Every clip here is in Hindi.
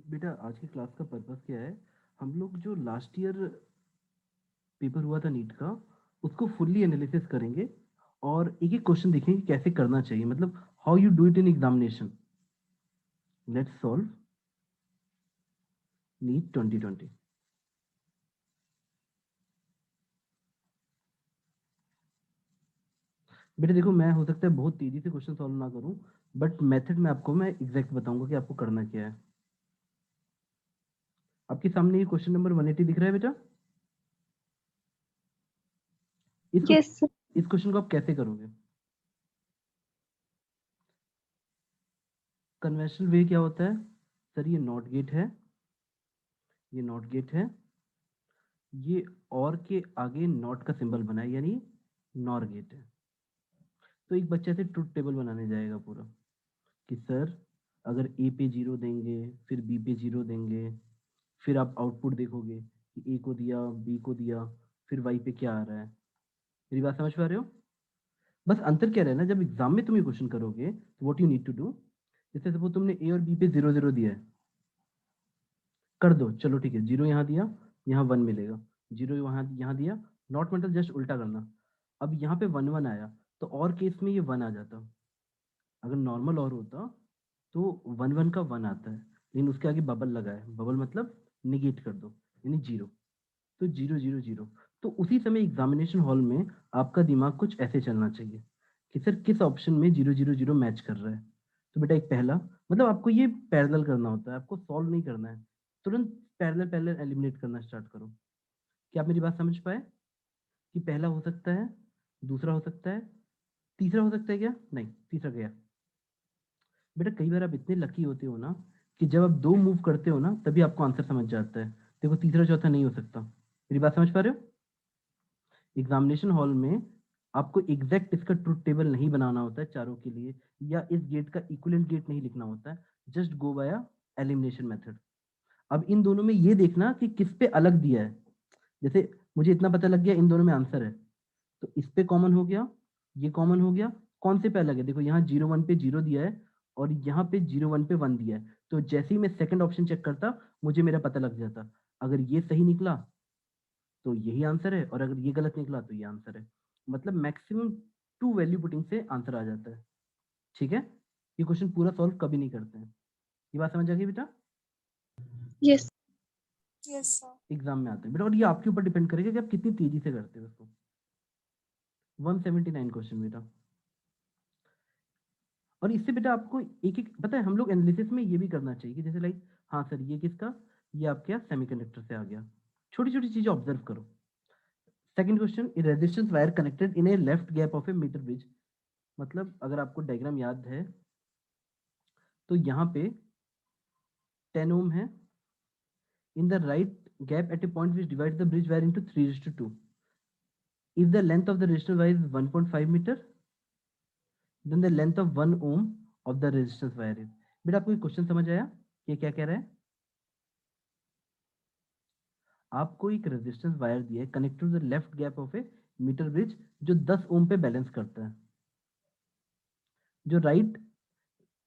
बेटा आज की क्लास का पर्पस क्या है? हम लोग जो लास्ट ईयर पेपर हुआ था नीट का, उसको फुल्ली एनालिसिस करेंगे और एक एक क्वेश्चन देखेंगे कैसे करना चाहिए, मतलब how you do it in examination. Let's solve NEET 2020। बेटा देखो, मैं हो सकता है बहुत तेजी से क्वेश्चन सॉल्व ना करूं, बट मेथड में आपको मैं एग्जैक्ट बताऊंगा कि आपको करना क्या है। आपके सामने ये क्वेश्चन नंबर 180 दिख रहा है बेटा। इस यस सर। इस क्वेश्चन को आप कैसे करोगे? कन्वेंशनल वे क्या होता है? सर ये नॉट गेट है, ये नॉट गेट है, ये और के आगे नॉट का सिंबल बना है यानी नॉर गेट है। तो एक बच्चा से ट्रुथ टेबल बनाने जाएगा पूरा कि सर अगर ए पे 0 देंगे, फिर बी पे 0 देंगे, फिर आप आउटपुट देखोगे कि ए को दिया, बी को दिया, फिर वाई पे क्या आ रहा है। मेरी बात समझ पा रहे हो? बस अंतर क्या रहना, जब एग्जाम में तुम ये क्वेश्चन करोगे तो what you need to do, जैसे सपोज तुमने ए और बी पे 0 0 दिया है, कर दो, चलो ठीक है, 0 यहाँ दिया, यहाँ 1 मिलेगा, 0 वहाँ यहाँ दिया, नॉट मतलब जस्ट उल्टा करना। अब यहाँ पे 1 1 आया, तो और केस में ये 1 आ जाता। अगर नॉर्मल और होता तो 1 1 का 1 आता है, लेकिन उसके आगे बबल लगा है, बबल मतलब निगेट कर दो यानी 0। तो 0 0 0। तो उसी समय एग्जामिनेशन हॉल में आपका दिमाग कुछ ऐसे चलना चाहिए कि सर किस ऑप्शन में 0 0 0 मैच कर रहा है। तो बेटा एक पहला, मतलब आपको ये पैरेलल करना होता है, आपको सॉल्व नहीं करना है, तुरंत पैरेलल पैरेलल एलिमिनेट करना स्टार्ट करो। क्या आप मेरी बात समझ पाए कि पहला हो सकता है, दूसरा हो सकता है, तीसरा हो सकता है? क्या नहीं, तीसरा गया। बेटा कई बार आप इतने लकी होते हो ना कि जब आप 2 मूव करते हो ना तभी आपको आंसर समझ जाता है। देखो तीसरा चौथा नहीं हो सकता। मेरी बात समझ पा रहे हो? एग्जामिनेशन हॉल में आपको एग्जैक्ट इसका ट्रुथ टेबल नहीं बनाना होता है चारों के लिए, या इस गेट का इक्विवेलेंट गेट नहीं लिखना होता है, just go by elimination method. अब इन दोनों में ये देखना कि किस पे अलग दिया है। जैसे मुझे इतना पता लग गया इन दोनों में आंसर है, तो इस पे कॉमन हो गया, ये कॉमन हो गया, कौन से पे अलग है? देखो यहाँ 0 1 पे 0 दिया है और यहाँ पे 0 1 पे 1 दिया है, तो जैसे ही मैं सेकंड ऑप्शन चेक करता मुझे मेरा पता लग जाता। अगर ये सही निकला तो यही आंसर है, और अगर ये गलत निकला तो ये आंसर है। मतलब मैक्सिमम 2 वैल्यू पुटिंग से आंसर आ जाता है। ठीक है, ये क्वेश्चन पूरा सॉल्व कभी नहीं करते हैं। ये बात समझ आ गई बेटा? Yes yes sir. एग्जाम में आते हैं बेटा, और ये आपके ऊपर डिपेंड करेगा कि आप कितनी तेजी से करते हो उसको। 179 क्वेश्चन बेटा। और इससे बेटा आपको एक एक पता है, हम लोग एनालिसिस में ये भी करना चाहिए कि जैसे लाइक, हाँ सर ये किसका, ये आपके यहाँ सेमीकंडक्टर से आ गया। छोटी छोटी चीजें ऑब्जर्व करो। Second question, a resistance wire connected in a left gap of a meter bridge. मतलब अगर आपको डायग्राम याद है तो यहाँ पे 10 ओम है, इन the right gap at a point which divides the bridge wire into 3:2. If the length of the resistor wire is 1.5 meter, then the length of 1 ohm of the resistance wire is। बेटा आपको क्वेश्चन समझ आया ये क्या कह रहा है? आपको एक रेजिस्टेंस वायर दिया है connected to the left gap of a meter bridge जो 10 ओम पे बैलेंस करता है, जो right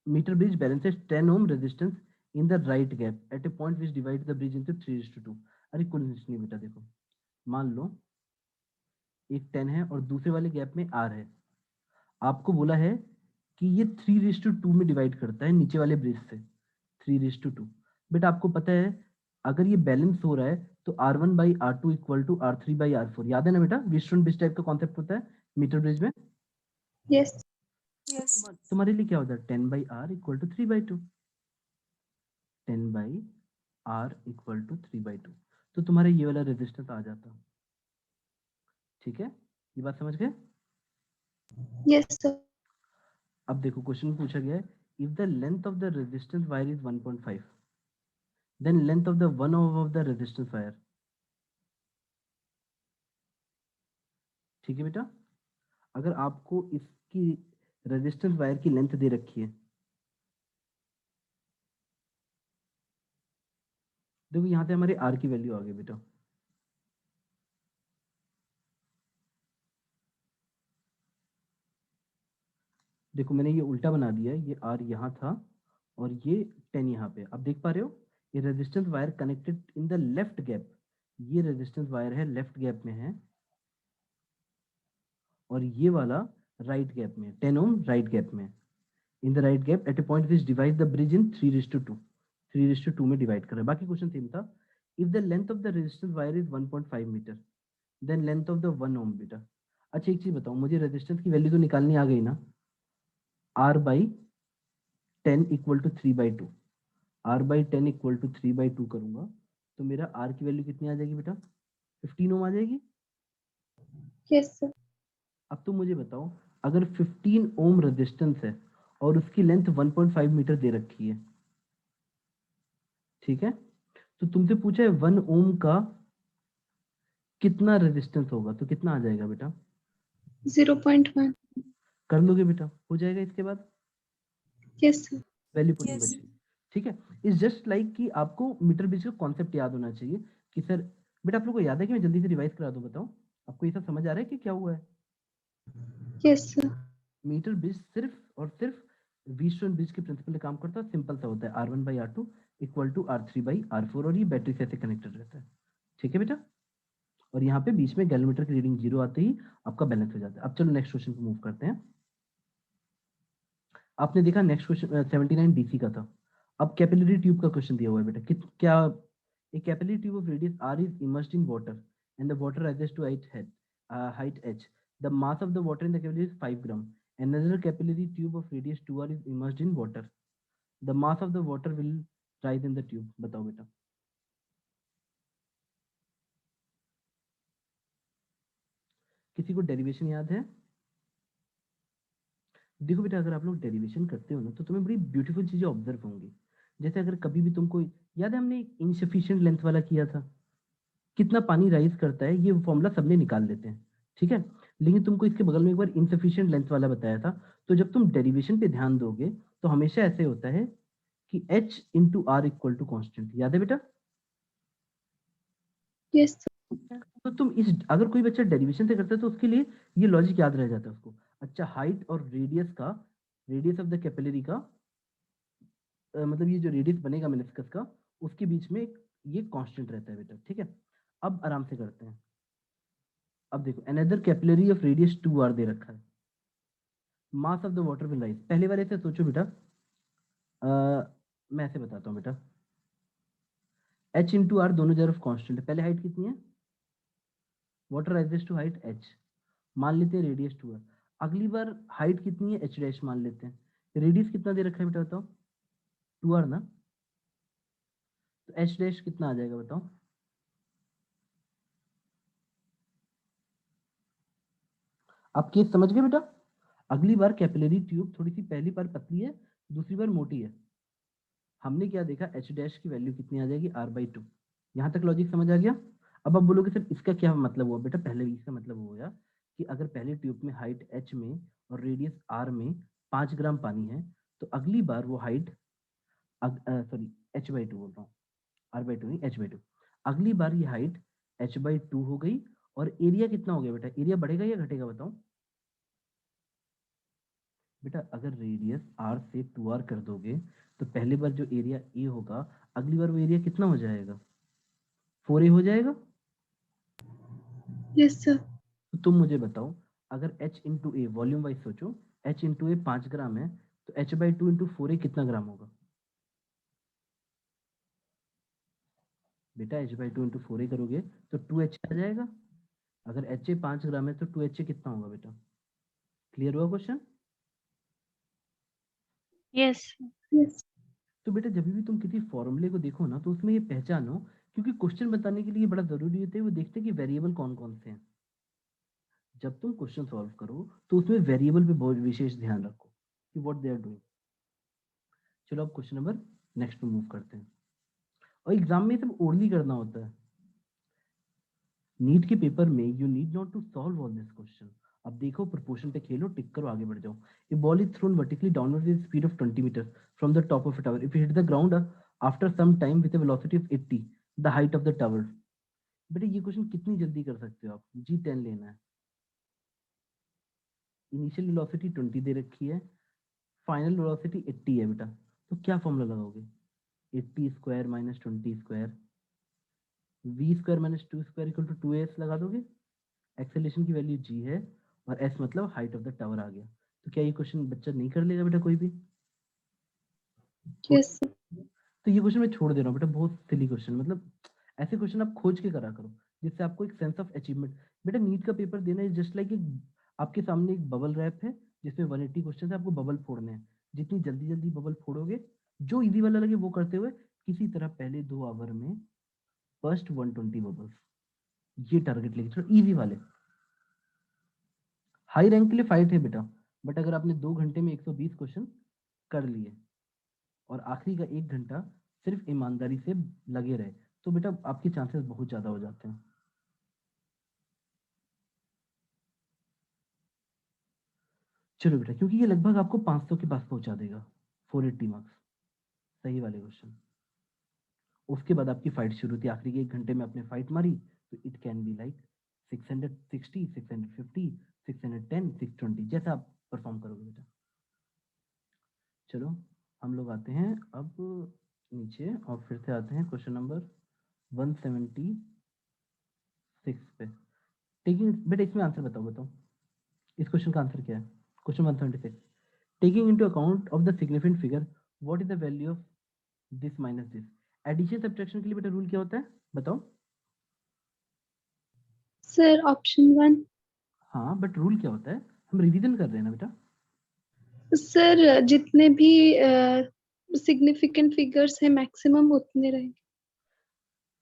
meter bridge balances 10 ohm resistance in the right gap at a point which divide the bridge into 3:2। अरे कुछ नहीं बेटा, देखो मान लो एक 10 है और दूसरे वाले गैप में आर है, आपको बोला है कि ये 3:2 में डिवाइड करता है नीचे वाले ब्रिज से, 3:2। बेटा आपको पता है अगर ये बैलेंस हो रहा है तो R1/R2 इक्वल टू R3/R4, याद है ना बेटा? व्हीटस्टोन ब्रिज टाइप का कॉन्सेप्ट होता है मीटर ब्रिज में। यस यस तुम्हारे लिए क्या होता है? 10/R equal to 3/2, 10/R equal to 3/2, तो तुम्हारे ये वाला रेजिस्टेंस आ जाता। ठीक है, ये बात समझ गए? Yes sir. अब देखो क्वेश्चन में पूछा गया है, if the length of the resistance wire is 1.5, then length of the one of the resistance wire. ठीक है बेटा, अगर आपको इसकी रेजिस्टेंस वायर की लेंथ दे रखी है, देखो यहाँ पे हमारे आर की वैल्यू आ गई बेटा। देखो मैंने ये उल्टा बना दिया है, ये आर यहाँ था और ये 10 यहाँ पे। अब देख पा रहे हो ये resistance wire connected in the left gap, ये रेजिस्टेंस वायर है लेफ्ट गैप में है, और ये वाला राइट गैप में, 10 ओम राइट गैप में, in the right gap at a point which divide the bridge in 3:2, 3:2 में डिवाइड कर रहा है। बाकी क्वेश्चन सेम था। If the length of the resistance wire is 1.5 meter, then length of the 1 ohm बेटा। अच्छा एक चीज बताओ, मुझे रेजिस्टेंस की वैल्यू तो निकालनी आ गई ना, R/10 equal to 3/2, R/10 equal to 3/2 करूंगा तो मेरा R की वैल्यू कितनी आ जाएगी बेटा, 15 ओम आ जाएगी। Yes, sir. अब तो मुझे बताओ, अगर 15 ओम रेजिस्टेंस है और उसकी लेंथ 1.5 मीटर दे रखी है, ठीक है, तो तुमसे पूछा है 1 ओम का कितना रेजिस्टेंस होगा, तो कितना आ जाएगा बेटा, 0.1. कर लोगे बेटा, हो जाएगा। इसके बाद Yes, sir. Value putting Yes. बची, ठीक है। इज जस्ट लाइक कि आपको मीटर ब्रिज का कॉन्सेप्ट याद होना चाहिए कि सर, बेटा आप लोग को याद है कि मैं जल्दी से रिवाइज करा दूं, बताओ आपको ये सब समझ आ रहा है कि क्या हुआ है। Yes, sir. मीटर ब्रिज सिर्फ और सिर्फ व्हीटस्टोन ब्रिज के प्रिंसिपल पे काम करता है, सिंपल सा होता है, R1/R2 इक्वल टू R3/R4, और ये बैटरी से ऐसे कनेक्टेड रहता है, ठीक है बेटा। और यहाँ पे बीच में गैलोमीटर की रीडिंग 0 आते ही आपका बैलेंस हो जाता है। अब चलो नेक्स्ट क्वेश्चन पे मूव करते हैं। आपने देखा नेक्स्ट क्वेश्चन 79 डीसी का था। अब कैपिलरी ट्यूब का क्वेश्चन दिया हुआ है बेटा, क्या a capillary tube of radius r is immersed in water and the water rises to height h. The mass of the water in the capillary is 5 gram. Another capillary tube of radius 2r is immersed in water. The mass of the water will rise in the tube. बताओ बेटा, किसी को डेरिवेशन याद है? देखो बेटा, अगर आप लोग डेरिवेशन करते हो ना तो तुम्हें बड़ी ब्यूटीफुल चीजें ऑब्जर्व होंगी। जैसे अगर कभी भी तुमको याद है, हमने इनसफिशिएंट लेंथ वाला किया था, कितना पानी राइज करता है ये फॉर्मूला सबने निकाल लेते हैं, ठीक है। लेकिन तुमको इसके बगल में एक बार इनसफिशिएंट लेंथ वाला बताया था। तो जब तुम डेरिवेशन पे ध्यान दोगे तो हमेशा ऐसे होता है कि h into R equal to constant, याद है बेटा? Yes, sir. तो तुम इस, अगर कोई बच्चा डेरिवेशन से करता है तो उसके लिए ये लॉजिक याद रह जाता है उसको। अच्छा, हाइट और रेडियस का, रेडियस ऑफ द कैपिलरी का मतलब ये जो रेडियस बनेगा मेनिस्कस का, उसके बीच में ये कांस्टेंट रहता है बेटा, ठीक है। अब आराम से करते हैं। अब देखो, another capillary of radius 2r दे रखा है, mass of the water will rise. पहले वाले से सोचो बेटा, मैं ऐसे बताता हूँ बेटा, h इंटू आर दोनों तरफ कांस्टेंट है। पहले हाइट कितनी है, water rises to height h, मान लेते हैं रेडियस 2r। अगली बार हाइट कितनी है, h डैश मान लेते हैं। रेडियस कितना दे रखा है बेटा, बताओ, 2r ना, तो h डैश कितना आ जाएगा बताओ। आप केस समझ गए बेटा? अगली बार कैपिलरी ट्यूब थोड़ी सी पहली बार पतली है, दूसरी बार मोटी है। हमने क्या देखा, h डैश की वैल्यू कितनी आ जाएगी, r/2। यहाँ तक लॉजिक समझ आ गया? अब आप बोलोगे सर इसका क्या मतलब हुआ बेटा, पहले भी इसका मतलब हो गया कि अगर पहले ट्यूब में हाइट h में और रेडियस r में 5 ग्राम पानी है, तो अगली बार वो हाइट, सॉरी h/2 बोल रहा हूँ, r/2 नहीं, h/2। अगली बार ये हाइट h/2 हो गई, और एरिया कितना हो गया बेटा, एरिया बढ़ेगा या घटेगा बताओ बेटा? अगर रेडियस r से 2r कर दोगे तो पहली बार जो एरिया a होगा, अगली बार वो एरिया कितना हो जाएगा, 4a हो जाएगा। Yes, sir. तो तुम मुझे बताओ, अगर h इंटू ए वॉल्यूम वाइज सोचो, h इंटू ए 5 ग्राम है, तो h/2 इंटू 4a कितना ग्राम होगा बेटा? h/2 इंटू 4a करोगे तो 2h आ जाएगा। अगर ha 5 ग्राम है तो 2ha कितना होगा बेटा? क्लियर हुआ क्वेश्चन? Yes. Yes. तो बेटा जब भी तुम किसी फॉर्मूले को देखो ना तो उसमें ये पहचानो, क्योंकि क्वेश्चन बताने के लिए बड़ा जरूरी होता है वो देखते हैं कि वेरिएबल कौन कौन से हैं। जब तुम क्वेश्चन सॉल्व करो तो उसमें वेरिएबल पे बहुत विशेष ध्यान रखो कि व्हाट दे आर डूइंग। चलो अब क्वेश्चन नंबर नेक्स्ट पे मूव करते हैं। और एग्जाम में सब ओरली करना होता है, नीट के पेपर में you need not to solve all this question. अब देखो, प्रोपोर्शन पे खेलो, टिक करो, आगे बढ़ जाओ। A ball is thrown vertically downward with speed of 20 metre from the top of a tower. If hit the ground after some time with a velocity of 80, the height of the tower. बेटा ये क्वेश्चन कितनी जल्दी कर सकते हो आप, G10 लेना है। इनिशियल वेलोसिटी 20 दे रखी है, फाइनल वेलोसिटी 80 है बेटा, तो क्या फॉर्मूला लगाओगे? 80 square minus 20 square, v square minus 2 square equal to 2s लगा दोगे। एक्सेलरेशन की वैल्यू g है और s मतलब हाइट ऑफ द टावर आ गया। तो क्या ये क्वेश्चन बच्चा नहीं कर लेगा बेटा कोई भी? Yes, sir. तो ये क्वेश्चन मैं छोड़ दे रहा हूँ बेटा, बहुत सिली क्वेश्चन, मतलब ऐसे क्वेश्चन आप खोज के करा करो जिससे आपको एक सेंस ऑफ अचीवमेंट। बेटा नीट का पेपर देना है जस्ट लाइक आपके सामने एक बबल रैप है जिसमें 180 क्वेश्चन है, आपको बबल फोड़ने हैं। जितनी जल्दी जल्दी बबल फोड़ोगे, जो इजी वाला लगे वो करते हुए किसी तरह पहले 2 आवर में फर्स्ट 120 बबल्स, ये टारगेट लेके चलो। इजी वाले हाई रैंक के लिए फाइट है बेटा, बट अगर आपने 2 घंटे में 120 क्वेश्चन कर लिए और आखिरी का 1 घंटा सिर्फ ईमानदारी से लगे रहे, तो बेटा आपके चांसेस बहुत ज्यादा हो जाते हैं। चलो बेटा, क्योंकि ये लगभग आपको 500 के पास पहुंचा देगा, 480 मार्क्स सही वाले क्वेश्चन। उसके बाद आपकी फाइट शुरू थी, आखिरी के 1 घंटे में आपने फाइट मारी, तो इट कैन बी लाइक 660, 650, 610, 620, जैसा आप परफॉर्म करोगे बेटा। चलो हम लोग आते हैं अब नीचे और फिर से आते हैं क्वेश्चन नंबर 176 पे। टेकिंग बेटा इसमें आंसर बताओ, इस क्वेश्चन का आंसर क्या है? Question 176, taking into account of the significant figure what is the value of this minus this. Addition subtraction के लिए बेटा रूल क्या होता है बताओ? Sir, option 1. हाँ बट रूल क्या होता है, हम रिवीजन कर रहे हैं ना बेटा। Sir, जितने भी significant figures है maximum उतने रहेंगे.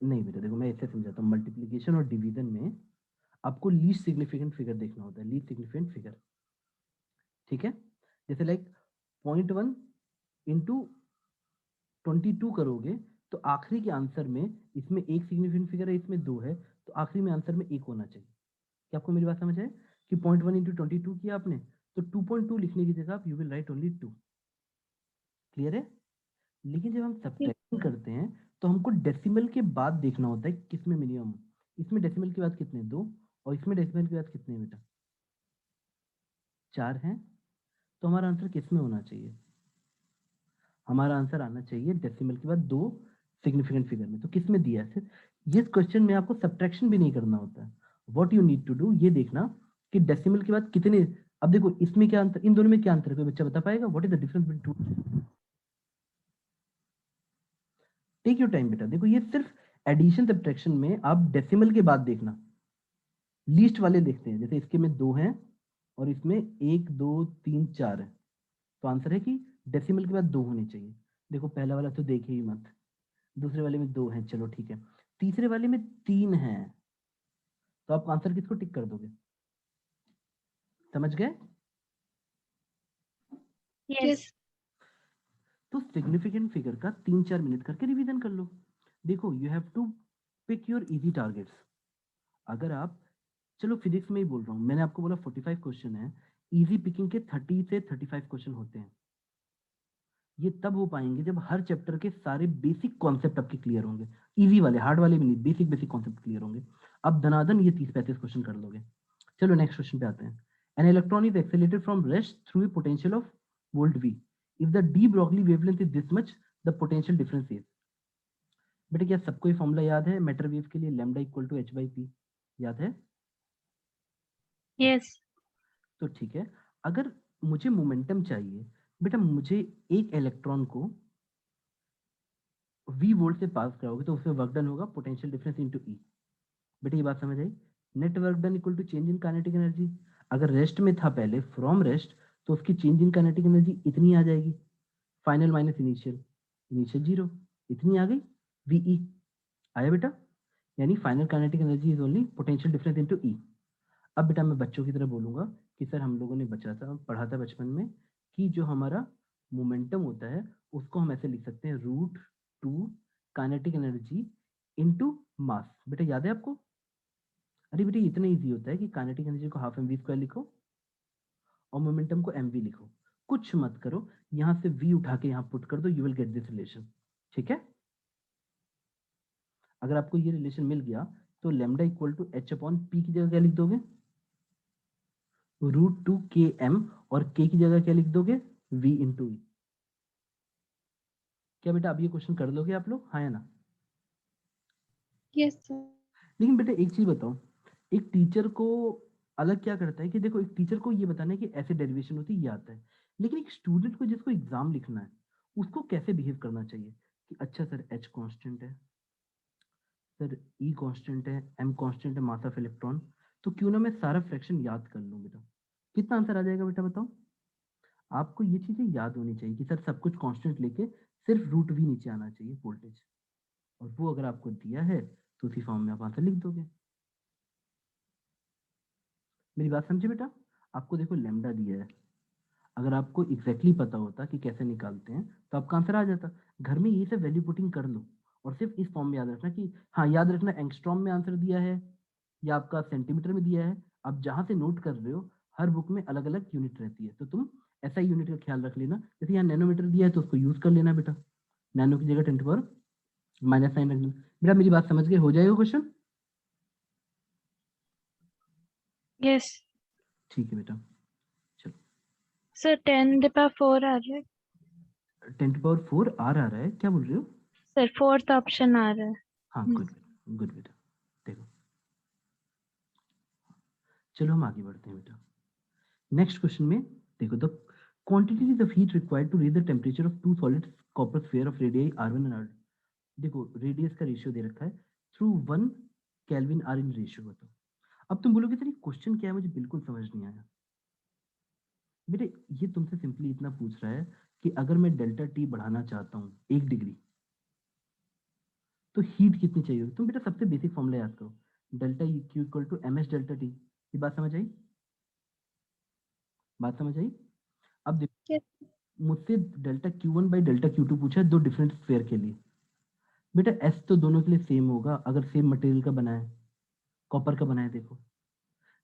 नहीं बेटा देखो, मैं ऐसे समझाता हूँ, मल्टीप्लीकेशन और डिवीजन में आपको लीस्ट सिग्निफिकेंट फिगर देखना होता है, लीस्ट सिग्निफिकेंट फिगर, ठीक है। जैसे लाइक 0.1 इंटू 22 करोगे तो आखिरी के आंसर में इसमें एक सिग्निफिकेंट फिगर है, इसमें 2 है, तो आखिरी में आंसर में 1 होना चाहिए। क्या आपको मेरी बात समझ आए कि 0.1 इंटू 22 किया आपने, तो 2.2 लिखने की जगह आप you will write only 2। Clear है? लेकिन जब हम सब्ट्रैक्शन करते हैं तो हमको डेसिमल के बाद देखना होता है किसमें मिनिमम। इसमें डेसिमल के बाद कितने, 2, और इसमें डेसिमल के बाद कितने बेटा, 4 हैं। तो हमारा आंसर किसमें होना चाहिए? हमारा आंसर आना चाहिए डेसिमल के बाद 2 सिग्निफिकेंट फिगर में। तो किसमें दिया है सिर्फ, ये क्वेश्चन में आपको सब्ट्रैक्शन भी नहीं करना होता है। What you need to do, ये देखना कि डेसिमल के बाद कितने। अब देखो इसमें क्या अंतर, इन दोनों में क्या अंतर है, कोई बच्चा बता पाएगा? What is the difference between? Take your time बेटा, देखो ये सिर्फ एडिशन सब्ट्रैक्शन में आप डेसिमल के बाद देखना, लीस्ट वाले देखते हैं। जैसे इसके में 2 हैं और इसमें 1 2 3 4 है, तो आंसर है कि डेसिमल के बाद 2 होने चाहिए। देखो पहला वाला तो देखे ही मत, दूसरे वाले में 2 हैं, चलो ठीक है, तीसरे वाले में 3 हैं, तो आप आंसर किसको टिक कर दोगे? समझ गए? Yes. तो सिग्निफिकेंट फिगर का 3-4 मिनट करके रिवीजन कर लो। देखो you have to pick your easy targets. अगर आप, चलो फिजिक्स में ही बोल रहा हूँ, मैंने आपको बोला 45 क्वेश्चन है, इजी पिकिंग के 30 से 35 क्वेश्चन होते हैं। ये तब हो पाएंगे जब हर चैप्टर के सारे बेसिक कॉन्सेप्ट आपके क्लियर होंगे, इजी वाले, हार्ड वाले भी नहीं, बेसिक बेसिक कॉन्सेप्ट क्लियर होंगे। अब धनाधन ये 30-35 क्वेश्चन कर लोगे। चलो नेक्स्ट क्वेश्चन पे आते हैं। An electron is accelerated from rest through potential of volt v, if the de Broglie wavelength is this much, the potential difference is. बेटा क्या सबको ये फॉर्मूला याद है मैटर वेव के लिए, लैम्डा इक्वल टू h/p, याद है? Yes. तो ठीक है, अगर मुझे मोमेंटम चाहिए बेटा, मुझे एक इलेक्ट्रॉन को v वोल्ट से पास कराओगे तो उसमें वर्क डन होगा पोटेंशियल डिफरेंस इनटू E। बेटा ये बात समझ आई? Net work done equal to change in kinetic energy. अगर रेस्ट में था पहले, फ्रॉम रेस्ट, तो उसकी चेंज इन काइनेटिक एनर्जी इतनी आ जाएगी, फाइनल माइनस इनिशियल, इनिशियल 0, इतनी आ गई, VE आया बेटा। यानी final kinetic energy is only potential difference into E। अब बेटा मैं बच्चों की तरह बोलूंगा कि सर हम लोगों ने पढ़ा था बचपन में कि जो हमारा मोमेंटम होता है उसको हम ऐसे लिख सकते हैं √2 काइनेटिक एनर्जी इनटू मास। बेटा याद है आपको? अरे बेटा इतना इजी होता है कि काइनेटिक एनर्जी को हाफ mv² लिखो और मोमेंटम को mv लिखो, कुछ मत करो, यहां से v उठा के यहां पुट कर दो, you will get this relation. ठीक है? अगर आपको ये रिलेशन मिल गया तो लैम्डा इक्वल टू h/p की जगह क्या लिख दोगे? √2 km, और k की जगह क्या लिख दोगे? v इंटू ई। क्या बेटा अब ये क्वेश्चन कर लोगे आप लोग, हाँ या ना? Yes sir. लेकिन बेटा एक चीज बताओ, एक टीचर को अलग क्या करता है कि देखो, एक टीचर को ये बताना है कि ऐसे डेरिवेशन होती है, ये आता है, लेकिन एक स्टूडेंट को जिसको एग्जाम लिखना है उसको कैसे बिहेव करना चाहिए कि अच्छा सर एच कांस्टेंट है, सर ई कांस्टेंट है, एम कांस्टेंट है, मास ऑफ इलेक्ट्रॉन, तो क्यों ना मैं सारा फ्रैक्शन याद कर लूं बेटा। कितना आंसर आ जाएगा बेटा बताओ? आपको ये चीजें याद होनी चाहिए कि सर सब कुछ कांस्टेंट लेके सिर्फ रूट भी नीचे आना चाहिए वोल्टेज, और वो अगर आपको दिया है तो उसी फॉर्म में आप आंसर लिख दोगे। मेरी बात समझे बेटा? आपको देखो लैम्डा दिया है, अगर आपको एग्जैक्टली पता होता कि कैसे निकालते हैं तो आपका आंसर आ जाता। घर में ये सब वैल्यू पुटिंग कर लो और सिर्फ इस फॉर्म में याद रखना कि हाँ, याद रखना एंगस्ट्रॉम में आंसर दिया है या आपका सेंटीमीटर में दिया है। आप जहां से नोट कर रहे हो हर बुक में अलग अलग यूनिट रहती है, तो तुम ऐसा ही यूनिट का ख्याल रख लेना। जैसे यहाँ नैनोमीटर दिया है तो उसको यूज कर लेना बेटा, नैनो की जगह 10⁻⁻9 रख लेना। बेटा मेरी बात समझ गए? हो जाएगा क्वेश्चन? यस ठीक है बेटा, चलो। सर 10⁴ आ रहा है 10⁴ आर आ रहा है, क्या बोल रहे हो? सर, फोर्थ ऑप्शन आ रहा है। हाँ गुड बेटा, गुड बेटा। देखो चलो हम आगे बढ़ते हैं बेटा। नेक्स्ट क्वेश्चन में देखो, the quantities of heat required to raise the temperature of two solids copper sphere of radius R1 and R2। देखो रेडियस का रेशियो दे रखा है through 1 kelvin are in ratio. बताओ अब तुम बोलोगे सर ये क्वेश्चन क्या है, मुझे बिल्कुल समझ नहीं आया। बेटे ये तुमसे सिंपली इतना पूछ रहा है कि अगर मैं डेल्टा टी बढ़ाना चाहता हूँ 1 डिग्री तो हीट कितनी चाहिए होगी। तुम बेटा सबसे बेसिक फॉर्मूला याद करो, delta Q equal to M S delta T. ये बात समझ आई? बात समझ आई? अब देखो Yes. मुझसे delta Q1 by delta Q2 पूछा है दो डिफरेंट स्फीयर के लिए। बेटा एस तो दोनों के लिए सेम होगा अगर सेम मटेरियल का बना है, कॉपर का बना है। देखो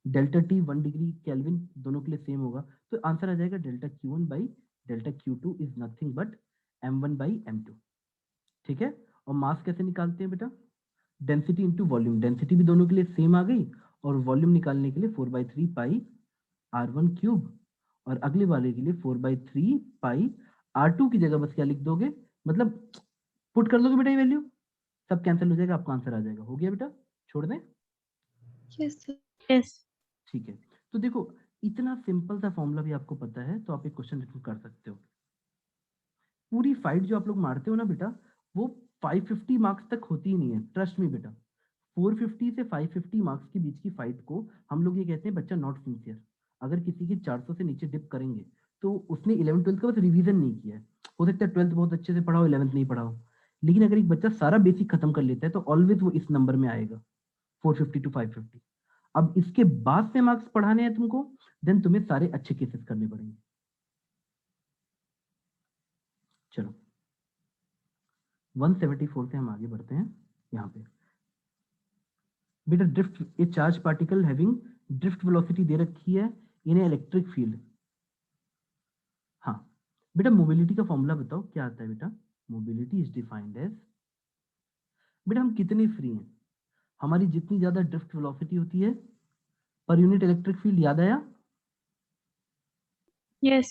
डेल्टा टी 1 डिग्री केल्विन दोनों के लिए सेम होगा, तो आंसर आ जाएगा delta Q1 by delta Q2 is nothing but M1 by M2। ठीक है, और मास कैसे निकालते हैं बेटा? डेंसिटी इंटू वॉल्यूम, डेंसिटी भी दोनों के लिए सेम आ गई, और वॉल्यूम निकालने के लिए 4/3 पाई R1 क्यूब, और अगले वाले के लिए 4/3 पाई R2 की जगह बस क्या लिख दोगे, मतलब पुट कर दोगे बेटा ये वैल्यू, सब कैंसिल हो जाएगा, आपका आंसर आ जाएगा। हो गया बेटा, छोड़ दें? Yes, sir. Yes. ठीक है, तो देखो इतना सिंपल सा फॉर्मूला भी आपको पता है तो आप एक क्वेश्चन कर सकते हो। पूरी फाइट जो आप लोग मारते हो ना बेटा, वो 550 मार्क्स तक होती ही नहीं है, ट्रस्ट मी बेटा। 450 से 550 मार्क्स के बीच की फाइट को हम लोग ये कहते हैं बच्चा नॉट सिंसियर। अगर किसी की 400 से नीचे डिप करेंगे तो उसने 11 12 का बस रिवीजन नहीं किया है। हो सकता है 12th बहुत अच्छे से पढ़ाओ, 11th नहीं पढ़ाओ, लेकिन अगर एक बच्चा सारा बेसिक खत्म कर लेता है तो ऑलवेज वो इस नंबर में आएगा, 450 टू 550। अब इसके बाद से मार्क्स पढ़ाने हैं तुमको, देन तुम्हें सारे अच्छे केसेस करने पड़ेंगे। चलो 174 से हम आगे बढ़ते हैं। यहाँ पे बेटा drift, a charge particle having drift velocity दे रखी है इन इलेक्ट्रिक फील्ड। हाँ बेटा मोबिलिटी का फॉर्मूला बताओ क्या आता है बेटा? मोबिलिटी इज डिफाइंड एज, बेटा हम कितने फ्री हैं, हमारी जितनी ज्यादा ड्रिफ्ट वेलोसिटी होती है पर यूनिट इलेक्ट्रिक फील्ड, याद आया? Yes.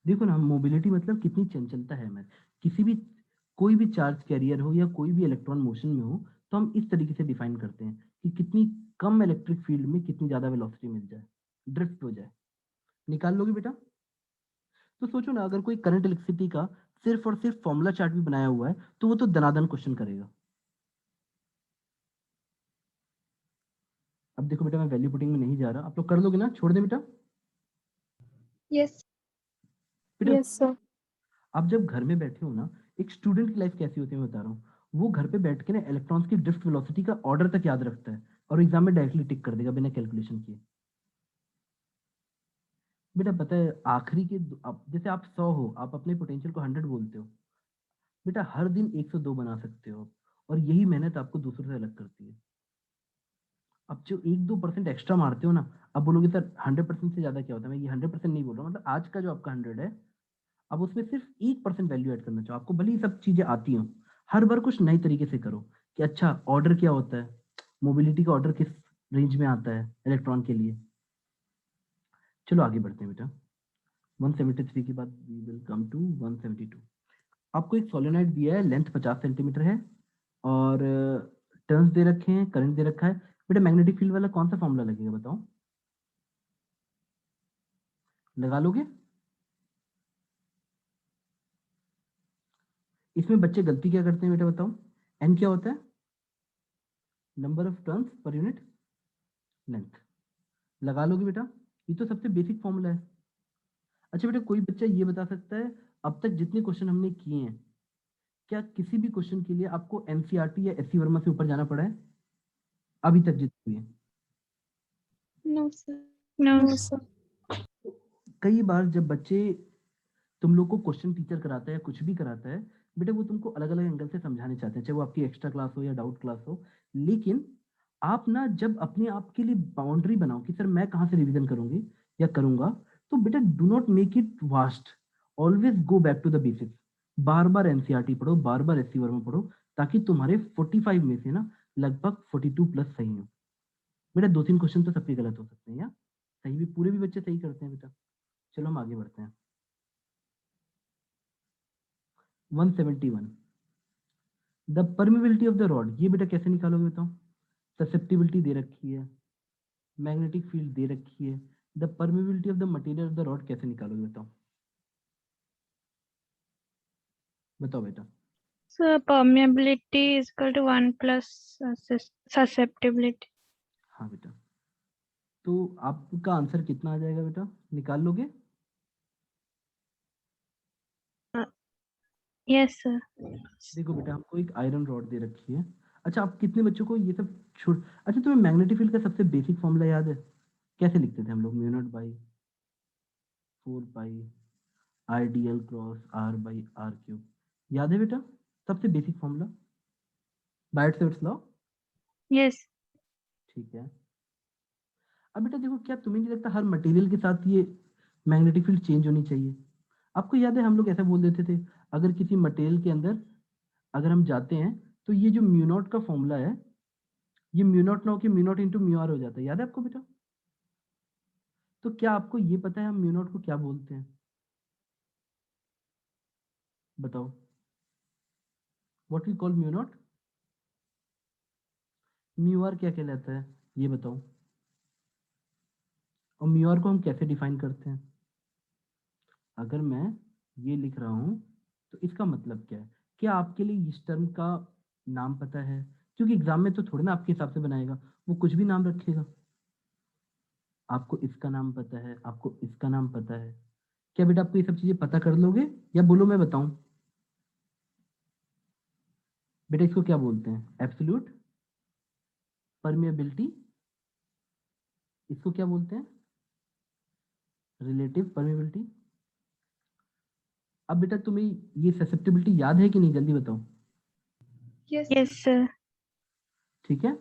देखो ना मोबिलिटी मतलब कितनी चंचलता है हमें, किसी भी कोई भी चार्ज कैरियर हो या कोई भी इलेक्ट्रॉन मोशन में हो तो हम इस तरीके से डिफाइन करते हैं कि कितनी कम इलेक्ट्रिक फील्ड में कितनी ज्यादा वेलोसिटी मिल जाए, ड्रिफ्ट हो जाए। निकाल लोगे बेटा? तो सोचो ना अगर कोई करंट इलेक्ट्रिसिटी का सिर्फ और सिर्फ फॉर्मूला चार्ट भी बनाया हुआ है तो वो तो दनादन क्वेश्चन करेगा। अब देखो बेटा मैं वैल्यू पुटिंग में नहीं जा रहा, आप लोग कर लोगे ना, छोड़ दे बेटा? Yes. बेटा Yes, sir. आप जब घर में बैठे हो ना, एक स्टूडेंट की लाइफ कैसी होती है मैं बता रहा हूँ, वो घर पे बैठ के ना इलेक्ट्रॉन्स की ड्रिफ्ट वेलोसिटी का ऑर्डर तक याद रखता है और एग्जाम में डायरेक्टली टिक कर देगा बिना कैलकुलेशन किए। बेटा पता है आखिरी के जैसे आप 100 हो, आप अपने पोटेंशियल को 100 बोलते हो, बेटा हर दिन 102 बना सकते हो, और यही मेहनत आपको दूसरों से अलग करती है। अब जो 1-2% एक्स्ट्रा मारते हो ना, अब बोलोगे सर 100% से ज्यादा क्या होता है, मैं ये 100% नहीं बोल रहा हूँ, मतलब आज का जो आपका 100 है, अब उसमें सिर्फ 1% वैल्यू ऐड करना चाहो, आपको भले ही सब चीजें आती हो, हर बार कुछ नई तरीके से करो कि अच्छा ऑर्डर क्या होता है, मोबिलिटी का ऑर्डर किस रेंज में आता है इलेक्ट्रॉन के लिए। चलो आगे बढ़ते हैं बेटा, 173 के बाद वी विल कम टू 172। आपको एक सोलेनॉइड दिया है, लेंथ 50 सेंटीमीटर है और टर्न्स दे रखे हैं, करंट दे रखा है। बेटा मैग्नेटिक फील्ड वाला कौन सा फॉर्मूला लगेगा बताओ, लगा लोगे? इसमें बच्चे गलती क्या करते हैं बेटा बताओ? एन क्या होता है? Number of turns per unit length. लगा लोगे बेटा? ये तो सबसे बेसिक फॉर्मूला है। अच्छा बेटा कोई बच्चा ये बता सकता है अब तक जितने क्वेश्चन हमने किए हैं, क्या किसी भी क्वेश्चन के लिए आपको एनसीईआरटी या एससी वर्मा से ऊपर जाना पड़ा है अभी तक जितने हुए? No, sir. No, No, sir. कई बार जब बच्चे तुम लोग को क्वेश्चन टीचर कराता है, कुछ भी कराता है बेटा, वो तुमको अलग अलग एंगल से समझाने चाहते हैं, चाहे वो आपकी एक्स्ट्रा क्लास हो या डाउट क्लास हो। लेकिन आप ना जब अपने आप के लिए बाउंड्री बनाओ कि सर मैं कहाँ से रिवीजन करूंगी या करूंगा, तो बेटा do not make it waste, always go back to the basics. बार बार एनसीईआरटी पढ़ो, बार बार एससी वर्मा पढ़ो, ताकि तुम्हारे 45 में से ना लगभग 42 प्लस सही हो। बेटा 2-3 क्वेश्चन तो सबके गलत हो सकते हैं, या सही भी पूरे भी बच्चे सही करते हैं बेटा। चलो हम आगे बढ़ते हैं। 171 the permeability of the rod, ये बेटा कैसे निकालोगे बताओ? ससेप्टिबिलिटी दे रखी है, मैग्नेटिक फील्ड दे रखी है, the permeability of the material of the rod कैसे निकालोगे बताओ? बताओ बेटा। So permeability is equal to 1 plus susceptibility. हाँ बेटा, तो आपका आंसर कितना आ जाएगा बेटा, निकाल लोगे? Yes, sir. देखो बेटा हमको एक आयरन रॉड दे रखी है। अच्छा आप कितने बच्चों को ये सब छोड़, अच्छा तुम्हें मैग्नेटिक फील्ड का सबसे बेसिक फॉर्मूला याद है? कैसे लिखते थे हम लोग? Mu naught by 4 pi I D L cross R by R cube, याद है बेटा? सबसे basic formula Biot Savart's law. Yes. ठीक है। अब बेटा देखो, क्या तुम्हें नहीं लगता हर मटेरियल के साथ ये मैग्नेटिक फील्ड चेंज होनी चाहिए? आपको याद है हम लोग ऐसा बोल देते थे, अगर किसी मटेरियल के अंदर अगर हम जाते हैं तो ये जो म्यू नॉट का फॉर्मूला है, ये म्यू नॉट ना होकर mu naught into mu R हो जाता है, याद है आपको बेटा? तो क्या आपको ये पता है हम म्यू नॉट को क्या बोलते हैं? बताओ, what we call mu naught? Mu R क्या कहलाता है ये बताओ? और म्यू आर को हम कैसे डिफाइन करते हैं? अगर मैं ये लिख रहा हूं तो इसका मतलब क्या है? क्या आपके लिए इस टर्म का नाम पता है? क्योंकि एग्जाम में तो थोड़ा ना आपके हिसाब से बनाएगा, वो कुछ भी नाम रखेगा। आपको इसका नाम पता है, आपको इसका नाम पता है। क्या बेटा आपको ये सब चीजें पता कर लोगे या बोलो मैं बताऊं? बेटा इसको क्या बोलते हैं? Absolute permeability. इसको क्या बोलते हैं? Relative permeability. अब बेटा तुम्हें ये ससेप्टिबिलिटी याद है कि नहीं, जल्दी बताओ। Yes. Yes, sir. ठीक है।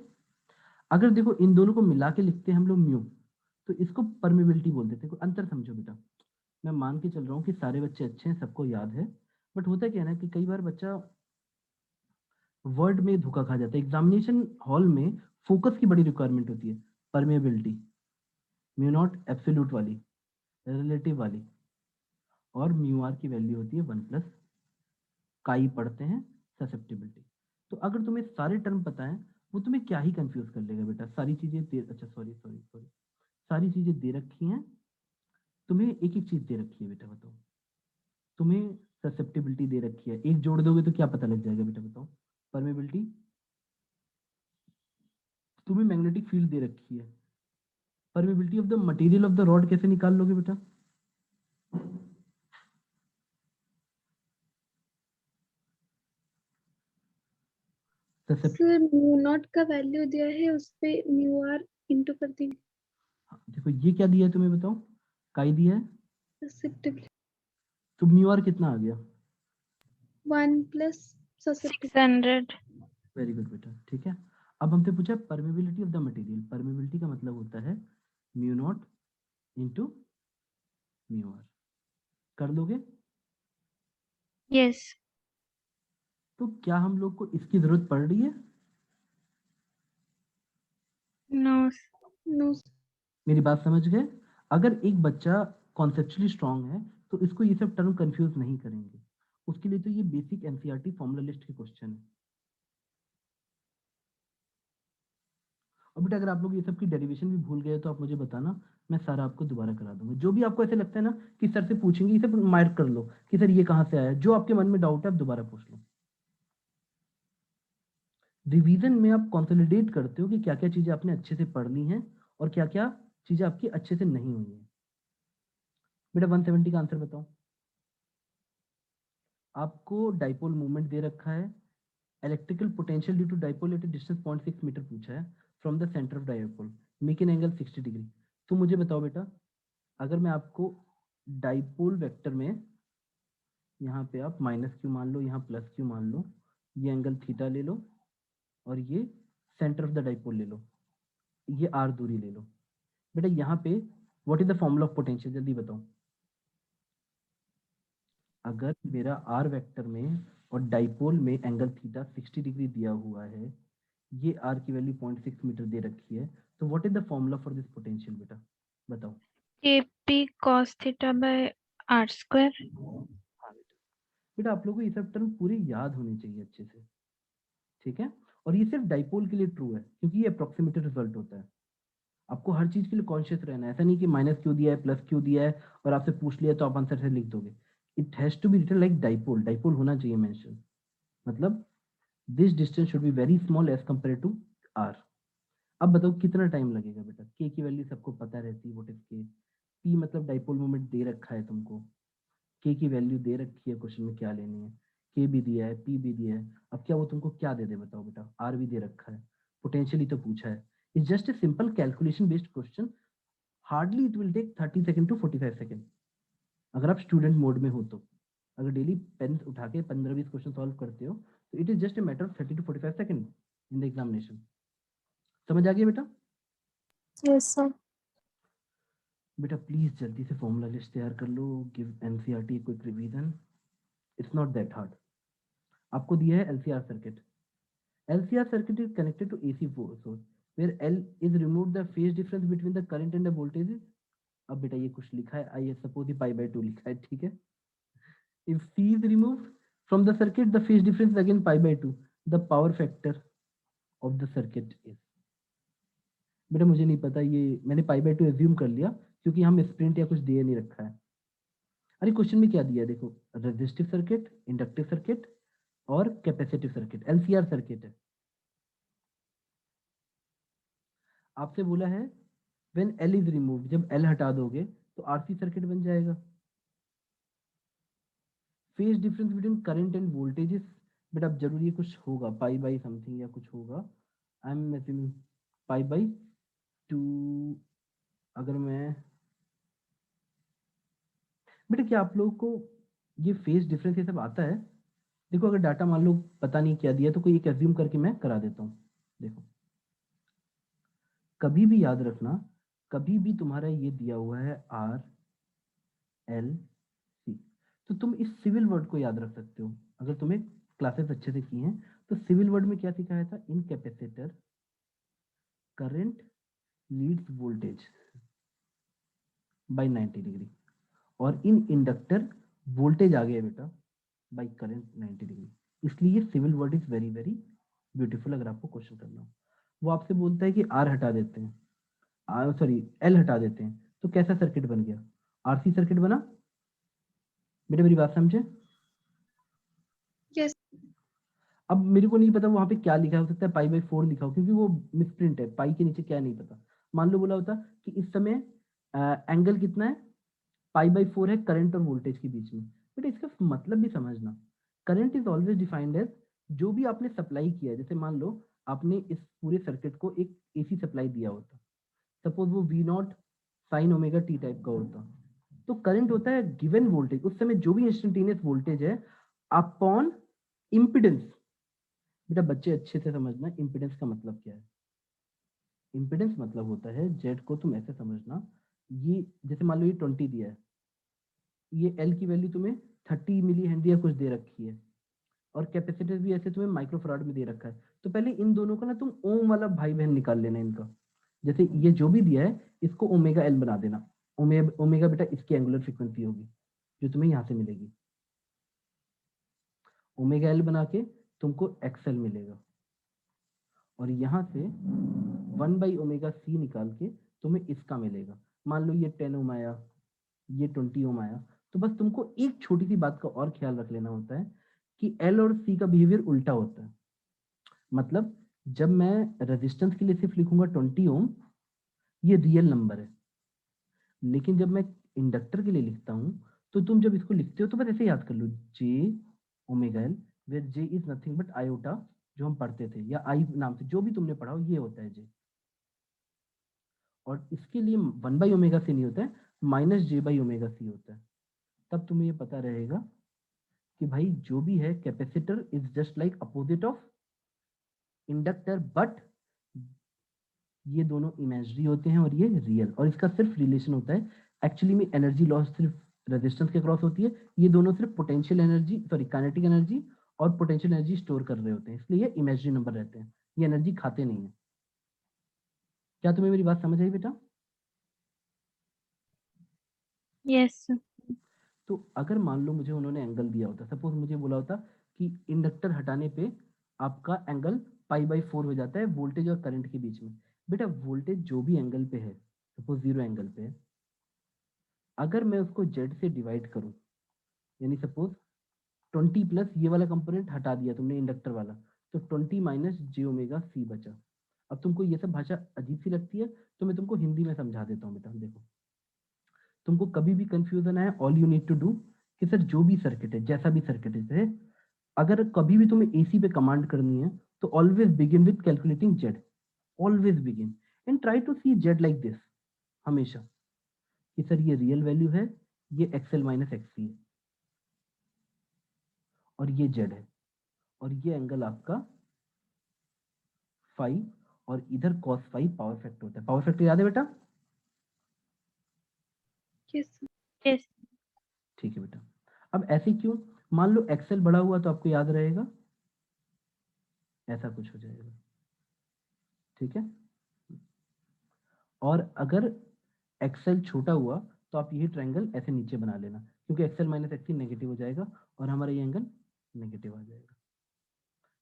अगर देखो इन दोनों को मिला के लिखते हैं हम लोग म्यू, तो इसको परमिबिलिटी बोल देते हैं। अंतर समझो बेटा, मैं मान के चल रहा हूँ कि सारे बच्चे अच्छे हैं, सबको याद है, बट होता क्या है ना कि कई बार बच्चा वर्ड में धोखा खा जाता है। एग्जामिनेशन हॉल में फोकस की बड़ी रिक्वायरमेंट होती है। परमेबिलिटी, म्यू नॉट एब्सोल्यूट वाली, रिलेटिव वाली, और म्यू आर की वैल्यू होती है 1 प्लस काई पढ़ते हैं ससेप्टिबिलिटी। तो अगर तुम्हें सारे टर्म पता है, वो तुम्हें क्या ही कंफ्यूज कर लेगा बेटा। सारी चीजें दे, अच्छा सॉरी सॉरी सॉरी, सारी चीजें दे रखी हैं, तुम्हें एक एक चीज दे रखी है बेटा। बताओ, तुम्हें ससेप्टिबिलिटी दे रखी है, एक जोड़ दोगे तो क्या पता लग जाएगा बेटा बताओ? परमेबिलिटी। तुम्हें मैग्नेटिक फील्ड दे रखी है, permeability of the material of the rod कैसे निकाल लोगे बेटा? सर म्यू नॉट का वैल्यू दिया है, उस पे म्यू आर इंटू कर दी। देखो ये क्या दिया है तुम्हें बताओ? काई दिया है, ससेप्टिबिलिटी तो म्यू आर कितना आ गया? 1 प्लस ससेप्टिबिलिटी 600। वेरी गुड बेटा, ठीक है। अब हमसे पूछा permeability of the material. Permeability का मतलब होता है mu naught into mu R. कर लोगे? यस। तो क्या हम लोग को इसकी जरूरत पड़ रही है? नो। नो। मेरी बात समझ गए? अगर एक बच्चा कॉन्सेप्चुअली स्ट्रांग है तो इसको ये सब टर्म कंफ्यूज नहीं करेंगे, उसके लिए तो ये बेसिक एनसीईआरटी फॉर्मूला लिस्ट के क्वेश्चन है। और बेटा अगर आप लोग ये सब की डेरिवेशन भी भूल गए तो आप मुझे बताना, मैं सारा आपको दोबारा करा दूंगा। जो भी आपको ऐसे लगता है ना कि सर से पूछेंगे, ये सब मार्क कर लो कि सर ये कहाँ से आया, जो आपके मन में डाउट है आप दोबारा पूछ लो। रिवीजन में आप कंसोलिडेट करते हो कि क्या क्या चीजें आपने अच्छे से पढ़ ली हैं और क्या क्या चीजें आपकी अच्छे से नहीं हुई हैं। बेटा 170 का आंसर बताओ। आपको डाइपोल मूवमेंट दे रखा है, electrical potential due to dipole at distance 0.6 meter पूछा है from the centre of dipole, make an angle 60 degree. तो मुझे बताओ बेटा, अगर मैं आपको डाइपोल वेक्टर में यहाँ पे आप माइनस क्यू मान लो, यहाँ प्लस क्यू मान लो, ये एंगल थीटा ले लो और ये सेंटर ऑफ द डाइपोल ले लो, ये आर दूरी ले लो। बेटा यहाँ पे what is the formula of potential, जल्दी बताओ। अगर मेरा आर वेक्टर में और डाइपोल में एंगल थीटा 60 डिग्री दिया हुआ है, ये आर की वैल्यू 0.6 मीटर दे रखी है, तो what is the formula for this potential बेटा बताओ। kp cos theta by r square। हाँ बेटा, बेटा आप लोगों को ये सब टर्म पूरे याद होने चाहिए अच्छे से, ठीक है। और ये सिर्फ डाइपोल के लिए ट्रू है क्योंकि ये अप्रोक्सीमेटेड रिजल्ट होता है। आपको हर चीज के लिए कॉन्शियस रहना है, ऐसा नहीं कि माइनस क्यू दिया है प्लस क्यू दिया है और आपसे पूछ लिया तो आप आंसर से लिख दोगे। It has to be written like dipole, dipole होना चाहिए मेंशन, मतलब this distance should be very small as compare to R. अब बताओ कितना टाइम लगेगा बेटा, के की वैल्यू सबको पता रहती है, व्हाट इज के। पी मतलब डाइपोल मोमेंट दे रखा है तुमको, के की वैल्यू दे रखी है, क्वेश्चन में क्या लेनी है, के भी दिया है, पी भी दिया है। अब क्या वो तुमको क्या दे दे बताओ बेटा, आर भी दे रखा है, पोटेंशियली तो पूछा है। It's just a simple calculation based question, hardly it will take 30 second to 45 second अगर आप स्टूडेंट मोड में हो तो। अगर डेली पेन उठा के 15-20 क्वेश्चन सॉल्व करते हो तो it is just a matter of 30 to 45 second in the examination. समझ आ गया बेटा? Yes, sir. बेटा प्लीज जल्दी से फॉर्मूला लिस्ट तैयार कर लो, give NCERT quick revision, it's not that hard. आपको दिया है LCR circuit. LCR circuit is connected to AC source where L is removed the phase difference between the current and the voltage। अब बेटा ये कुछ लिखा है, आई सपोज ये पाई बाय 2 लिखा है, ठीक है। If C is removed from the circuit, the phase difference is again pi by 2, the power factor of the circuit is। बेटा मुझे नहीं पता, ये मैंने पाई बाय 2 एज्यूम कर लिया क्योंकि हम स्प्रिंट या कुछ दे नहीं रखा है। अरे क्वेश्चन में क्या दिया है देखो, रेजिस्टिव सर्किट, इंडक्टिव सर्किट और कैपेसिटिव सर्किट, LCR सर्किट है। आपसे बोला है व्हेन L इज रिमूव, जब L हटा दोगे तो RC सर्किट बन जाएगा। Phase difference between current and voltages, बेटा अब जरूरी कुछ होगा, पाई बाई समथिंग या कुछ होगा, I am assuming pi by 2। अगर मैं बेटा, क्या आप लोगों को ये फेज डिफरेंस ये सब आता है? देखो अगर डाटा मान लो पता नहीं क्या दिया तो कोई एक एज्यूम करके मैं करा देता हूँ। देखो कभी भी याद रखना, कभी भी तुम्हारा ये दिया हुआ है R L C, तो तुम इस सिविल वर्ड को याद रख सकते हो। अगर तुम्हें क्लासेस अच्छे से की हैं तो सिविल वर्ड में क्या सिखाया था, in capacitor current leads voltage by 90 degree, और इन इंडक्टर वोल्टेज आ गया बेटा बाय करंट 90 डिग्री। इसलिए civil word is very very beautiful. अगर आपको क्वेश्चन करना हो, वो आपसे बोलता है कि आर हटा देते हैं, सॉरी एल हटा देते हैं, तो कैसा सर्किट बन गया, आरसी सर्किट बना। बेटा मेरी बात समझे? Yes. अब मेरे को नहीं पता वहां पे क्या लिखा है, हो सकता है पाई बाई 4 लिखा हो क्योंकि वो मिसप्रिंट है, पाई के नीचे क्या नहीं पता। मान लो बोला होता कि इस समय एंगल कितना है, पाई बाई 4 है करंट और वोल्टेज के बीच में। बेटा इसका मतलब भी समझना, current is always defined as जो भी आपने सप्लाई किया है। जैसे मान लो आपने इस पूरे सर्किट को एक एसी सप्लाई दिया होता, सपोज वो V naught sine omega T type का होता, तो करंट होता है गिवन वोल्टेज, उस समय जो भी इंस्टेंटेनियस वोल्टेज है अपॉन इम्पिडेंस। बेटा बच्चे अच्छे से समझना इम्पिडेंस का मतलब क्या है। इम्पिडेंस मतलब होता है, जेड को तुम ऐसे समझना, ये जैसे मान लो ये 20 दिया है, ये एल की वैल्यू तुम्हें 30 मिली हेनरी या कुछ दे रखी है, और कैपेसिटर भी ऐसे तुम्हें माइक्रोफराड में दे रखा है। तो पहले इन दोनों का ना तुम ओम वाला भाई बहन निकाल लेना इनका। जैसे ये जो भी दिया है इसको ओमेगा एल बना देना, ओमेगा बेटा इसकी एंगुलर फ्रीक्वेंसी होगी जो तुम्हें यहाँ से मिलेगी। ओमेगा एल बना के तुमको एक्सएल मिलेगा, और यहाँ से 1/ओमेगा c निकाल के तुम्हें इसका मिलेगा। मान लो ये 10 ओम आया, ये 20 ओम आया, तो बस तुमको एक छोटी सी बात का और ख्याल रख लेना होता है कि एल और सी का बिहेवियर उल्टा होता है। मतलब जब मैं रेजिस्टेंस के लिए सिर्फ लिखूंगा 20 ओम, ये रियल नंबर है, लेकिन जब मैं इंडक्टर के लिए लिखता हूँ तो तुम जब इसको लिखते हो तो बस ऐसे याद कर लो, J omega L, where J is nothing but iota, जो हम पढ़ते थे, या आई नाम से जो भी तुमने पढ़ा हो, ये होता है जे। और इसके लिए 1/ओमेगा सी नहीं होता है, -j/ओमेगा सी होता है। तब तुम्हें ये पता रहेगा कि भाई जो भी है capacitor is just like opposite of inductor, but ये दोनों इमेजिनरी होते हैं और ये रियल, और इसका सिर्फ रिलेशन होता है। एक्चुअली में एनर्जी लॉस सिर्फ रेजिस्टेंस के क्रॉस होती है, ये दोनों सिर्फ potential energy, sorry kinetic energy और पोटेंशियल एनर्जी स्टोर कर रहे होते हैं, इसलिए ये इमेजिनरी नंबर रहते हैं, ये एनर्जी खाते नहीं है। क्या तुम्हें मेरी बात समझ आई बेटा? Yes. तो अगर मान लो मुझे उन्होंने एंगल दिया होता, सपोज मुझे बोला होता कि इंडक्टर हटाने पे आपका एंगल π/4 हो जाता है वोल्टेज और करंट के बीच में। बेटा वोल्टेज जो भी एंगल पे है, सपोज 0 एंगल पे है, अगर मैं उसको जेड से डिवाइड करूं, यानी सपोज 20 प्लस ये वाला कंपोनेंट हटा दिया तुमने इंडक्टर वाला, तो 20 - j⍵c बचा। अब तुमको ये सब भाषा अजीब सी लगती है तो मैं तुमको हिंदी में समझा देता हूँ बेटा। देखो, तुमको कभी भी कंफ्यूजन आए, all you need to do कि सर जो भी सर्किट है, जैसा भी सर्किट है, अगर कभी भी तुम्हें एसी पे कमांड करनी है तो always begin with calculating Z, always begin and try to see Z like this, हमेशा, कि सर ये रियल वैल्यू है, ये एक्सएल माइनस एक्ससी है, और ये जेड है, और ये एंगल आपका फाई, और इधर cos फाई पावर फैक्टर होता है। पावर फैक्टर याद है बेटा? Yes. Yes. ठीक है बेटा। अब ऐसे क्यों? मान लो एक्सेल बड़ा हुआ तो आपको याद रहेगा, ऐसा कुछ हो जाएगा, ठीक है। और अगर एक्सेल छोटा हुआ तो आप यही ट्रायंगल ऐसे नीचे बना लेना, क्योंकि एक्सेल माइनस एक्सी नेगेटिव हो जाएगा और हमारा ये एंगल नेगेटिव आ जाएगा।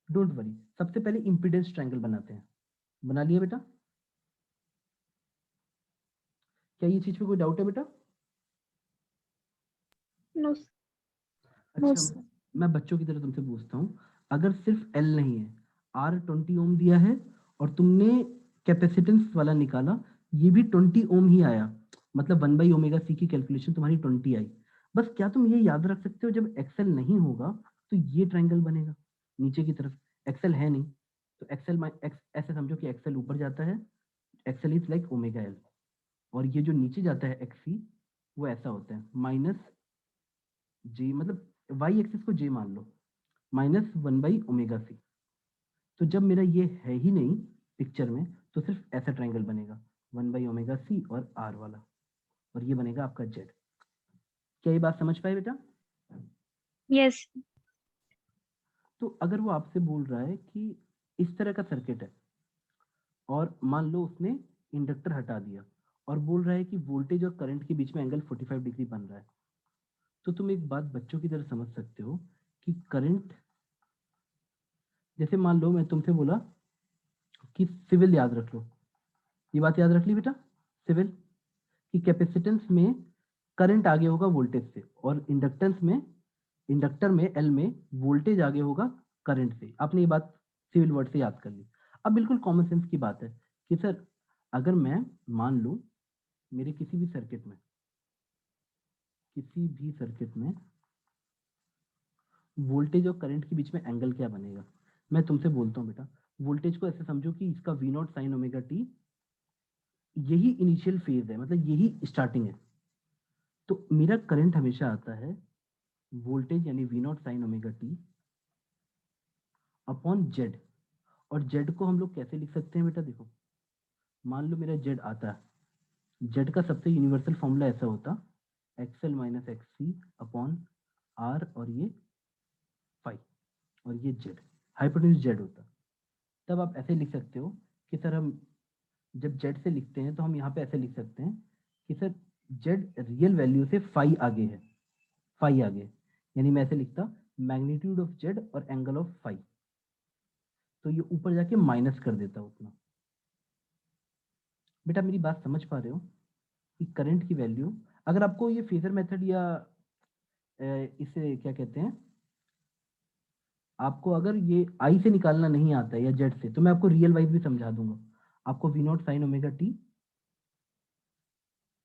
डोंट वरी, सबसे पहले इंपीडेंस ट्रायंगल बनाते हैं। बना लिया बेटा? क्या ये चीज पे कोई डाउट है बेटा? No. अच्छा, sir. मैं बच्चों की तरह तुमसे पूछता हूँ, अगर सिर्फ एल नहीं है, आर 20 ओम दिया है और तुमने कैपेसिटेंस वाला निकाला, ये भी 20 ओम ही आया, मतलब 1/ओमेगा c की कैलकुलेशन तुम्हारी 20 आई। बस क्या तुम ये याद रख सकते हो, जब एक्सेल नहीं होगा तो ये ट्रायंगल बनेगा नीचे की तरफ, एक्सेल है नहीं तो एक्सेल ऐसे समझो कि एक्सेल ऊपर जाता है, XL is like omega L, और ये जो नीचे जाता है एक्सी, वो ऐसा होता है -j, मतलब वाई एक्सिस को j मान लो, -1/ओमेगा c। तो जब मेरा ये है ही नहीं पिक्चर में, तो सिर्फ ऐसा ट्रायंगल बनेगा 1/ओमेगा c और r वाला, और ये बनेगा आपका z। क्या ये बात समझ पाए बेटा? Yes. तो अगर वो आपसे बोल रहा है कि इस तरह का सर्किट है, और मान लो उसने इंडक्टर हटा दिया और बोल रहा है कि वोल्टेज और करंट के बीच में एंगल 45 डिग्री बन रहा है, तो तुम एक बात बच्चों की तरह समझ सकते हो कि करंट, जैसे मान लो मैं तुमसे बोला कि सिविल याद रख लो, ये बात याद रख ली बेटा, सिविल कि कैपेसिटेंस में करंट आगे होगा वोल्टेज से, और इंडक्टर में एल में वोल्टेज आगे होगा करंट से। आपने ये बात सिविल वर्ड से याद कर ली। अब बिल्कुल कॉमन सेंस की बात है कि सर अगर मैं मान लूं मेरे किसी भी सर्किट में वोल्टेज और करंट के बीच में एंगल क्या बनेगा, मैं तुमसे बोलता हूँ बेटा, वोल्टेज को ऐसे समझो कि इसका V naught sine omega T, यही इनिशियल फेज है, मतलब यही स्टार्टिंग है। तो मेरा करंट हमेशा आता है वोल्टेज यानी V naught sine omega T upon Z, और जेड को हम लोग कैसे लिख सकते हैं बेटा? देखो, मान लो मेरा जेड आता है, जेड का सबसे यूनिवर्सल फॉर्मूला ऐसा होता, XL minus XC upon R, और ये फाई, और ये जेड, हाइपोटेन्यूज जेड होता। तब आप ऐसे लिख सकते हो कि सर हम जब जेड से लिखते हैं तो हम यहाँ पे ऐसे लिख सकते हैं कि सर जेड रियल वैल्यू से फाई आगे है, फाई आगे, यानी मैं ऐसे लिखता मैग्नीट्यूड ऑफ जेड और एंगल ऑफ फाई, तो ये ऊपर जाके माइनस कर देता उतना। बेटा मेरी बात समझ पा रहे हो कि करंट की वैल्यू, अगर आपको ये फेजर मेथड या इसे क्या कहते हैं, आपको अगर ये आई से निकालना नहीं आता है या जेड से, तो मैं आपको रियल वाइज भी समझा दूंगा। आपको V naught sine omega T,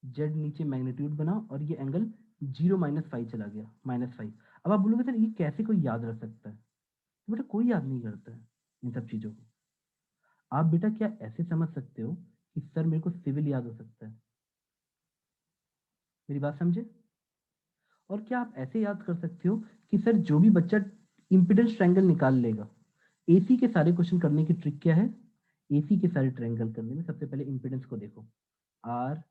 Z नीचे मैग्नीट्यूड बना और ये एंगल 0 माइनस फाइव चला गया, -5। अब आप बोलोगे सर ये कैसे कोई याद रख सकता है? तो बेटा कोई याद नहीं करता है इन सब चीजों को। आप बेटा क्या ऐसे समझ सकते हो कि सर मेरे को सिविल याद हो सकता है? मेरी बात समझे? और क्या आप ऐसे याद कर सकते हो कि सर जो भी बच्चा इम्पीडेंस ट्रायंगल निकाल लेगा, एसी के सारे क्वेश्चन करने की ट्रिक क्या है? एसी के सारे ट्रायंगल करने में सबसे पहले इम्पीडेंस को देखो, आर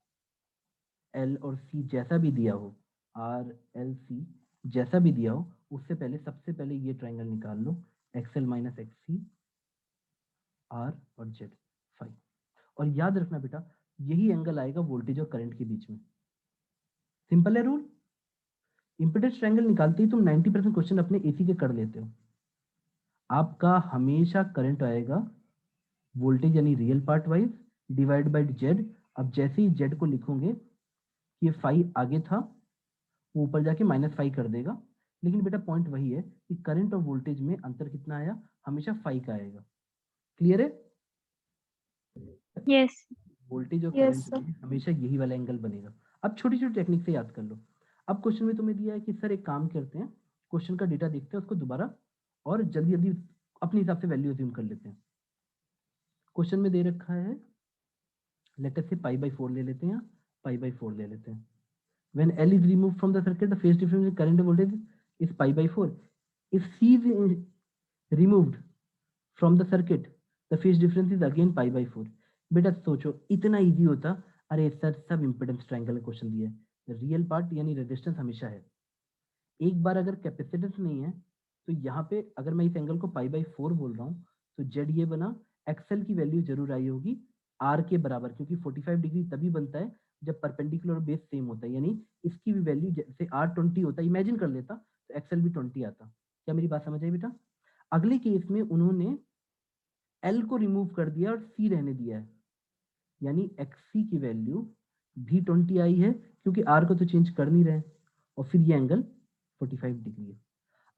एल और सी जैसा भी दिया हो, आर एल सी जैसा भी दिया हो, उससे पहले सबसे पहले ये ट्रायंगल निकाल लो, एक्सएल माइनस एक्सी, आर और जेड फाइव। और याद रखना बेटा यही एंगल आएगा वोल्टेज और करंट के बीच में। सिंपल है रूल। इम्पीडेंस ट्रायंगल निकालते ही तुम 90% क्वेश्चन अपने एसी के कर लेते हो। आपका हमेशा करंट आएगा वोल्टेज यानी real part wise divide by Z. अब जैसे ही जेड को लिखोगे ये फाइव आगे था, वो ऊपर जाके -5 कर देगा। लेकिन बेटा पॉइंट वही है कि करंट और वोल्टेज में अंतर कितना आया, हमेशा 5 का आएगा। क्लियर है? Yes. वोल्टेज और Yes, करंट sir. में हमेशा यही वाला एंगल बनेगा। अब छोटी छोटी टेक्निक से याद कर लो। अब क्वेश्चन में तुम्हें दिया है कि सर एक काम करते हैं, क्वेश्चन का डेटा देखते हैं उसको दोबारा और जल्दी जल्दी अपने हिसाब से वैल्यू अज्यूम कर लेते हैं। क्वेश्चन में दे रखा है, लेट अस से π/4 ले लेते हैं, π/4 ले लेते हैं। When L is removed from the circuit, the phase difference in current and voltage is π/4. If C is removed from the circuit, the phase difference is again π/4. बेटा सोचो इतना इजी होता, अरे सर सब इम्पिडेंस ट्रायंगल का क्वेश्चन दिया है, रियल पार्ट यानी रेजिस्टेंस हमेशा है। एक बार अगर कैपेसिटेंस नहीं है तो यहाँ पे अगर मैं इस एंगल को π/4 बोल रहा हूँ तो जेड ये बना, एक्सएल की वैल्यू जरूर आई होगी आर के बराबर, क्योंकि 45 डिग्री तभी बनता है जब परपेंडिकुलर बेस सेम होता है, यानी इसकी भी वैल्यू जैसे आर 20 होता, इमेजिन कर लेता तो एक्सएल भी 20 आता। क्या मेरी बात समझ आई बेटा? अगले केस में उन्होंने एल को रिमूव कर दिया और सी रहने दिया है, यानी एक्सी की वैल्यू भी 20 आई है क्योंकि आर को तो चेंज कर नहीं रहे, और फिर ये एंगल 45 डिग्री है।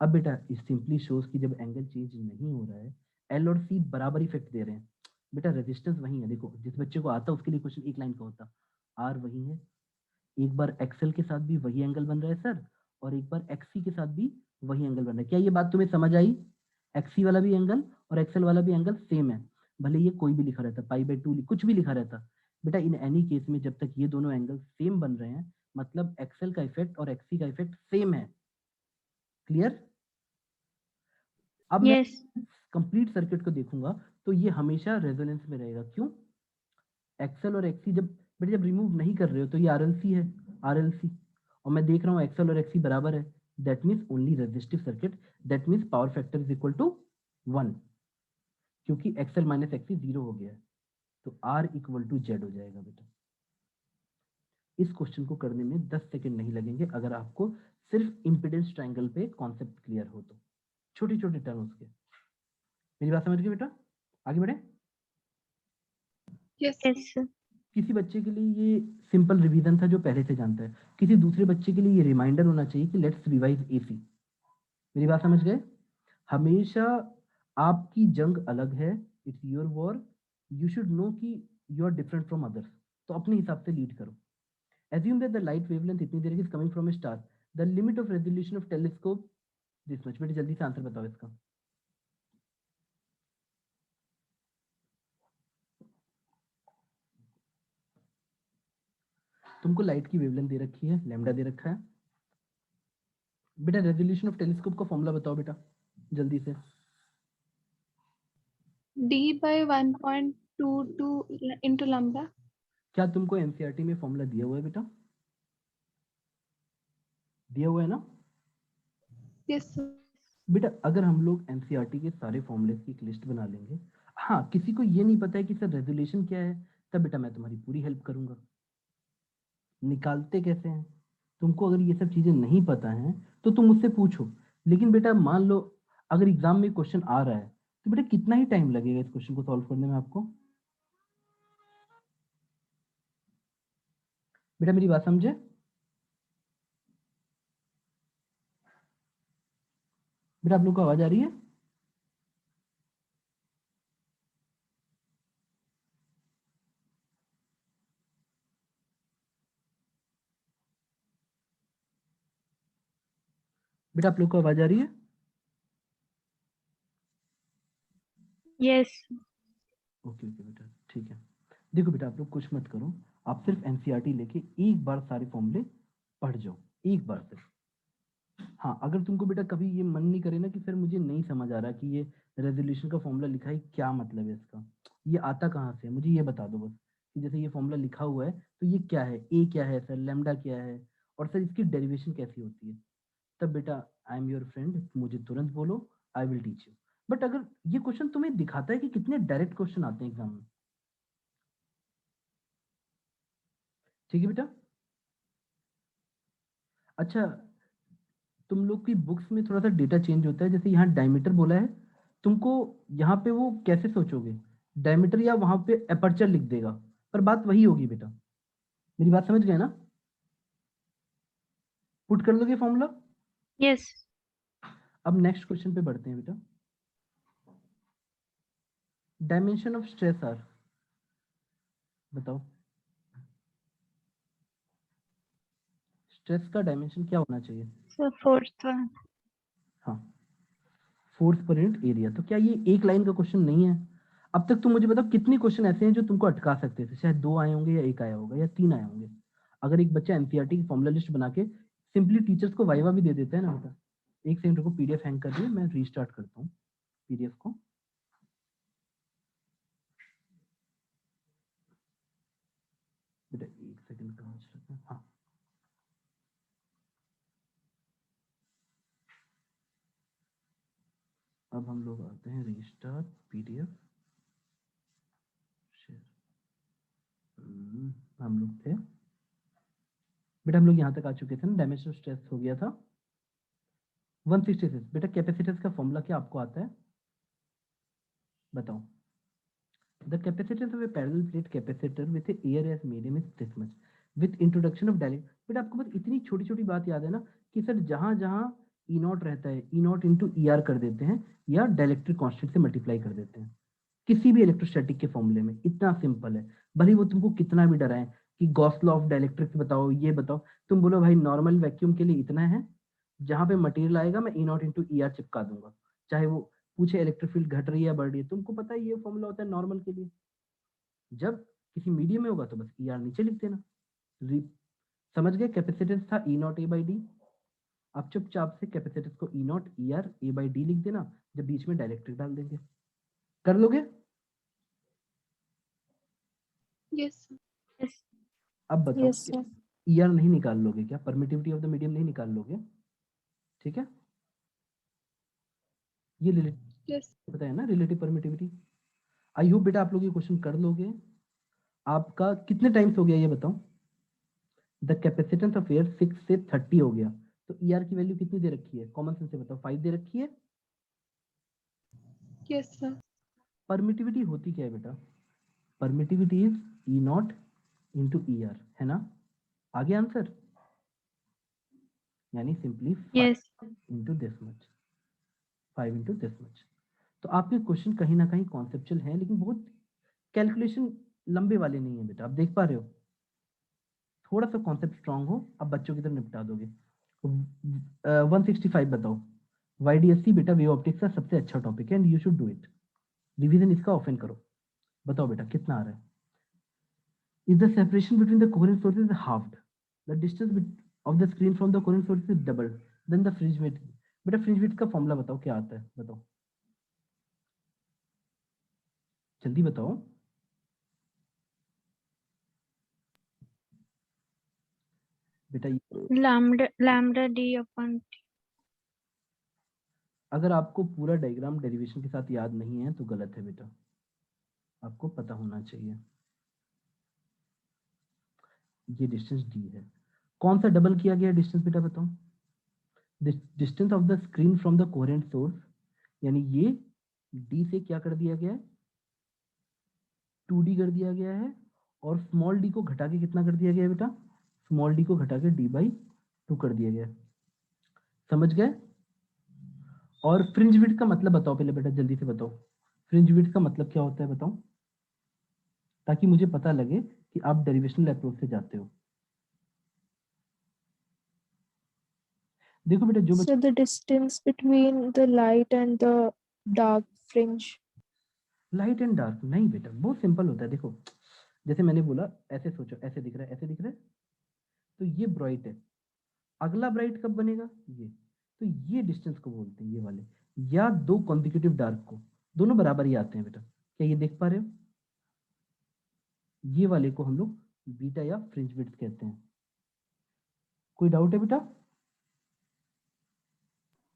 अब बेटा इस सिंपली शोज कि जब एंगल चेंज नहीं हो रहा है, एल और सी बराबर इफेक्ट दे रहे हैं। बेटा रेजिस्टेंस वही है, देखो जिस बच्चे को आता उसके लिए क्वेश्चन एक लाइन का होता, आर वही है, एक बार एक्सएल के साथ भी वही एंगल बन रहा है सर, और एक बार एक्सी के साथ भी वही एंगल बन रहा है। क्या ये बात तुम्हें समझ आई? एक्सी वाला भी एंगल और एक्सएल वाला भी एंगल सेम है, भले ये कोई भी लिखा रहता, π/2 कुछ भी लिखा रहता। बेटा इन एनी केस में जब तक ये दोनों एंगल सेम बन रहे हैं, मतलब एक्सएल का इफेक्ट और एक्सी का इफेक्ट सेम है। क्लियर? अब मैं Yes. कंप्लीट सर्किट को देखूंगा तो ये हमेशा रेजोनेंस में रहेगा। क्यों? एक्सएल और एक्सी जब बेटा जब रिमूव नहीं कर रहे हो तो ये आरएलसी है, आरएलसी, और मैं देख रहा हूँ एक्सएल और एक्सी बराबर है, that means only resistive circuit, that means power factor is equal to 1, क्योंकि एक्सएल माइनस एक्सी 0 हो गया है, तो आर इक्वल टू जेड हो जाएगा। बेटा इस क्वेश्चन को करने में 10 सेकंड नहीं लगेंगे अगर आपको सिर्फ इम्पीडेंस ट्रायंगल पे कॉन्सेप्ट क्लियर हो तो, छोटी छोटी टर्म उसके। मेरी बात समझ गए बेटा? आगे बढ़े। Yes. Yes, sir. किसी बच्चे के लिए ये सिंपल रिवीजन था जो पहले से जानता है, किसी दूसरे बच्चे के लिए ये रिमाइंडर होना चाहिए कि लेट्स रिवाइज एसी। मेरी बात समझ गए? हमेशा आपकी जंग अलग है, it's your war, you should know कि you are different from others, तो अपने हिसाब से लीड करो। assume that the light wavelength इतनी देर is coming from a star, the limit of resolution of telescope this much। बेटे जल्दी से आंसर बताओ इसका। तुमको लाइट की वेवलेंथ दे रखी है, लैम्डा दे रखा है। बेटा रेजोल्यूशन ऑफ टेलीस्कोप का फॉर्मूला बताओ बेटा जल्दी से। D/1.22 into lambda. क्या तुमको एनसीईआरटी में फॉर्मूला दिया हुआ है बेटा? दिया हुआ है ना? Yes, sir. बेटा अगर हम लोग एनसीईआरटी के सारे फॉर्मूले की एक लिस्ट बना लेंगे, हाँ किसी को ये नहीं पता है कि सर रेजोल्यूशन क्या है, तब बेटा मैं तुम्हारी पूरी हेल्प करूंगा। निकालते कैसे हैं? तुमको अगर ये सब चीजें नहीं पता हैं तो तुम मुझसे पूछो लेकिन बेटा मान लो अगर एग्जाम में क्वेश्चन आ रहा है तो बेटा कितना ही टाइम लगेगा इस क्वेश्चन को सॉल्व करने में आपको? बेटा मेरी बात समझे? बेटा आप लोग को आवाज आ रही है? बेटा आप लोग को आवाज आ रही है? Yes. ओके ओके बेटा ठीक है। देखो बेटा आप लोग कुछ मत करो, आप सिर्फ एनसीईआरटी लेके एक बार सारे फॉर्मूले पढ़ जाओ, एक बार सिर्फ। हाँ अगर तुमको बेटा कभी ये मन नहीं करे ना कि सर मुझे नहीं समझ आ रहा कि ये रेजोल्यूशन का फॉर्मूला लिखा है क्या मतलब है इसका, ये आता कहाँ से है, मुझे ये बता दो बस कि जैसे ये फॉर्मूला लिखा हुआ है तो ये क्या है, ए क्या है सर, लैम्डा क्या है, और सर इसकी डेरिवेशन कैसी होती है, तब बेटा आई एम योर फ्रेंड, मुझे तुरंत बोलो, I will teach you. But अगर ये क्वेश्चन तुम्हें दिखाता है कि कितने डायरेक्ट क्वेश्चन आते हैं एग्जाम में। ठीक है बेटा। अच्छा तुम लोग की बुक्स में थोड़ा सा डेटा चेंज होता है, जैसे यहाँ डायमीटर बोला है, तुमको यहाँ पे वो कैसे सोचोगे, डायमीटर या वहां पे एपर्चर लिख देगा, पर बात वही होगी बेटा। मेरी बात समझ गए ना? पुट कर लोगे फॉर्मूला? Yes. अब नेक्स्ट क्वेश्चन पे बढ़ते हैं बेटा। डायमेंशन ऑफ स्ट्रेस आर, बताओ स्ट्रेस का डायमेंशन क्या होना चाहिए? So fourth one. हाँ फोर्स पर यूनिट एरिया। तो क्या ये एक लाइन का क्वेश्चन नहीं है? अब तक तुम मुझे बताओ कितने क्वेश्चन ऐसे हैं जो तुमको अटका सकते थे, शायद 2 आए होंगे या 1 आया होगा या 3 आए होंगे। अगर एक बच्चा एनसीईआरटी की फॉर्मूला लिस्ट बना के सिंपली टीचर्स को वाइवा भी दे देता है ना बेटा। एक सेकंड रुको, पीडीएफ हैंग कर दिए, मैं रीस्टार्ट करता हूँ पीडीएफ को। बेटा एक सेकंड कहाँ चला गया? हाँ अब हम लोग आते हैं रीस्टार्ट पीडीएफ शेयर। हम लोग थे बेटा, हम लोग यहाँ तक आ चुके थे ना, डायमेंशन स्ट्रेस हो गया था 166। बेटा कैपेसिटेंस का फॉर्मूला क्या आपको आता है बताओ? The capacitance of a parallel plate capacitor with a air as medium is this much. With introduction of dielectric, बेटा आपको बस इतनी छोटी छोटी बात याद है ना कि सर जहां जहां ई नॉट रहता है ई नॉट इंटू ई आर कर देते हैं या डायलेक्ट्रिक कांस्टेंट से मल्टीप्लाई कर देते हैं किसी भी इलेक्ट्रोस्टैटिक के फॉर्मूले में। इतना सिंपल है, भले वो तुमको कितना भी डराए कि गॉस लॉ ऑफ डायलेक्ट्रिक्स बताओ ये बताओ, तुम बोलो भाई नॉर्मल वैक्यूम के लिए इतना है, जहां पे मटेरियल आएगा मैं ई नॉट इंटू ई आर चिपका दूंगा, चाहे वो पूछे इलेक्ट्रिक फील्ड घट रही है या बढ़ रही है, तुमको पता है ये फॉर्मूला होता है नॉर्मल के लिए। जब किसी मीडियम में होगा तो बस ई आर नीचे लिख देना। समझ गए? कैपेसिटेंस था E naught A by D, आप चुपचाप से कैपेसिटेंस को E naught E R A by D लिख देना, जब बीच में डायरेक्ट्रिक डाल देंगे। कर लोगे? Yes, sir. Yes. अब बताओ Yes, sir. ई आर नहीं निकाल लोगे क्या? परमिटिविटी ऑफ द मीडियम नहीं निकाल लोगे? ठीक है, ये Yes. पता है ना रिलेटिव परमिटिविटी। आई होप बेटा आप लोग ये क्वेश्चन कर लोगे। आपका कितने टाइम्स हो गया ये बताओ? द कैपेसिटेंस ऑफ एयर 6 से 30 हो गया, तो ई आर की वैल्यू कितनी दे रखी है? कॉमन सेंस से बताओ, 5 दे रखी है। Yes, sir. परमिटिविटी होती क्या है बेटा? Permittivity is E not into E R, है ना? आगे आंसर, यानी simply 5 Yes. Into this much, 5 into this much. तो आपके क्वेश्चन कहीं ना कहीं कॉन्सेप्चुअल है, लेकिन बहुत कैलकुलेशन लंबे वाले नहीं है बेटा। आप देख पा रहे हो, थोड़ा सा कॉन्सेप्ट स्ट्रांग हो अब बच्चों की तरह निपटा दोगे। 165 बताओ। वाईडीएससी बेटा वेव ऑप्टिक्स का सबसे अच्छा टॉपिक है and you should do it. Revision इसका ऑफन करो। बताओ बेटा कितना आ रहा है? If the separation between the coherent sources is halved, the distance of the screen from the coherent source is doubled, then the fringe width। बेटा फ्रिंज विड्थ का फॉर्मूला बताओ क्या आता है, बताओ जल्दी बताओ। बेटा Lambda d upon t. अगर आपको पूरा डायग्राम डेरिवेशन के साथ याद नहीं है तो गलत है बेटा, आपको पता होना चाहिए। ये डिस्टेंस डी है, कौन सा डबल किया गया डिस्टेंस बेटा बताओ? Distance of the screen from the coherent source, यानी ये डी से क्या कर दिया गया है, 2d कर दिया गया है, और स्मॉल डी को घटा के कितना कर दिया गया है बेटा, स्मॉल डी को घटा के d/2 कर दिया गया है। समझ गए? और फ्रिंज विड्थ का मतलब बताओ पहले बेटा, जल्दी से बताओ, फ्रिंज विड्थ का मतलब क्या होता है बताओ, ताकि मुझे पता लगे कि आप डेरिवेशनल अप्रोच से जाते हो। देखो बेटा, जो So the distance between the light and the dark fringe. Light and dark, नहीं बेटा, बहुत सिंपल होता है। देखो, जैसे मैंने बोला, ऐसे सोचो, ऐसे दिख रहा है, ऐसे दिख रहा है, तो ये ब्राइट है। अगला ब्राइट कब बनेगा, ये, तो ये डिस्टेंस को बोलते हैं, ये वाले, या दो कॉन्जिक्यूटिव डार्क को, दोनों बराबर ही आते हैं बेटा। क्या ये देख पा रहे हो? ये वाले को हम लोग बीटा या फ्रिंज विड्थ कहते हैं। कोई डाउट है बेटा?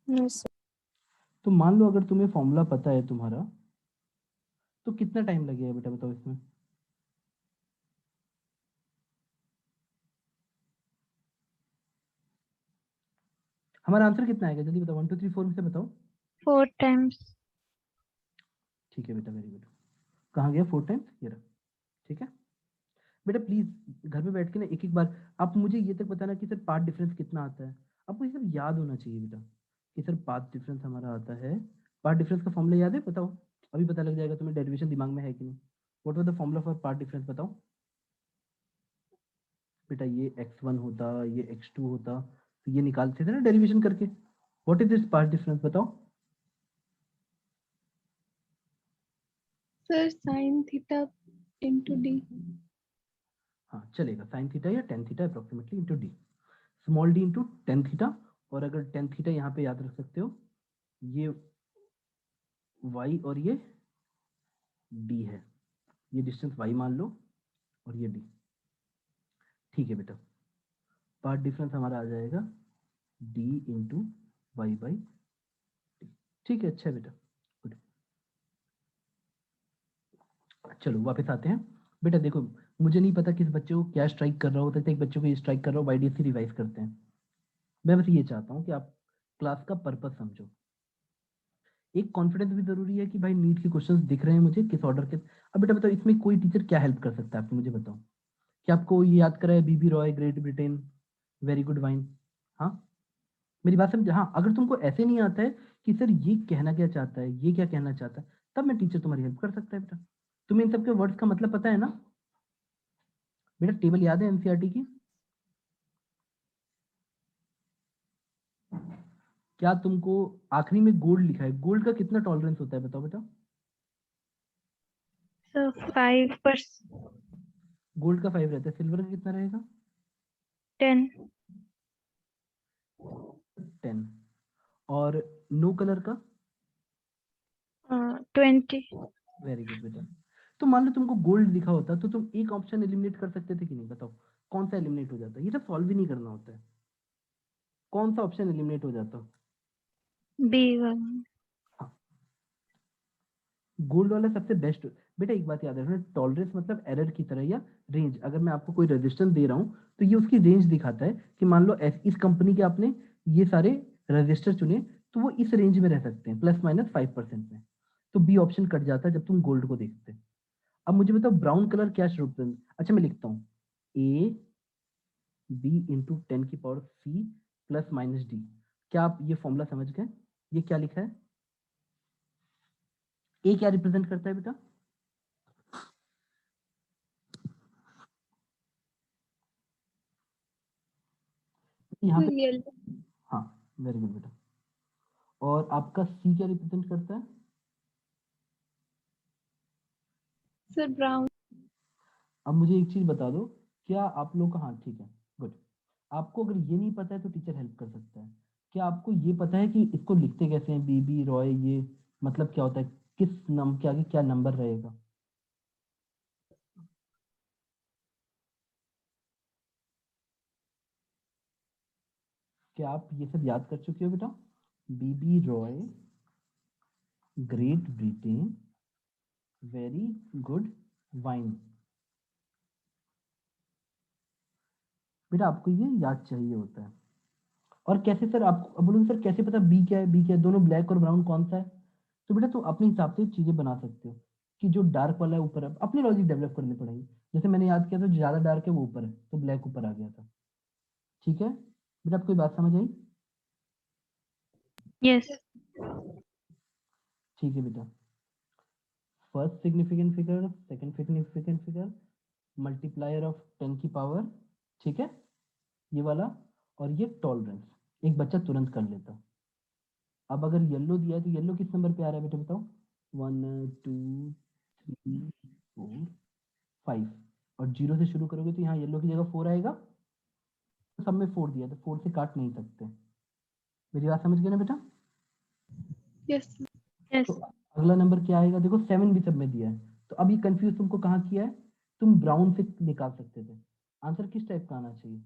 No, sir. तो मान लो अगर तुम्हें फॉर्मूला पता है तुम्हारा, तो कितना टाइम लगेगा बेटा बताओ इसमें? हमारा आंसर कितना आएगा, जल्दी बताओ, 1 2 3 4 में से बताओ। 4 times. ठीक है बेटा, वेरी गुड। कहाँ गया 4 टाइम्स, ये रहा। ठीक है बेटा, प्लीज घर पे बैठ के ना एक एक बार आप मुझे ये तक बताना कि सर पार्ट डिफरेंस कितना आता है। आपको ये सब याद होना चाहिए बेटा, कि सर पार्ट डिफरेंस हमारा आता है। पार्ट डिफरेंस का फॉर्मूला याद है, बताओ, अभी पता लग जाएगा तुम्हें डेरिवेशन दिमाग में है कि नहीं। What was the formula for path difference, बताओ बेटा। ये x1 होता, ये x2 होता, तो ये निकालते थे ना डेरिवेशन करके। What is this path difference, बताओ। Sir, sin theta into d. हाँ चलेगा, साइन थीटा या tan theta approximately into D, small D into tan theta. और अगर टेन थीटा यहाँ पे याद रख सकते हो, ये y और ये d है, ये डिस्टेंस y मान लो, और ये d। ठीक है बेटा, पार्ट डिफरेंस हमारा आ जाएगा d into Y by D. ठीक है, अच्छा है बेटा, गुड। चलो वापस आते हैं बेटा। देखो, मुझे नहीं पता किस बच्चे को क्या स्ट्राइक कर रहा होता है, एक बच्चे को ये स्ट्राइक कर रहा हो, वाईडीएससी रिवाइज करते हैं। मैं बस ये चाहता हूँ कि आप क्लास का पर्पस समझो। एक कॉन्फिडेंस भी जरूरी है कि भाई नीट के क्वेश्चंस दिख रहे हैं मुझे किस ऑर्डर के। अब बेटा बताओ, इसमें कोई टीचर क्या हेल्प कर सकता है आपको, मुझे बताओ। क्या आपको ये याद करा है BB Roy, Great Britain, very good wine? हाँ, मेरी बात समझ। हाँ, अगर तुमको ऐसे नहीं आता है कि सर ये कहना क्या चाहता है, ये क्या कहना चाहता है, तब मैं टीचर तुम्हारी हेल्प कर सकता है बेटा। तुम्हें इन सबके वर्ड्स का मतलब पता है ना बेटा? टेबल याद है एनसीईआरटी की? क्या तुमको आखिरी में गोल्ड लिखा है, गोल्ड का कितना टॉलरेंस होता है बताओ बेटा? So 5%. गोल्ड का 5 रहता है, सिल्वर का कितना रहेगा? 10. 10। और नो कलर का? 20. वेरी गुड बेटा। तो मान लो तुमको गोल्ड लिखा होता तो तुम एक ऑप्शन एलिमिनेट कर सकते थे कि नहीं, बताओ कौन सा एलिमिनेट हो जाता? ये सब सॉल्व ही नहीं करना होता है, कौन सा ऑप्शन एलिमिनेट हो जाता? B1. हाँ, गोल्ड वाला सबसे बेस्ट। बेटा एक बात याद रखना, टॉलरेंस मतलब एरर की तरह या रेंज। अगर मैं आपको कोई रेजिस्टेंस दे रहा हूँ तो ये उसकी रेंज दिखाता है कि मान लो इस कंपनी के आपने ये सारे रजिस्टर चुने, तो वो इस रेंज में रह सकते हैं, ±5% में। तो बी ऑप्शन कट जाता है जब तुम गोल्ड को देखते। अब मुझे बताओ ब्राउन कलर क्या रिप्रेजेंट, अच्छा मैं लिखता हूँ A B into 10⁻C ±D। क्या आप ये फॉर्मूला समझ गए? ये क्या लिखा है, ए क्या रिप्रेजेंट करता है बेटा? यहाँ Sir, पे, yellow. हाँ वेरी गुड बेटा। और आपका सी क्या रिप्रेजेंट करता है? Sir, brown. अब मुझे एक चीज बता दो, क्या आप लोग का, हाँ ठीक है, गुड। आपको अगर ये नहीं पता है तो टीचर हेल्प कर सकता है। क्या आपको ये पता है कि इसको लिखते कैसे हैं, बीबी रॉय, ये मतलब क्या होता है, किस नंबर के आगे क्या नंबर रहेगा? क्या आप ये सब याद कर चुके हो बेटा? BB Roy, Great Britain, very good wine. बेटा आपको ये याद चाहिए होता है। और कैसे सर, आप अब बोलोगे सर कैसे पता बी क्या है, बी क्या है, दोनों ब्लैक और ब्राउन कौन सा है? तो बेटा तो अपने हिसाब से चीजें बना सकते हो कि जो डार्क वाला है ऊपर है, अपनी लॉजिक डेवलप करनी पड़ेगी। जैसे मैंने याद किया था, जो ज्यादा डार्क है वो ऊपर है, तो ब्लैक ऊपर आ गया था। ठीक है बेटा, आपको ये बात समझ आई? Yes. ठीक है बेटा, first significant figure, second significant figure, multiplier of 10 की पावर, ठीक है, ये वाला, और ये टॉलरेंस एक बच्चा तुरंत कर लेता। अब अगर येलो दिया है तो येलो किस नंबर पे आ रहा है बेटा बताओ? 1 2 3 4 5, और जीरो से शुरू करोगे तो यहाँ येलो की जगह 4 आएगा। तो सब में 4 दिया, तो 4 से काट नहीं सकते। मेरी बात समझ गए ना बेटा? Yes. Yes. तो अगला नंबर क्या आएगा? देखो 7 भी सब में दिया है। तो अब ये कंफ्यूज तुमको कहाँ किया है? तुम ब्राउन से निकाल सकते थे। आंसर किस टाइप का आना चाहिए?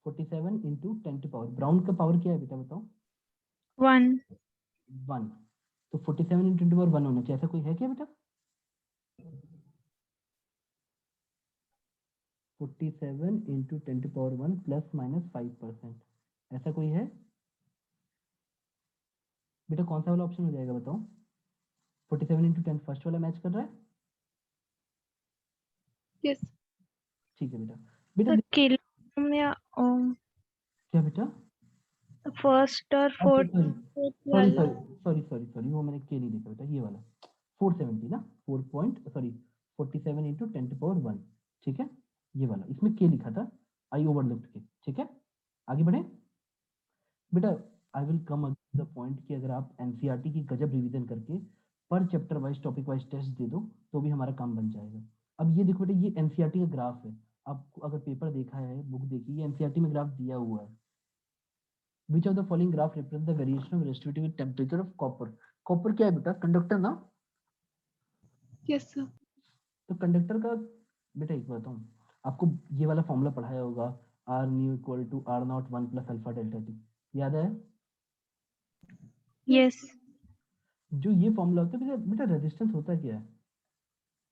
47 इंटू 10 टू पावर, ब्राउन का पावर क्या है बेटा बताओ? 1. 1। तो 47 इंटू 10 पावर 1 होना चाहिए। ऐसा कोई है क्या बेटा? 47 into 10 to power 1 plus minus 5%, ऐसा कोई है बेटा? कौन सा वाला ऑप्शन हो जाएगा बताओ? 47 इंटू 10 फर्स्ट वाला मैच कर रहा है? Yes. ठीक है बेटा। बेटा The kilogram या क्या बेटा? first और अच्छा fourth सॉरी वाला. वो मैंने के नहीं देखा बेटा, ये वाला 470 ना, 4 point sorry 47 into 10 to power 1, ठीक है, ये वाला, इसमें के लिखा था, आई ओवरलुक्ड के। ठीक है, आगे बढ़े बेटा। I will come the point कि अगर आप एनसीईआरटी की गजब रिवीजन करके पर chapter wise topic wise test दे दो तो भी हमारा काम बन जाएगा। अब ये देखो बेटा, ये एनसीईआरटी का ग्राफ है। आपको अगर पेपर देखा है, बुक देखी, ये एनसीईआरटी में ग्राफ दिया हुआ है। Which of the following graph represent the variation of resistivity with temperature of copper? Copper क्या है बेटा? कंडक्टर ना? Yes, sir. तो कंडक्टर का बेटा एक बात बताऊं, आपको ये वाला फॉर्मूला पढ़ाया होगा, R new equal to R naught 1 plus alpha delta T, याद है? Yes. जो ये फॉर्मूला होता है बेटा, रेजिस्टेंस होता क्या है?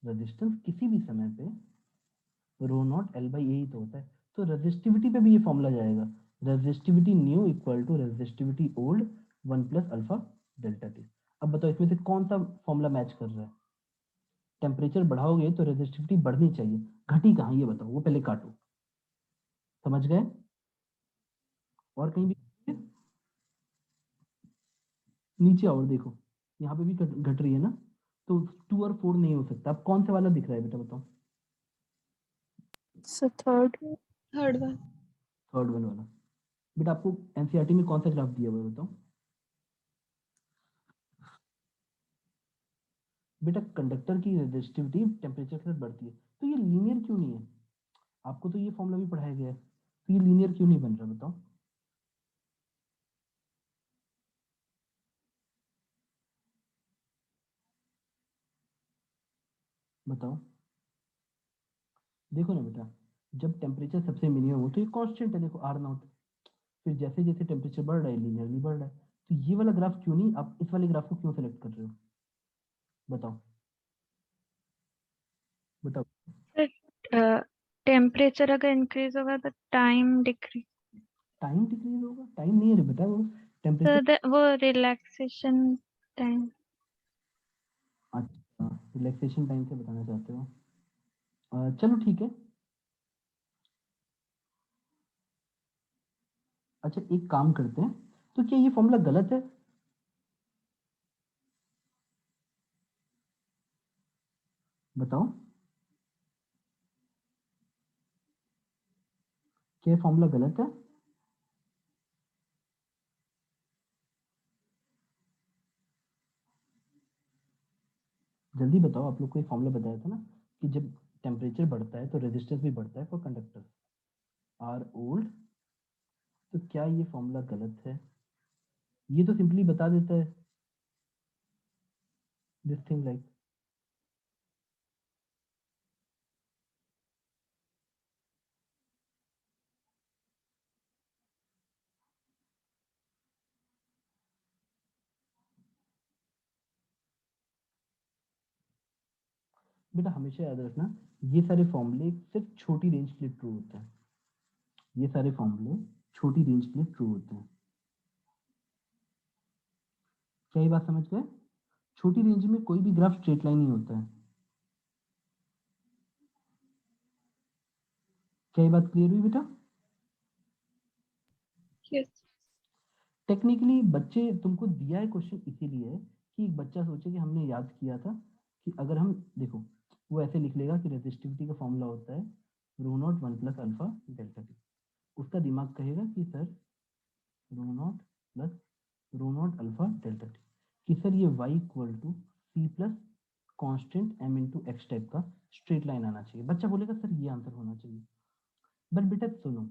रेजिस्टेंस किसी भी समय पे रो नॉट एल बाई ए ही तो होता है। तो रेजिस्टिविटी पे भी ये फॉर्मूला जाएगा, resistivity new equal to resistivity old 1 plus alpha delta T. अब बताओ इसमें से कौन सा फॉर्मूला मैच कर रहा है? टेम्परेचर बढ़ाओगे तो रेजिस्टिविटी बढ़नी चाहिए, घटी कहाँ ये बताओ, वो पहले काटो। समझ गए? और कहीं भी नीचे और देखो, यहाँ पे भी घट रही है ना, तो 2 और 4 नहीं हो सकता। अब कौन सा वाला दिख रहा है बेटा बताओ? So third one. Third one वाला। बेटा आपको एनसीईआरटी में कौन सा ग्राफ दिया हुआ है बताओ? बेटा कंडक्टर की रेजिस्टिविटी टेम्परेचर के साथ बढ़ती है, तो ये लीनियर क्यों नहीं है? आपको तो ये फॉर्मूला भी पढ़ाया गया है, तो ये लीनियर क्यों नहीं बन रहा बताओ? बताओ, देखो ना बेटा, जब टेम्परेचर सबसे मिनिमम हो तो ये कांस्टेंट है, देखो आर नॉट। फिर जैसे जैसे टेम्परेचर बढ़ रहा है लीनियरली बढ़ रहा है, तो ये वाला ग्राफ क्यों नहीं, आप इस वाले ग्राफ को क्यों सेलेक्ट कर रहे हो बताओ? बताओ। Sir, टेम्परेचर अगर इंक्रीज होगा तो टाइम डिक्रीज. टाइम डिक्रीज होगा? टाइम नहीं है रे बेटा, वो टेम्परेचर। तो वो रिलैक्सेशन टाइम. अच्छा, रिलैक्सेशन टाइम से बताना चाहते हो? चलो ठीक है। अच्छा एक काम करते हैं, तो क्या ये फॉर्मूला गलत है? बताओ, क्या ये फॉर्मूला गलत है? जल्दी बताओ, आप लोग को ये फॉर्मूला बताया था ना कि जब टेम्परेचर बढ़ता है तो रेजिस्टेंस भी बढ़ता है फॉर कंडक्टर, आर ओल्ड। तो क्या ये फॉर्मूला गलत है? ये तो सिंपली बता देता है दिस थिंग लाइक। बेटा हमेशा याद रखना, ये सारे फॉर्मूले सिर्फ छोटी रेंज के लिए ट्रू होते हैं। ये सारे फॉर्मूले छोटी रेंज के लिए ट्रू होते हैं। क्या ये बात समझ गए? छोटी रेंज में कोई भी ग्राफ स्ट्रेट लाइन नहीं होता है। क्या ये बात क्लियर हुई बेटा? Yes. टेक्निकली बच्चे तुमको दिया है क्वेश्चन इसीलिए कि एक बच्चा सोचे कि हमने याद किया था कि अगर हम देखो वो ऐसे लिख लेगा कि रेजिस्टिविटी का फॉर्मूला होता है rho naught 1 plus alpha delta T. उसका दिमाग कहेगा कि sir rho naught plus rho naught alpha delta T, कि सर ये y equal to c plus constant m into x type का स्ट्रेट लाइन आना चाहिए। बच्चा बोलेगा सर ये आंसर होना चाहिए। बट बेटा सुनो,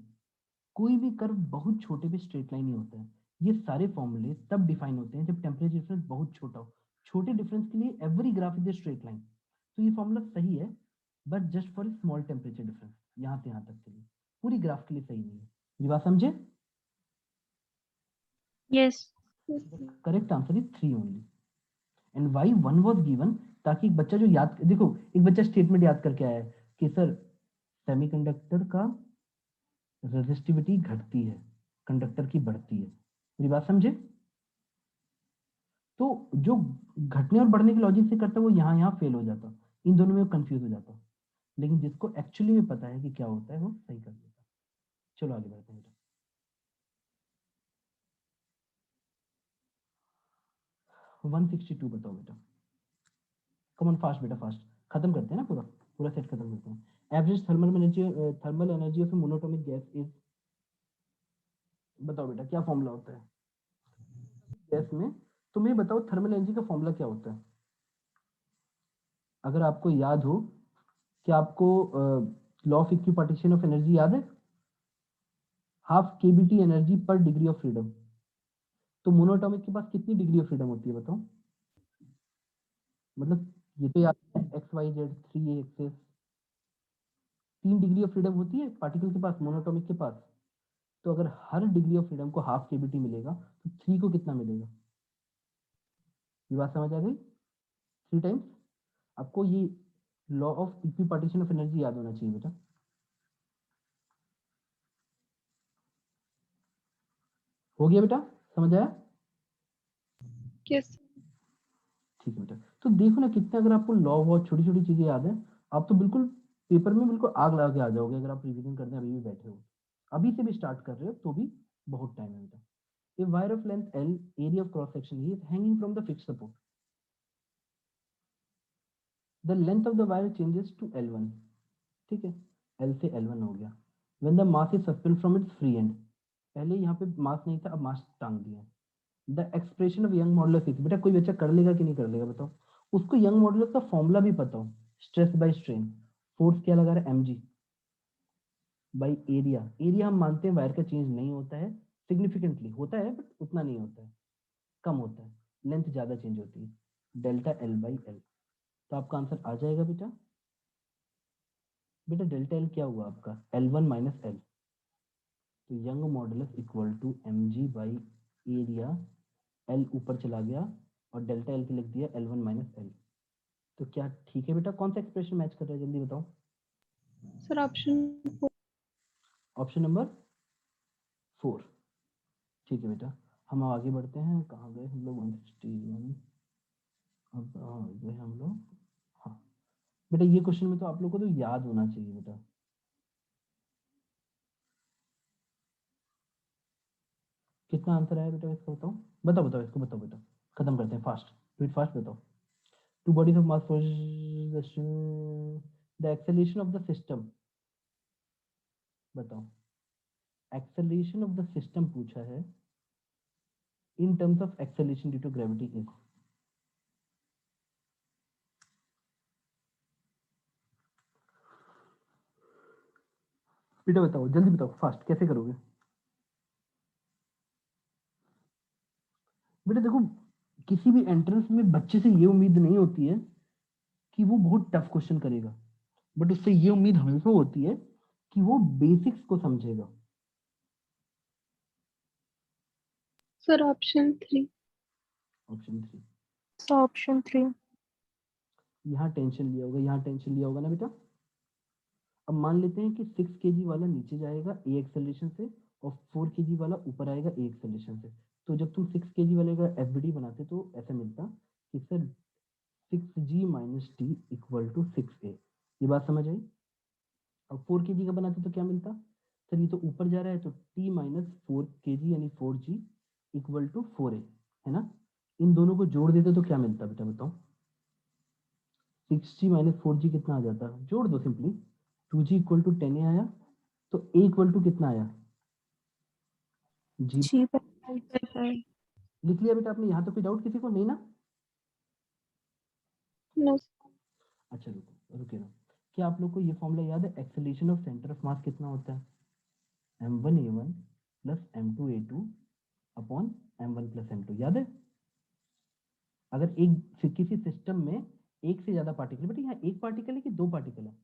कोई भी कर्व बहुत छोटे पे स्ट्रेट लाइन ही होता है। ये सारे फॉर्मूले तब डिफाइन होते हैं जब टेम्परेचर डिफरेंस बहुत छोटा हो। छोटे डिफरेंस के लिए every graph is a straight line. तो ये फॉर्मूला सही है but just for small temperature difference, यहाँ से यहाँ तक के लिए, पूरी ग्राफ के लिए सही नहीं है। ये बात समझे? Yes. Correct answer is 3 only and Y 1 was given, ताकि एक बच्चा जो याद, देखो एक बच्चा स्टेटमेंट याद करके आया है कि सर सेमीकंडक्टर का रेजिस्टिविटी घटती है, कंडक्टर की बढ़ती है। मेरी बात समझे? तो जो घटने और बढ़ने के लॉजिक से करता है वो यहाँ यहाँ फेल हो जाता, इन दोनों में कंफ्यूज हो जाता। लेकिन जिसको एक्चुअली में पता है कि क्या होता है वो सही कर देता। चलो आगे बढ़ते हैं। 162 बताओ बेटा। कम ऑन फास्ट बेटा फास्ट, खत्म करते हैं ना, पूरा पूरा सेट खत्म करते हैं। Average thermal energy of monatomic gas is, बताओ बेटा क्या फॉर्मूला होता है गैस में? तुम्हें बताओ थर्मल एनर्जी का फॉर्मूला क्या होता है, अगर आपको याद हो। क्या आपको law of equipartition of energy याद है? हाफ केबीटी एनर्जी पर डिग्री ऑफ फ्रीडम। तो मोनोटॉमिक के पास कितनी डिग्री ऑफ फ्रीडम होती है बताओ? मतलब ये तो याद है X Y Z 3 axes, 3 degree of freedom होती है पार्टिकल के पास, मोनोटॉमिक के पास। तो अगर हर डिग्री ऑफ फ्रीडम को हाफ केबीटी मिलेगा तो 3 को कितना मिलेगा? ये बात समझ आ गई? 3 टाइम्स। आपको ये law of equipartition of energy याद होना चाहिए बेटा। हो गया बेटा? समझ आया? Yes. ठीक है बेटा। तो देखो ना कितने, अगर आपको लॉ बहुत छोटी छोटी चीजें याद है, आप तो बिल्कुल पेपर में बिल्कुल आग लगा के आ जाओगे। अगर आप रिवीजन करने अभी भी बैठे हो, अभी से भी स्टार्ट कर रहे हो तो भी बहुत टाइम है बेटा। A wire of length L, area of cross section E is hanging from the fixed support. The length of the wire changes to L1. ठीक है, L से L1 हो गया। When the mass is suspended from its free end, पहले यहाँ पे मास नहीं था, अब मास टांग दिया। The expression of young modulus is, बेटा कोई बच्चा कर लेगा कि नहीं कर लेगा बताओ? उसको यंग मॉडुलस का फॉर्मूला भी पता हो, स्ट्रेस बाय स्ट्रेन, फोर्स क्या लगा रहा है mg बाय एरिया। एरिया हम मानते हैं वायर का चेंज नहीं होता है, सिग्निफिकेंटली होता है बट उतना नहीं होता है, कम होता है, लेंथ ज्यादा चेंज होती है, डेल्टा एल बाई एल। तो आपका आंसर आ जाएगा बेटा। बेटा डेल्टा एल क्या हुआ आपका? L1 minus L. तो Young modulus equal to mg by area, L ऊपर चला गया और डेल्टा एल की लिख दिया L1 माइनस एल। तो क्या ठीक है बेटा? कौन सा एक्सप्रेशन मैच कर रहा है जल्दी बताओ? Sir, option 4. Option number 4। ठीक है बेटा, हम आगे बढ़ते हैं। कहाँ गए हम लोग? 161। अब गए हम लोग, हाँ बेटा ये क्वेश्चन में तो आप लोग को तो याद होना चाहिए बेटा। कितना आंसर आया बेटा इसका बताओ? बताओ बताओ इसको, बताओ बेटा, खत्म करते हैं फास्ट, स्पीड फास्ट बताओ। Two bodies of mass the acceleration of the system, बताओ एक्सेलरेशन ऑफ द सिस्टम पूछा है in terms of acceleration due to gravity is, बेटा बताओ जल्दी बताओ फास्ट, कैसे करोगे? बेटा देखो किसी भी एंट्रेंस में बच्चे से ये उम्मीद नहीं होती है कि वो बहुत टफ क्वेश्चन करेगा, बट उससे ये उम्मीद हमेशा होती है कि वो बेसिक्स को समझेगा। Sir, option 3. ऑप्शन 3। Option 3. यहाँ टेंशन लिया होगा, यहाँ टेंशन लिया होगा ना बेटा। अब मान लेते हैं कि 6 kg वाला नीचे जाएगा ए एक्सेलरेशन से और 4 kg वाला ऊपर आएगा ए एक्सेलरेशन से। तो जब तुम 6 kg वाले का एफबीडी बनाते तो ऐसा मिलता कि sir 6g minus T equal to 6a। ये बात समझ आई? अब 4 kg का बनाते तो क्या मिलता सर, ये तो ऊपर जा रहा है तो t माइनस 4 kg यानी 4g इक्वल टू 4a, है ना। इन दोनों को जोड़ देते तो क्या मिलता बेटा बताओ? 6g माइनस 4g कितना आ जाता? जोड़ दो simply, 2g equal to 10a आया, तो a इक्वल टू कितना आया? जी G by लिख लिया बेटा आपने? यहाँ तो कोई डाउट किसी को नहीं ना? no. अच्छा रुको रुके ना, क्या आप लोग को ये फॉर्मूला याद है? Acceleration of centre of mass कितना होता है? m1a1 plus m2a2 upon m1 plus m2, याद है? अगर एक किसी सिस्टम में एक से ज्यादा पार्टिकल, बेटा यहाँ एक पार्टिकल है कि दो पार्टिकल है?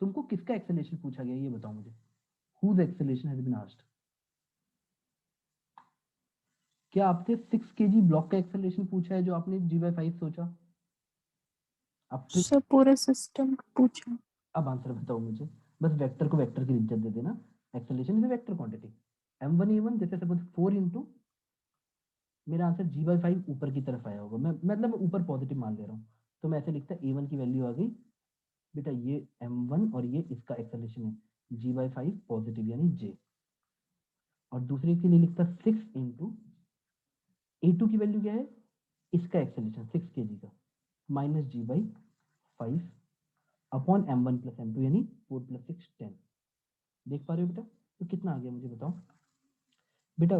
तुमको किसका एक्सेलरेशन पूछा गया ये बताओ मुझे? whose acceleration has been asked? क्या आपसे 6 kg ब्लॉक का एक्सेलरेशन पूछा है जो आपने g/5 सोचा? आपसे सब पूरे सिस्टम पूछा। अब आंसर बताओ मुझे, बस वेक्टर को वेक्टर की इज्जत दे देना। Acceleration is a vector quantity. m1a1 जैसे सपोज 4 इंटू, मेरा आंसर g/5 ऊपर की तरफ आया होगा, मैं मतलब ऊपर पॉजिटिव मान ले रहा हूँ, तो मैं ऐसे लिखता a1 की वैल्यू आ गई बेटा, ये m1 और ये इसका एक्सेलरेशन है g/5 पॉजिटिव यानी j। और दूसरे के लिए लिखता 6 इंटू a2 की वैल्यू क्या है? इसका एक्सेलरेशन 6 kg का minus g/5 upon m1 plus m2 यानी 4 प्लस 6 10। देख पा रहे हो बेटा? तो कितना आ गया मुझे बताओ बेटा?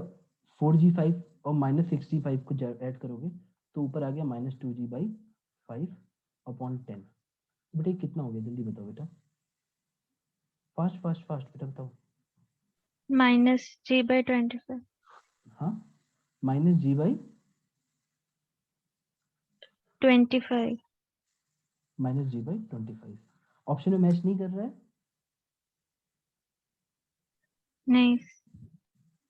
4g5 और माइनस 6g5 को ऐड करोगे तो ऊपर आ गया माइनस 2g/5 अपॉन 10। बेटा ये कितना हो गया जल्दी बताओ बेटा, फास्ट फास्ट फास्ट बेटा बताओ। minus g by 25. हाँ minus g/25 minus g/25 option में मैच नहीं कर रहा है नहीं,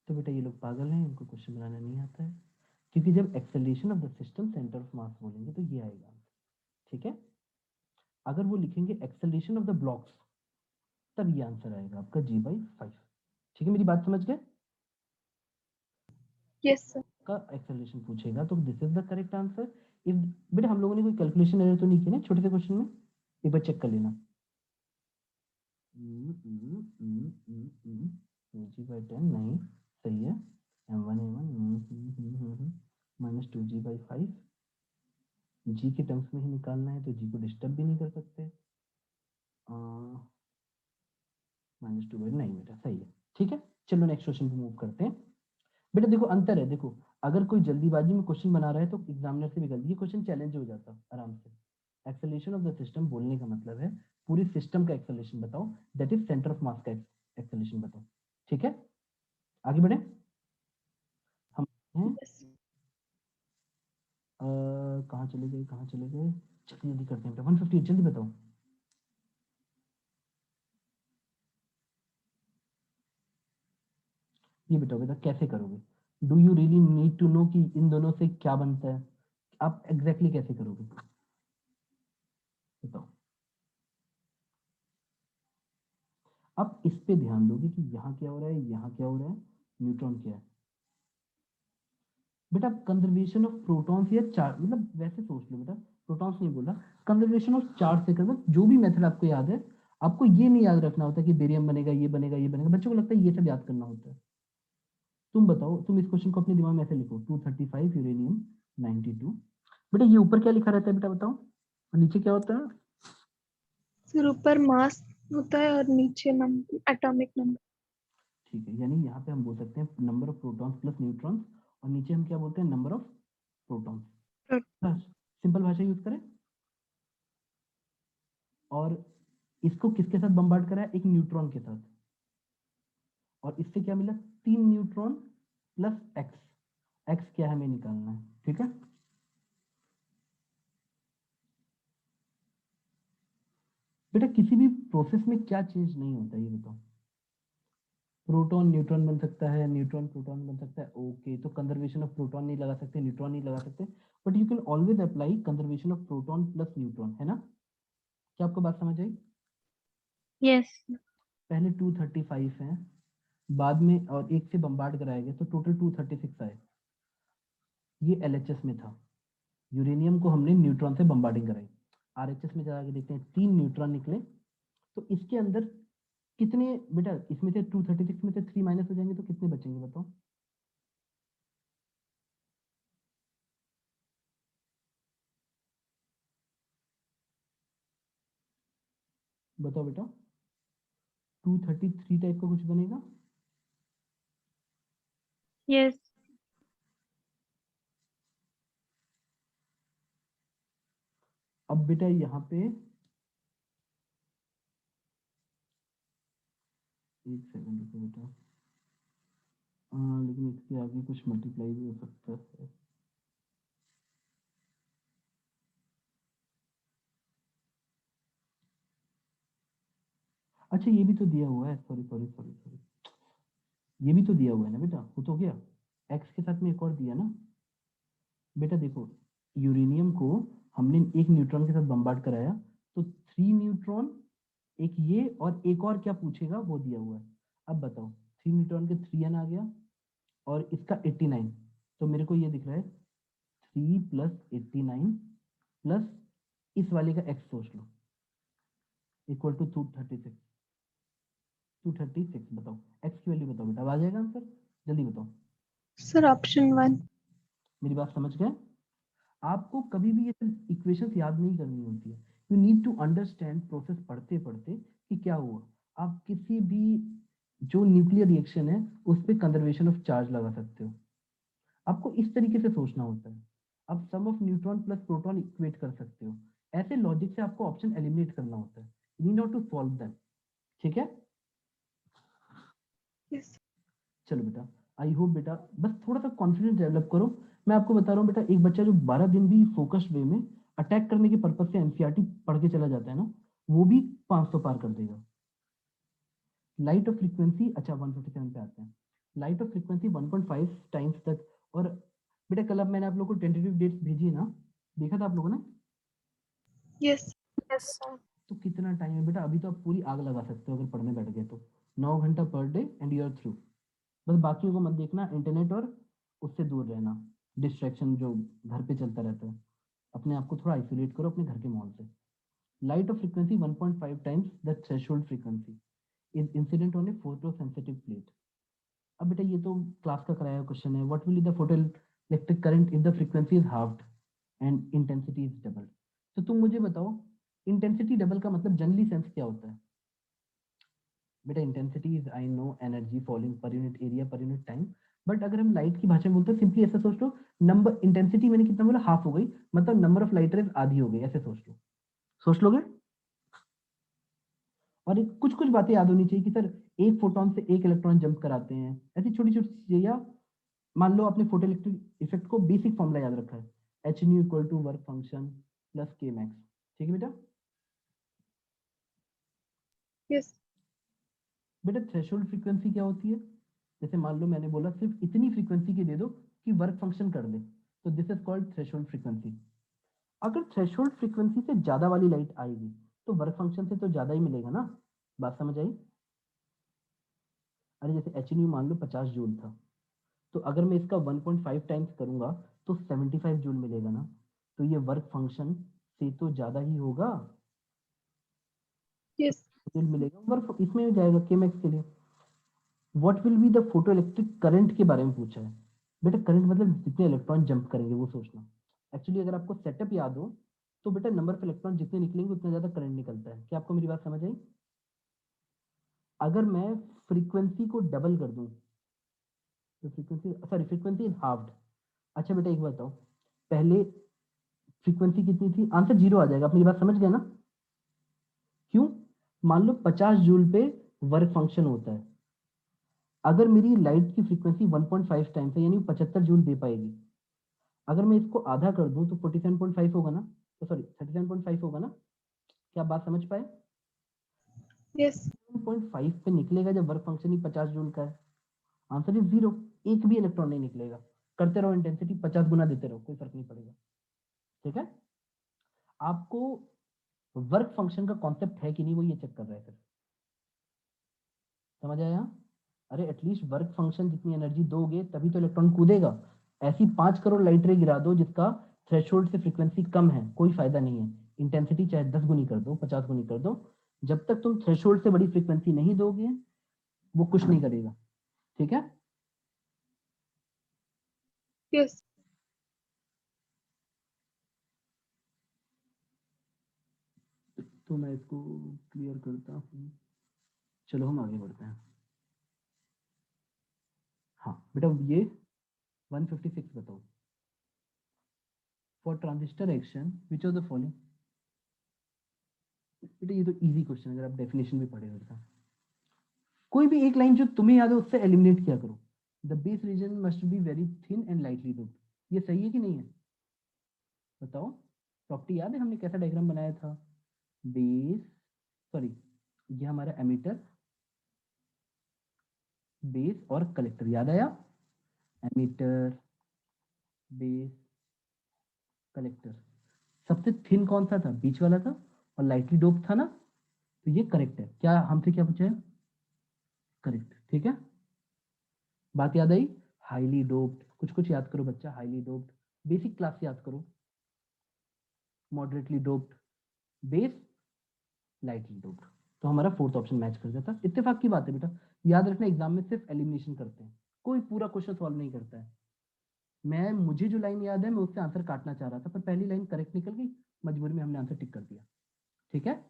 तो बेटा ये लोग पागल हैं, इनको क्वेश्चन बनाना नहीं आता है। क्योंकि जब acceleration of the system centre of mass बोलेंगे तो ये आएगा, ठीक है। अगर वो लिखेंगे एक्सेलरेशन ऑफ द ब्लॉक्स तब ये आंसर आएगा आपका g/5। ठीक है, मेरी बात समझ गए? Yes sir. का एक्सेलरेशन पूछेगा तो this is the correct answer. If बेटा हम लोगों ने कोई कैलकुलेशन एरर तो नहीं किया ना छोटे से क्वेश्चन में? एक बार चेक कर लेना। g/10 नहीं सही है, m1a1 माइनस 2g/5 जी के टर्म्स में ही निकालना है तो जी को डिस्टर्ब भी नहीं कर सकते। माइनस 2 नहीं बेटा सही है, ठीक है। चलो नेक्स्ट क्वेश्चन पे मूव करते हैं। बेटा देखो अंतर है, देखो अगर कोई जल्दीबाजी में क्वेश्चन बना रहा है तो एग्जामिनर से भी गलती, ये क्वेश्चन चैलेंज हो जाता आराम से। एक्सेलरेशन ऑफ द सिस्टम बोलने का मतलब है पूरी सिस्टम का एक्सेलरेशन बताओ, that is centre of mass का एक्सेलरेशन बताओ, ठीक है। आगे बढ़े हम हैं Yes. कहाँ चले गए जल्दी जल्दी करते हैं बेटा। 158 जल्दी बताओ। ये बताओ बेटा कैसे करोगे? Do you really need to know कि इन दोनों से क्या बनता है? आप एग्जैक्टली कैसे करोगे बताओ? आप इस पे ध्यान दोगे कि यहाँ क्या हो रहा है, यहाँ क्या हो रहा है, न्यूट्रॉन क्या है। बेटा कंजर्वेशन ऑफ प्रोटॉन्स या चार्ज, मतलब वैसे सोच लो बेटा, प्रोटॉन्स नहीं बोला, कंजर्वेशन ऑफ चार्ज से करना। जो भी मेथड आपको याद है, आपको ये नहीं याद रखना होता कि बेरियम बनेगा, ये बनेगा, ये बनेगा। बच्चों को लगता है ये सब याद करना होता है। तुम बताओ, तुम इस क्वेश्चन को अपने दिमाग में ऐसे लिखो, 235 यूरेनियम 92। बेटा ये ऊपर क्या लिखा रहता है बेटा बताओ, और नीचे क्या होता है? फिर ऊपर मास होता है और नीचे नंबर, एटॉमिक नंबर। ठीक है, यानी यहाँ पे हम बोल सकते हैं number of protons plus neutrons, और नीचे हम क्या बोलते हैं? Number of protons. सिंपल भाषा यूज करें। और इसको किसके साथ बम्बार्ड करा है? एक न्यूट्रॉन के साथ, और इससे क्या मिला? 3 न्यूट्रॉन प्लस एक्स। एक्स क्या है हमें निकालना है, ठीक है। बेटा किसी भी प्रोसेस में क्या चेंज नहीं होता ये बताओ? प्रोटॉन न्यूट्रॉन बन सकता है, न्यूट्रॉन प्रोटॉन बन सकता है, ओके। तो कंजर्वेशन ऑफ प्रोटॉन नहीं लगा सकते, न्यूट्रॉन नहीं लगा सकते, but you can always apply conservation of proton plus neutron, है ना। क्या आपको बात समझ आई? yes, पहले 235 है, बाद में और एक से बम्बार्ड कराया गया तो टोटल 236 आए। ये LHS में था। यूरेनियम को हमने न्यूट्रॉन से बम्बार्डिंग कराई। RHS में जाके देखते हैं 3 न्यूट्रॉन निकले। तो इसके अंदर कितने बेटा, इसमें से 236 में से 3 माइनस हो जाएंगे तो कितने बचेंगे बताओ? बताओ बेटा, 233 टाइप का कुछ बनेगा? Yes. अब बेटा यहाँ पे एक सेकंड रुको बेटा, लेकिन इसके आगे कुछ मल्टीप्लाई भी हो सकता है। अच्छा ये भी तो दिया हुआ है, सॉरी सॉरी सॉरी सॉरी, ये भी तो दिया हुआ है ना बेटा, वो तो हो गया। एक्स के साथ में एक और दिया ना बेटा। देखो यूरेनियम को हमने एक न्यूट्रॉन के साथ बम्बार्ड कराया तो 3 न्यूट्रॉन, एक ये और एक और क्या पूछेगा वो दिया हुआ है। अब बताओ 3 न्यूट्रॉन के 3n आ गया और इसका 89, तो मेरे को ये दिख रहा है 3 प्लस 89 प्लस इस वाले का x सोच लो इक्वल टू 236। 236 बताओ x की वैल्यू बताओ बेटा, अब आ जाएगा आंसर, जल्दी बताओ। Sir, option 1. मेरी बात समझ गए? आपको कभी भी ये इक्वेशंस याद नहीं करनी होती है, you need to understand process पढ़ते पढ़ते कि क्या हुआ। आप किसी भी जो न्यूक्लियर रिएक्शन है उस पर कंजर्वेशन ऑफ चार्ज लगा सकते हो। आपको इस तरीके से सोचना होता है। आप sum of neutron plus proton equate कर सकते हो। ऐसे लॉजिक से आपको ऑप्शन एलिमिनेट करना होता है, you need not to solve them. ठीक है, Yes. चलो बेटा, आई होप बेटा बस थोड़ा सा कॉन्फिडेंस डेवलप करो। मैं आपको बता रहा हूँ बेटा, एक बच्चा जो 12 दिन भी फोकस्ड वे में अटैक करने के पर्पज से एनसीईआरटी पढ़ के चला जाता है ना, वो भी 500 पार कर देगा। लाइट ऑफ फ्रीक्वेंसी, अच्छा 157 पे आते हैं। लाइट ऑफ फ्रीक्वेंसी 1.5 टाइम्स तक। और बेटा कल अब मैंने आप लोगों को टेंटेटिव डेट्स भेजी है ना, देखा था आप लोगों ने? Yes. Yes, sir. तो कितना टाइम है बेटा, अभी तो आप पूरी आग लगा सकते हो अगर पढ़ने बैठ गए तो। 9 घंटा per day and you are through. बस बाकियों को मत देखना, इंटरनेट और उससे दूर रहना, डिस्ट्रैक्शन जो घर पे चलता रहता है। अपने आप को थोड़ा आइसोलेट करो अपने घर के माहौल से। Light of frequency 1.5 times the threshold frequency is incident on A photo sensitive plate. अब बेटा ये तो क्लास का कराया क्वेश्चन है, what will be the photo electric current if the frequency is halved and intensity is double. तो तुम मुझे बताओ इंटेंसिटी डबल का मतलब जनरली सेंस क्या होता है? बेटा intensity is I know energy falling per unit area per unit time. But अगर हम लाइट की भाषा में बोलते हैं सिंपली ऐसा सोच लो, नंबर इंटेंसिटी मैंने कितना बोला, हाफ हो गई, मतलब नंबर ऑफ लाइट रेज आधी हो गई, ऐसे सोच लो। सोच लोगे? और कुछ कुछ बातें याद होनी चाहिए कि सर एक फोटोन से एक इलेक्ट्रॉन जंप कराते हैं, ऐसी छोटी छोटी चीजें। या मान लो आपने फोटो इलेक्ट्रिक इफेक्ट को बेसिक फॉर्मूला याद रखा है, H nu equal to work function plus K max. ठीक है बेटा? Yes. बेटा थ्रेशोल्ड फ्रीक्वेंसी क्या होती है? जैसे मान लो मैंने बोला सिर्फ इतनी फ्रीक्वेंसी की दे दो कि वर्क फंक्शन कर दे, तो this is called threshold frequency. अगर थ्रेशोल्ड फ्रीक्वेंसी से ज्यादा वाली लाइट आएगी तो वर्क फंक्शन से तो ज्यादा ही मिलेगा ना। बात समझ आई? अरे जैसे एच न्यू मान लो 50 जूल था, तो अगर मैं इसका 1.5 टाइम्स करूंगा तो 75 जूल मिलेगा ना। तो ये वर्क फंक्शन से तो ज्यादा ही होगा, Yes. जूल मिलेगा। वर्क इसमें जाएगा के मैक्स के लिए। What will be the photo electric current के बारे में पूछा है। बेटा करंट मतलब जितने इलेक्ट्रॉन जंप करेंगे वो सोचना। एक्चुअली अगर आपको सेटअप याद हो तो बेटा नंबर ऑफ इलेक्ट्रॉन जितने निकलेंगे उतना ज्यादा करंट निकलता है। क्या आपको मेरी बात समझ आई? अगर मैं फ्रीक्वेंसी को डबल कर दूं तो frequency, sorry frequency is halved. अच्छा बेटा एक बात बताओ, पहले फ्रीक्वेंसी कितनी थी? आंसर 0 आ जाएगा, आप मेरी बात समझ गए ना? क्यों? मान लो 50 जूल पे वर्क फंक्शन होता है, अगर मेरी लाइट की फ्रीक्वेंसी 1.5 टाइम्स है यानी 75 जूल दे पाएगी। अगर मैं इसको आधा कर दूं तो 47.5 होगा ना, तो सॉरी 37.5 होगा ना। क्या आप बात समझ पाए? Yes. 7.5 पे निकलेगा जब वर्क फंक्शन ही 50 जूल का है। आंसर इज 0, एक भी इलेक्ट्रॉन नहीं निकलेगा। करते रहो इंटेंसिटी 50 गुना देते रहो, कोई फर्क नहीं पड़ेगा। ठीक है? आपको वर्क फंक्शन का कॉन्सेप्ट है कि नहीं वो ये चेक कर रहा है। फिर समझ आया? अरे एटलीस्ट वर्क फंक्शन जितनी एनर्जी दोगे तभी तो इलेक्ट्रॉन कूदेगा। ऐसी 5 करोड़ लाइट रे गिरा दो जिसका थ्रेशोल्ड से फ्रीक्वेंसी कम है, कोई फायदा नहीं है। इंटेंसिटी चाहे 10 गुनी कर दो, 50 गुनी कर दो, जब तक तुम थ्रेशोल्ड से बड़ी फ्रीक्वेंसी नहीं दोगे वो कुछ नहीं करेगा। ठीक है? Yes. तो मैं इसको क्लियर करता हूँ। चलो हम आगे बढ़ते हैं। हाँ बेटा ये 156 बताओ। For transistor action which of the following. बेटा ये तो इजी क्वेश्चन है, अगर आप डेफिनेशन भी पढ़े हो तो। कोई भी एक लाइन जो तुम्हें याद है उससे एलिमिनेट किया करो। The base reason must be very thin and lightly doped. ये सही है कि नहीं है? बताओ। प्रॉपर्टी याद है हमने कैसा डायग्राम बनाया था? बेस, सॉरी ये हमारा एमिटर, बेस और कलेक्टर, याद आया? Emitter, base, collector. सबसे थिन कौन सा था? बीच वाला था, और लाइटली डोप था ना, तो ये करेक्ट है। क्या हमसे क्या पूछा है? करेक्ट। ठीक है, बात याद आई? हाईली डोप्ड, कुछ कुछ याद करो बच्चा। हाईली डोप्ड बेसिक क्लास से याद करो। Moderately doped, base, lightly doped. तो हमारा फोर्थ ऑप्शन मैच कर जाता। इत्तेफाक की बात है बेटा, याद रखना एग्जाम में सिर्फ एलिमिनेशन करते हैं, कोई पूरा क्वेश्चन सॉल्व नहीं करता है। मुझे जो लाइन याद है मैं उससे आंसर काटना चाह रहा था, पर पहली लाइन करेक्ट निकल गई, मजबूरी में हमने आंसर टिक कर दिया। ठीक है,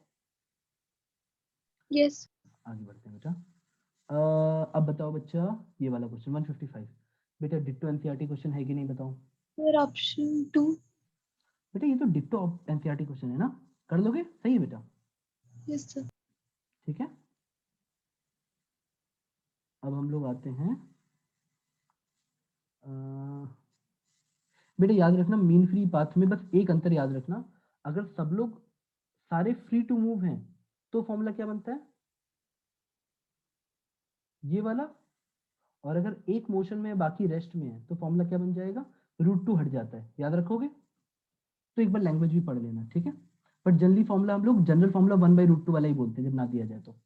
Yes. आगे बढ़ते हैं बेटा। अब बताओ बच्चा, ये वाला क्वेश्चन 155 बेटा डिट्टो एनसीईआरटी क्वेश्चन है कि नहीं बताओ। Your option 2. बेटा ये तो डिट्टो एनसीईआरटी क्वेश्चन है ना, कर लोगे? सही है बेटा। Yes, sir. ठीक है, अब हम लोग आते हैं बेटा याद रखना मीन फ्री पाथ में बस एक अंतर याद रखना, अगर सब लोग सारे फ्री टू मूव हैं तो फॉर्मूला क्या बनता है? ये वाला। और अगर एक मोशन में बाकी रेस्ट में है तो फॉर्मूला क्या बन जाएगा? √2 हट जाता है, याद रखोगे? तो एक बार लैंग्वेज भी पढ़ लेना। ठीक है, बट जनरली फॉर्मूला हम लोग जनरल फॉर्मूला 1/√2 वाला ही बोलते हैं जब ना दिया जाए तो।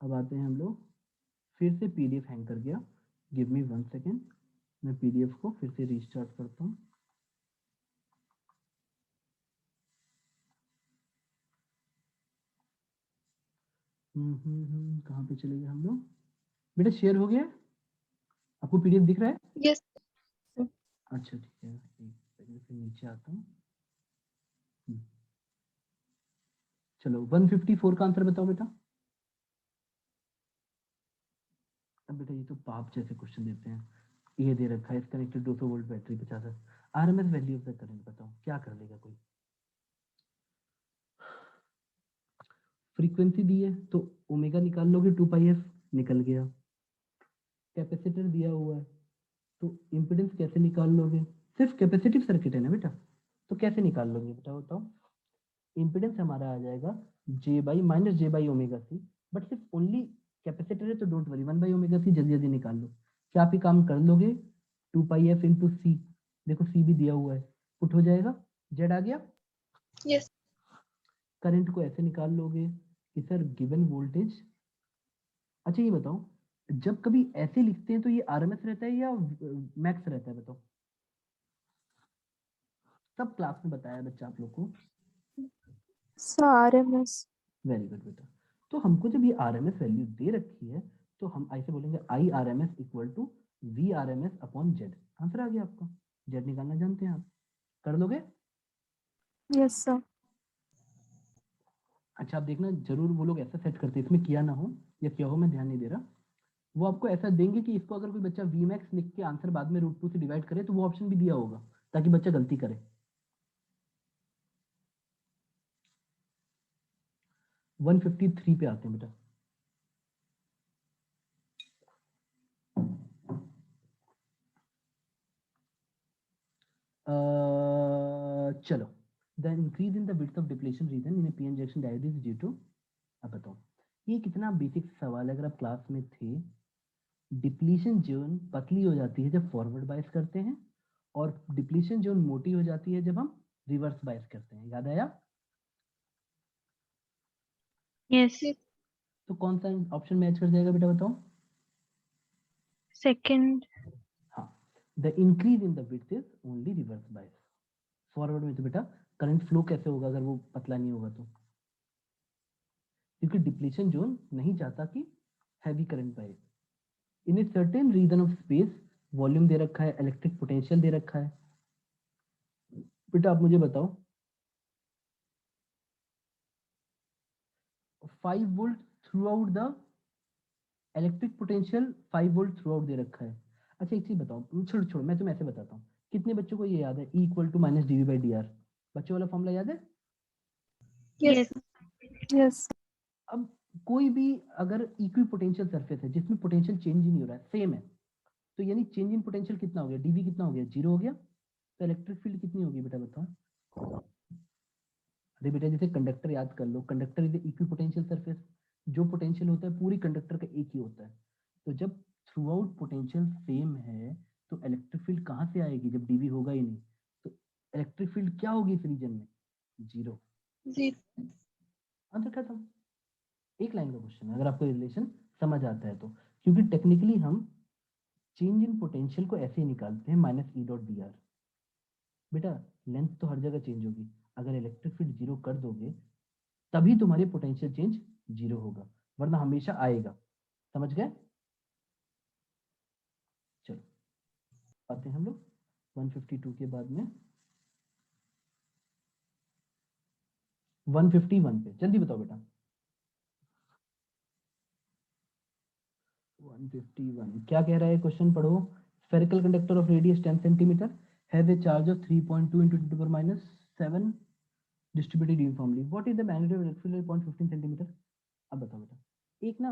अब आते हैं हम लोग, फिर से पीडीएफ हैंग कर गया, गिव मी 1 सेकेंड, मैं पीडीएफ को फिर से रीस्टार्ट करता हूँ। कहाँ पे चले गए हम लोग? बेटा शेयर हो गया, आपको पीडीएफ दिख रहा है? Yes. अच्छा ठीक है, एक सेकंड से नीचे आता हूँ। चलो 154 का आंसर बताओ बेटा। अब बेटा ये तो पाप जैसे क्वेश्चन देते हैं। ये दे रखा है इस connected 200 volt battery 50 RMS value of the current बताओ, क्या कर लेगा कोई? फ्रीक्वेंसी दी है तो ओमेगा निकाल लोगे, 2πf निकल गया। कैपेसिटर दिया हुआ है तो इम्पीडेंस कैसे निकाल लोगे? सिर्फ कैपेसिटिव सर्किट है ना बेटा, तो कैसे निकाल लोगे बेटा बताओ? इम्पीडेंस हमारा आ जाएगा j/-j/ओमेगा सी, बट सिर्फ ओनली कैपेसिटर है तो डोंट वरी, 1/ओमेगा सी जल्दी जल्दी निकाल लो। क्या आप ही काम कर लोगे? 2πf इंटू सी, देखो सी भी दिया हुआ है, पुट हो जाएगा, जेड आ गया। Yes. करंट को ऐसे निकाल लोगे कि सर गिवन वोल्टेज। अच्छा ये बताओ, जब कभी ऐसे लिखते हैं तो ये आरएमएस रहता है या मैक्स रहता है बताओ? सब क्लास में बताया बच्चा आप लोग को। So RMS. वेरी गुड बेटा। तो हमको जब ये आरएमएस वैल्यू दे रखी है तो हम ऐसे बोलेंगे I R M S equal to V R M S upon Z. Answer आ गया आपका, जेड निकालना जानते हैं आप, कर लोगे? Yes, sir. अच्छा आप देखना जरूर वो लोग ऐसा सेट करते हैं, इसमें किया ना हो या क्या हो मैं ध्यान नहीं दे रहा, वो आपको ऐसा देंगे कि इसको अगर कोई बच्चा वी मैक्स लिख के आंसर बाद में √2 से डिवाइड करे तो वो ऑप्शन भी दिया होगा ताकि बच्चा गलती करे। 153 पे आते हैं बेटा। चलो, the increase in the width of depletion region in PN junction diode is due to. अब बताओ, ये कितना बेसिक सवाल है, अगर आप क्लास में थे। डिप्लीशन जोन पतली हो जाती है जब फॉरवर्ड बायस करते हैं, और डिप्लीशन जोन मोटी हो जाती है जब हम रिवर्स बायस करते हैं, याद आया? Yes. तो तो कौन सा ऑप्शन मैच कर जाएगा बेटा बताओ? Second. हाँ, the increase in the width is only reverse bias. Forward में तो बेटा करंट फ्लो कैसे होगा अगर वो पतला नहीं होगा तो? क्योंकि डिप्लीशन जोन नहीं चाहता कि हैवी करंट बहे। In a certain region of space volume दे रखा है, इलेक्ट्रिक पोटेंशियल दे रखा है। बेटा आप मुझे बताओ 5 volt throughout the electric potential 5 volt throughout दे रखा है। अच्छा एक चीज बताओ, छोड़ छोड़ मैं तुम्हें ऐसे बताता हूँ, कितने बच्चों को ये याद है E equal to minus dV by d r? बच्चों वाला फॉर्मूला याद है? Yes. Yes. अब कोई भी अगर इक्वी पोटेंशियल सरफेस है जिसमें पोटेंशियल चेंज ही नहीं हो रहा है, सेम है, तो यानी चेंज इन पोटेंशियल कितना हो गया? dV कितना हो गया? 0 हो गया। तो इलेक्ट्रिक फील्ड कितनी होगी बेटा बताओ? अरे बेटा जैसे कंडक्टर याद कर लो, conductor is equipotential surface, जो पोटेंशियल होता है पूरी कंडक्टर का एक ही होता है। तो जब थ्रू आउट पोटेंशियल सेम है तो इलेक्ट्रिक फील्ड कहाँ से आएगी जब dV होगा ही नहीं? तो इलेक्ट्रिक फील्ड क्या होगी इस रीजन में? 0। आंसर खत्म। एक लाइन का क्वेश्चन है, अगर आपको रिलेशन समझ आता है तो। क्योंकि टेक्निकली हम चेंज इन पोटेंशियल को ऐसे ही निकालते हैं minus E dot D R. बेटा लेंथ तो हर जगह चेंज होगी, अगर इलेक्ट्रिक फील्ड 0 कर दोगे तभी तुम्हारे पोटेंशियल चेंज 0 होगा, वरना हमेशा आएगा। समझ गए? चलो आते हैं हम लोग 152 के बाद में 151 पे। जल्दी बताओ बेटा 151 क्या कह रहा है क्वेश्चन पढ़ो। Spherical conductor of radius 10 centimetre has a charge of 3.2 into 10 to the power minus 7 distributed uniformly. What is the magnitude of electric field 0.15 centimetre? अब बताओ बेटा, एक ना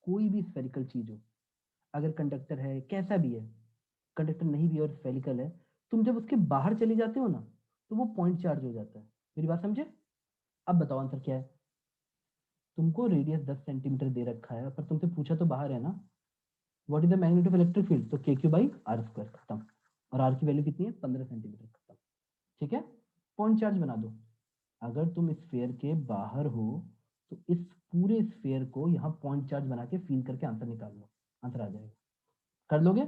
कोई भी स्फेरिकल चीज हो, अगर कंडक्टर है कैसा भी है, कंडक्टर नहीं भी है और स्फेरिकल है, तुम जब उसके बाहर चले जाते हो ना तो वो पॉइंट चार्ज हो जाता है। मेरी बात समझे? अब बताओ आंसर क्या है। तुमको रेडियस 10 सेंटीमीटर दे रखा है पर तुमसे पूछा तो बाहर है ना, what is the magnitude of electric field? तो के क्यू बाई आर स्क्वायर, खत्म। और आर की वैल्यू कितनी है? 15 सेंटीमीटर, खत्म। ठीक है, पॉइंट चार्ज बना दो। अगर तुम स्फीयर के बाहर हो तो इस पूरे स्फीयर को यहाँ पॉइंट चार्ज बना के फील करके आंसर निकाल लो, आंसर आ जाएगा। कर लोगे?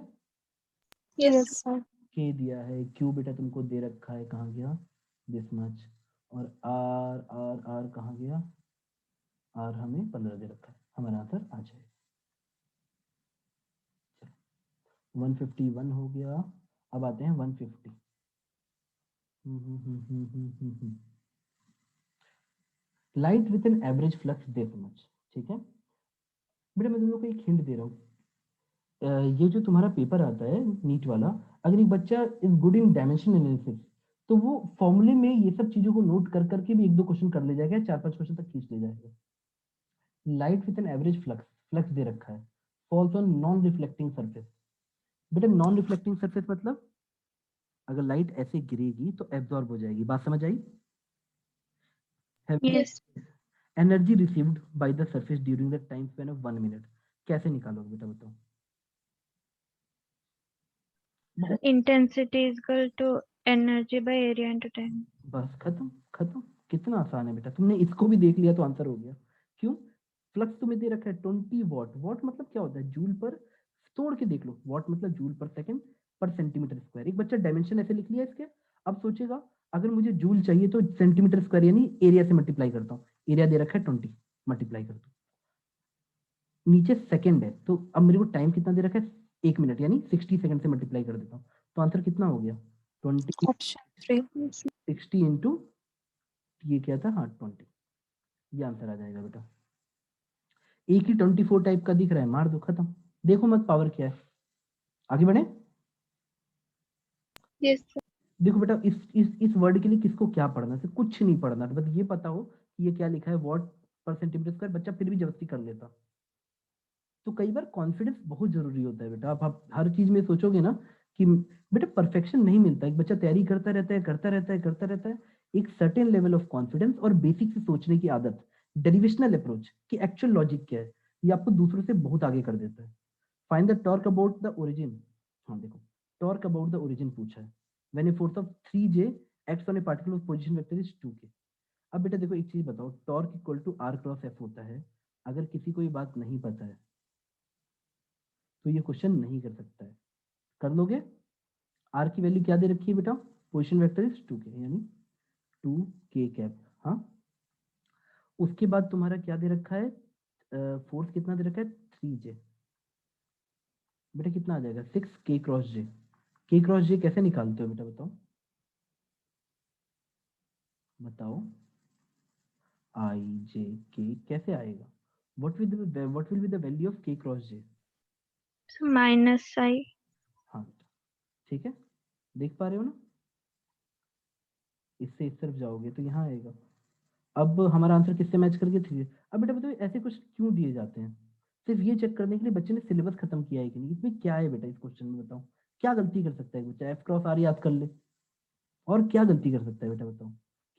Yes, sir. के दिया है, क्यू बेटा तुमको दे रखा है, कहाँ गया? This much. और आर आर आर कहाँ गया? आर हमें 15 दे रखा है, हमारा आंसर आ जाएगा। 151 हो गया। अब आते हैं 150। Light with an average flux this much. ठीक है बेटा, मैं तुम लोग को एक हिंट दे रहा हूँ। ये जो तुम्हारा पेपर आता है नीट वाला, अगर एक बच्चा is good in dimension analysis तो वो फॉर्मूले में ये सब चीजों को नोट कर करके भी 1-2 क्वेश्चन कर ले जाएगा, 4-5 क्वेश्चन तक खींच ले जाएगा। Light with an average flux, flux दे रखा है, falls on non reflecting surface. बेटा नॉन रिफ्लेक्टिंग सरफेस मतलब अगर लाइट ऐसे गिरेगी तो एब्जॉर्ब हो जाएगी, बात समझ आई? Yes. Energy received by the surface during the time span of 1 minute, कैसे निकालोगे बेटा बताओ? Intensity is equal to energy by area into time. बस खत्म खत्म। कितना आसान है बेटा, तुमने इसको भी देख लिया तो आंसर हो गया। क्यों? फ्लक्स तुम्हें दे रखा है 20 वॉट। वॉट मतलब क्या होता है? जूल पर, तोड़ के देख लो, वॉट मतलब जूल पर सेकंड पर सेंटीमीटर स्क्वायर। एक बच्चा डायमेंशन ऐसे लिख लिया इसके, अब सोचेगा अगर मुझे जूल चाहिए तो सेंटीमीटर स्क्वायर यानी एरिया से मल्टीप्लाई करता हूँ, एरिया दे रखा है 20, मल्टीप्लाई करता हूँ, नीचे सेकंड है तो अब मेरे को टाइम कितना दे रखा है? 1 मिनट, यानी 60 सेकंड से मल्टीप्लाई कर देता हूँ, तो आंसर कितना हो गया? 20 Option 3. 60 इंटू ये क्या था? हाँ 20, ये आंसर आ जाएगा बेटा। एक ही 24 टाइप का दिख रहा है, मार दो, खत्म। देखो मत पावर क्या है। आगे बढ़े। Yes. देखो बेटा इस वर्ड के लिए किसको क्या पढ़ना है? कुछ नहीं पढ़ना, बस ये पता हो कि ये क्या लिखा है, वॉट पर सेंटीमीटर स्क्वायर, बच्चा फिर भी जबरदस्ती कर लेता। तो कई बार कॉन्फिडेंस बहुत जरूरी होता है बेटा। आप हर चीज में सोचोगे ना कि बेटा परफेक्शन नहीं मिलता, एक बच्चा तैयारी करता रहता है करता रहता है करता रहता है, एक सर्टेन लेवल ऑफ कॉन्फिडेंस और बेसिक से सोचने की आदत, डेरिवेशनल अप्रोच कि एक्चुअल लॉजिक क्या है, ये आपको दूसरों से बहुत आगे कर देता है। Find the torque about the origin. हाँ देखो, टॉर्क अबाउट द ओरिजिन पूछा है। When a force of 3J acts on a particle of position vector is 2K। अब बेटा देखो एक चीज बताओ, torque equal to R cross F होता है। अगर किसी को ये बात नहीं पता है तो ये क्वेश्चन नहीं कर सकता है। कर लोगे? आर की वैल्यू क्या दे रखी है बेटा? पोजीशन वेक्टर इज 2k, यानी 2k कैप। हाँ, उसके बाद तुम्हारा क्या दे रखा है? फोर्स कितना दे रखा है? 3j। बेटा कितना आ जाएगा? 6k cross j। k cross j कैसे निकालते हो बेटा? बताओ बताओ। i j k कैसे आएगा? what will be the value of k cross j? minus I. हाँ ठीक है, देख पा रहे हो ना? इससे इस तरफ जाओगे तो यहाँ आएगा। अब हमारा आंसर किससे मैच करके 3। अब बेटा बताओ ऐसे क्वेश्चन क्यों दिए जाते हैं? सिर्फ ये चेक करने के लिए बच्चे ने सिलेबस खत्म किया है कि नहीं। इसमें क्या है बेटा? इस क्वेश्चन में बताओ क्या गलती कर सकता है बच्चा? एफ क्रॉस आर याद कर ले, और क्या गलती कर सकता है बेटा? बताओ।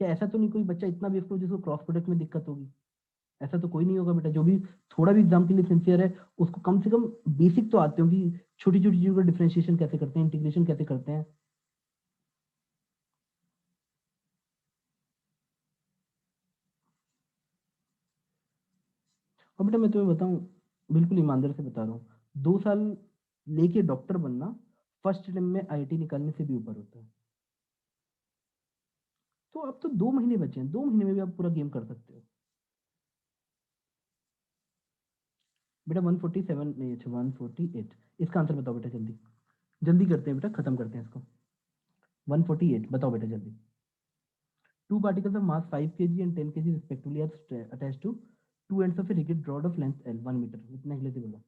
क्या ऐसा तो नहीं कोई बच्चा इतना बेवकूफ जिसको क्रॉस प्रोडक्ट में दिक्कत होगी? ऐसा तो कोई नहीं होगा बेटा। जो भी थोड़ा भी एग्जाम के लिए सिंसियर है उसको कम से कम बेसिक तो आते हो कि छोटी छोटी चीजों का डिफरेंशिएशन कैसे करते हैं, इंटीग्रेशन कैसे करते हैं। और बेटा मैं तुम्हें बताऊं, बिल्कुल ईमानदार से बता रहा हूँ, 2 साल लेके डॉक्टर बनना फर्स्ट अटेम्प्ट में आईआईटी निकालने से भी ऊपर होता है। तो अब तो 2 महीने बचे हैं, 2 महीने में भी आप पूरा गेम कर सकते हो बेटा। 147 नहीं, अच्छा 148। इसका आंसर बताओ बेटा, जल्दी जल्दी करते हैं बेटा, खत्म करते हैं इसको। 148 बताओ बेटा जल्दी। Two particles of mass 5 kg and 10 kg respectively are attached to two ends of a rigid rod of length L 1 meter with negligible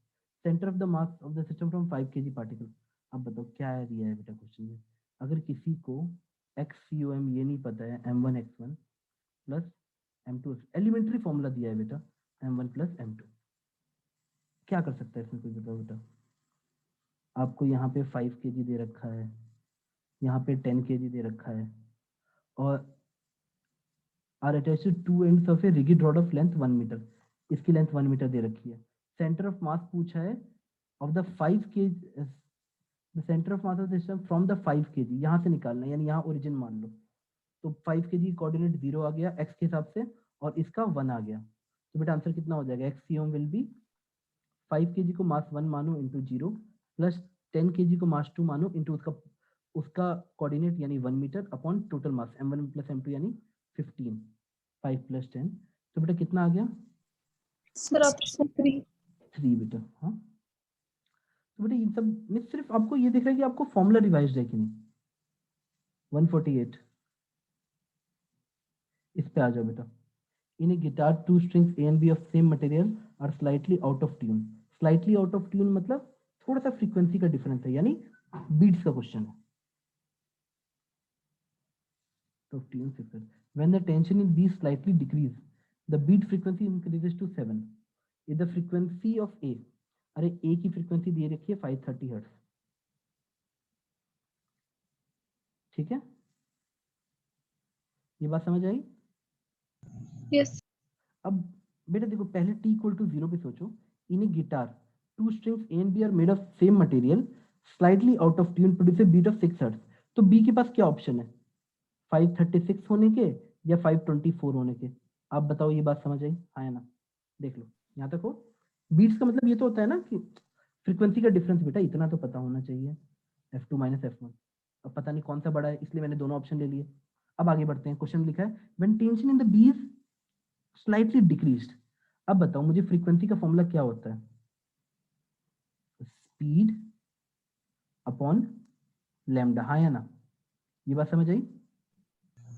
center of the mass of the system from 5 kg particle। अब बताओ क्या दिया है बेटा क्वेश्चन में? अगर किसी को XCOM ये नहीं पता है, M1 X1 plus M2, elementary formula दिया है बेटा, M1 प्लस M2, क्या कर सकता है इसमें कोई? बताओ बेटा। आपको यहाँ पे 5 kg दे रखा है, यहाँ पे 10 kg दे रखा है, और are attached to two ends of a rigid rod of length 1 meter। इसकी लेंथ 1 मीटर दे रखी है। सेंटर ऑफ मास पूछा है of the 5 kg, the centre of mass of the system from the 5 kg, यहाँ से निकालना है, यानी यहाँ ओरिजिन मान लो। तो 5 kg कोऑर्डिनेट 0 आ गया x के हिसाब से, और इसका 1 आ गया। तो बेटा आंसर कितना हो जाएगा? एक्सियोम विल बी 5 kg को मास 1 मानो इंटू 0 प्लस 10 kg को मास 2 मानो इंटू उसका कोऑर्डिनेट यानी 1 metre upon total mass m1 plus m2 यानी 15। 5 प्लस 10, तो बेटा कितना आ गया? Sir, option 3. 3 बेटा। हाँ, तो बेटा इन सब में सिर्फ आपको ये दिख रहा है कि आपको फॉर्मूला रिवाइज है कि नहीं। 148 इस पे आ जाओ बेटा। In a guitar two strings A and B of same material are slightly out of tune. Slightly out of tune मतलब थोड़ा सा फ्रीक्वेंसी का डिफरेंस है, यानी बीट्स का क्वेश्चन है। तो ट्यून से when the tension in B slightly decrease, the beat frequency increases to 7 if the frequency of A, अरे A की फ्रीक्वेंसी दे रखी है 530 हर्ट्ज, ठीक है? ये बात समझ आई? Yes. अब बेटा देखो, पहले t इक्वल टू 0 पे सोचो। In a guitar two strings A and B are made of same material slightly out of tune produce a beat of 6 hertz. तो B के पास क्या ऑप्शन है? 536 होने के या 524 होने के? आप बताओ, ये बात समझ आई? हाँ या ना? देख लो यहाँ तक हो। बीट्स का मतलब ये तो होता है ना कि फ्रीक्वेंसी का डिफरेंस बेटा, इतना तो पता होना चाहिए, F2 माइनस F1। अब पता नहीं कौन सा बड़ा है, इसलिए मैंने दोनों ऑप्शन ले लिए। अब आगे बढ़ते हैं। क्वेश्चन लिखा है when tension in the B is slightly decreased. अब बताओ मुझे फ्रीक्वेंसी का फॉर्मूला क्या होता है? Speed upon lambda. हाँ या ना? ये बात समझ आई?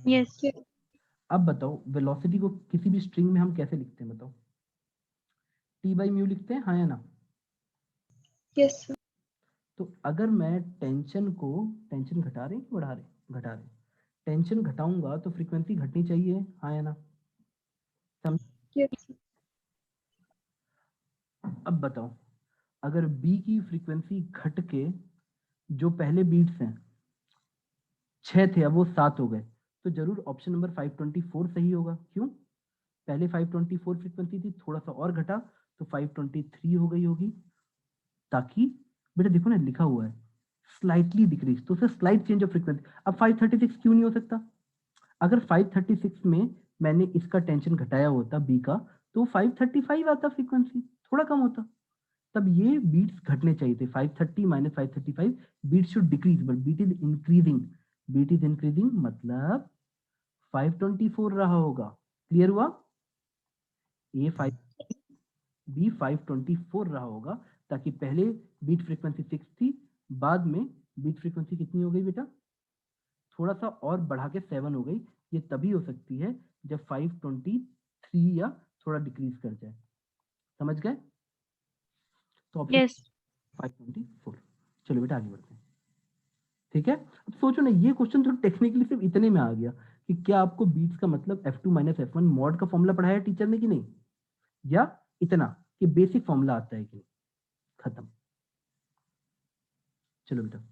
Yes. अब बताओ वेलोसिटी को किसी भी स्ट्रिंग में हम कैसे लिखते हैं? बताओ। टी बाई म्यू लिखते हैं, हाँ या ना? Yes, sir. तो अगर मैं टेंशन घटा रहे हैं कि बढ़ा रहे? घटा रहे। टेंशन घटाऊंगा तो फ्रीक्वेंसी घटनी चाहिए, हाँ या ना? Yes, sir. अब बताओ अगर बी की फ्रीक्वेंसी घट के जो पहले बीट्स हैं 6 थे, अब वो 7 हो गए, तो जरूर ऑप्शन नंबर 524 सही होगा। क्यों? पहले 524 फ्रीक्वेंसी थी, थोड़ा सा और घटा तो 523 हो गई होगी। ताकि बेटा देखो ना, लिखा हुआ है स्लाइटली डिक्रीज, तो स्लाइट चेंज ऑफ फ्रीक्वेंसी। अब 536 क्यों नहीं हो सकता? अगर 536 में मैंने इसका टेंशन घटाया होता बी का, तो 535 आता फ्रीक्वेंसी, थोड़ा कम होता, तब ये बीट्स घटने चाहिए थे। 530 minus 535 beat should decrease, but beat is increasing, beat is increasing मतलब 524 रहा होगा। क्लियर हुआ? ए 5 बी 524 रहा होगा, ताकि पहले बीट फ्रीक्वेंसी 6 थी, बाद में बीट फ्रीक्वेंसी कितनी हो गई बेटा, थोड़ा सा और बढ़ा के 7 हो गई। ये तभी हो सकती है जब 523 या थोड़ा डिक्रीज कर जाए। समझ गए? तो ऑप्शन Yes. 524। चलो बेटा आगे बढ़ते हैं। ठीक है, अब सोचो ना, ये क्वेश्चन तो टेक्निकली सिर्फ इतने में आ गया कि क्या आपको बीट्स का मतलब F2 माइनस F1 मॉड का फॉर्मूला पढ़ाया टीचर ने कि नहीं, या इतना कि बेसिक फॉर्मूला आता है कि नहीं, खत्म। चलो बेटा,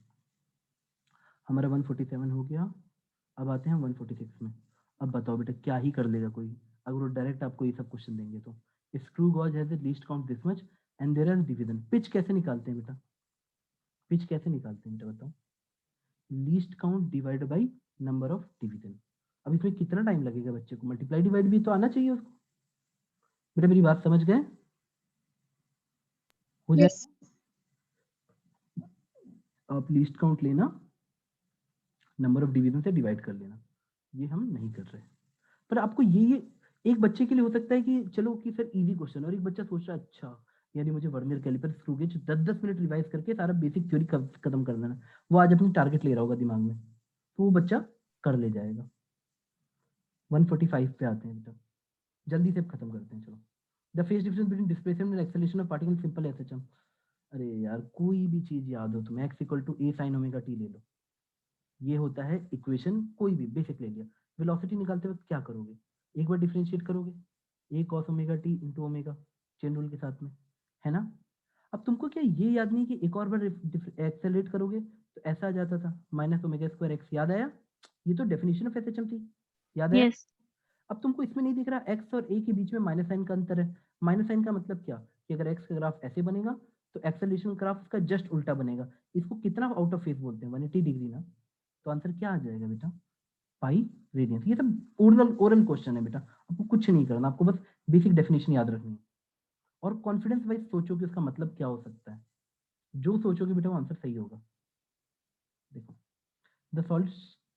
हमारा 147 हो गया। अब आते हैं 146 में। अब बताओ बेटा, क्या ही कर लेगा कोई अगर वो डायरेक्ट आपको ये सब क्वेश्चन देंगे तो। Screw gauge has the least count this much and there are division. Pitch कैसे निकालते हैं बेटा, पिच कैसे निकालते हैं बेटा बताओ? Least count divide by number of division. अब इसमें कितना टाइम लगेगा बच्चे को, मल्टीप्लाई डिवाइड भी तो आना चाहिए उसको। बेटा मेरी बात समझ गए? हो जाए? Yes. आप लीस्ट काउंट लेना, नंबर ऑफ डिवीजन से डिवाइड कर लेना, ये हम नहीं कर रहे। पर आपको ये एक बच्चे के लिए हो सकता है कि चलो कि सर इजी क्वेश्चन, और एक बच्चा सोच रहा है अच्छा यानी मुझे vernier calliper screw gauge 10-10 minute revise करके सारा बेसिक थ्योरी खत्म कर देना, वो आज अपनी टारगेट ले रहा होगा दिमाग में, तो वो बच्चा कर ले जाएगा। 145 पे आते हैं बेटा, जल्दी से खत्म करते हैं। चलो, the phase difference between displacement and acceleration of particle simple SHM. अरे यार कोई भी चीज याद हो तो x equal to a sin omega t ले लो, ये होता है इक्वेशन, कोई भी बेसिक ले लिया। वेलोसिटी निकालते वक्त क्या करोगे, एक बार डिफरेंशिएट करोगे, a cos omega t into omega, chain rule के साथ में, है ना? अब तुमको क्या ये याद नहीं कि एक और बार एक्सेलरेट करोगे तो ऐसा आ जाता था माइनस ओमेगा स्क्वायर एक्स, याद आया? ये तो डेफिनेशन ऑफ एसएचएम थी, याद आया? Yes. अब तुमको इसमें नहीं दिख रहा एक्स और ए के बीच में माइनस साइन का अंतर है। माइनस साइन का मतलब क्या, कि अगर एक्स का ग्राफ ऐसे बनेगा तो एक्सेलरेशन ग्राफ उसका जस्ट उल्टा बनेगा। इसको कितना आउट ऑफ फेज बोलते हैं, 180 डिग्री ना। तो आंसर क्या आ जाएगा बेटा, पाई रेडियंस। ये सब ओरल क्वेश्चन है बेटा, आपको कुछ नहीं करना, आपको बस बेसिक डेफिनेशन याद रखनी है और कॉन्फिडेंस वाइज सोचो कि उसका मतलब क्या हो सकता है। जो सोचोगे बेटा वो आंसर सही होगा। देखो, the salts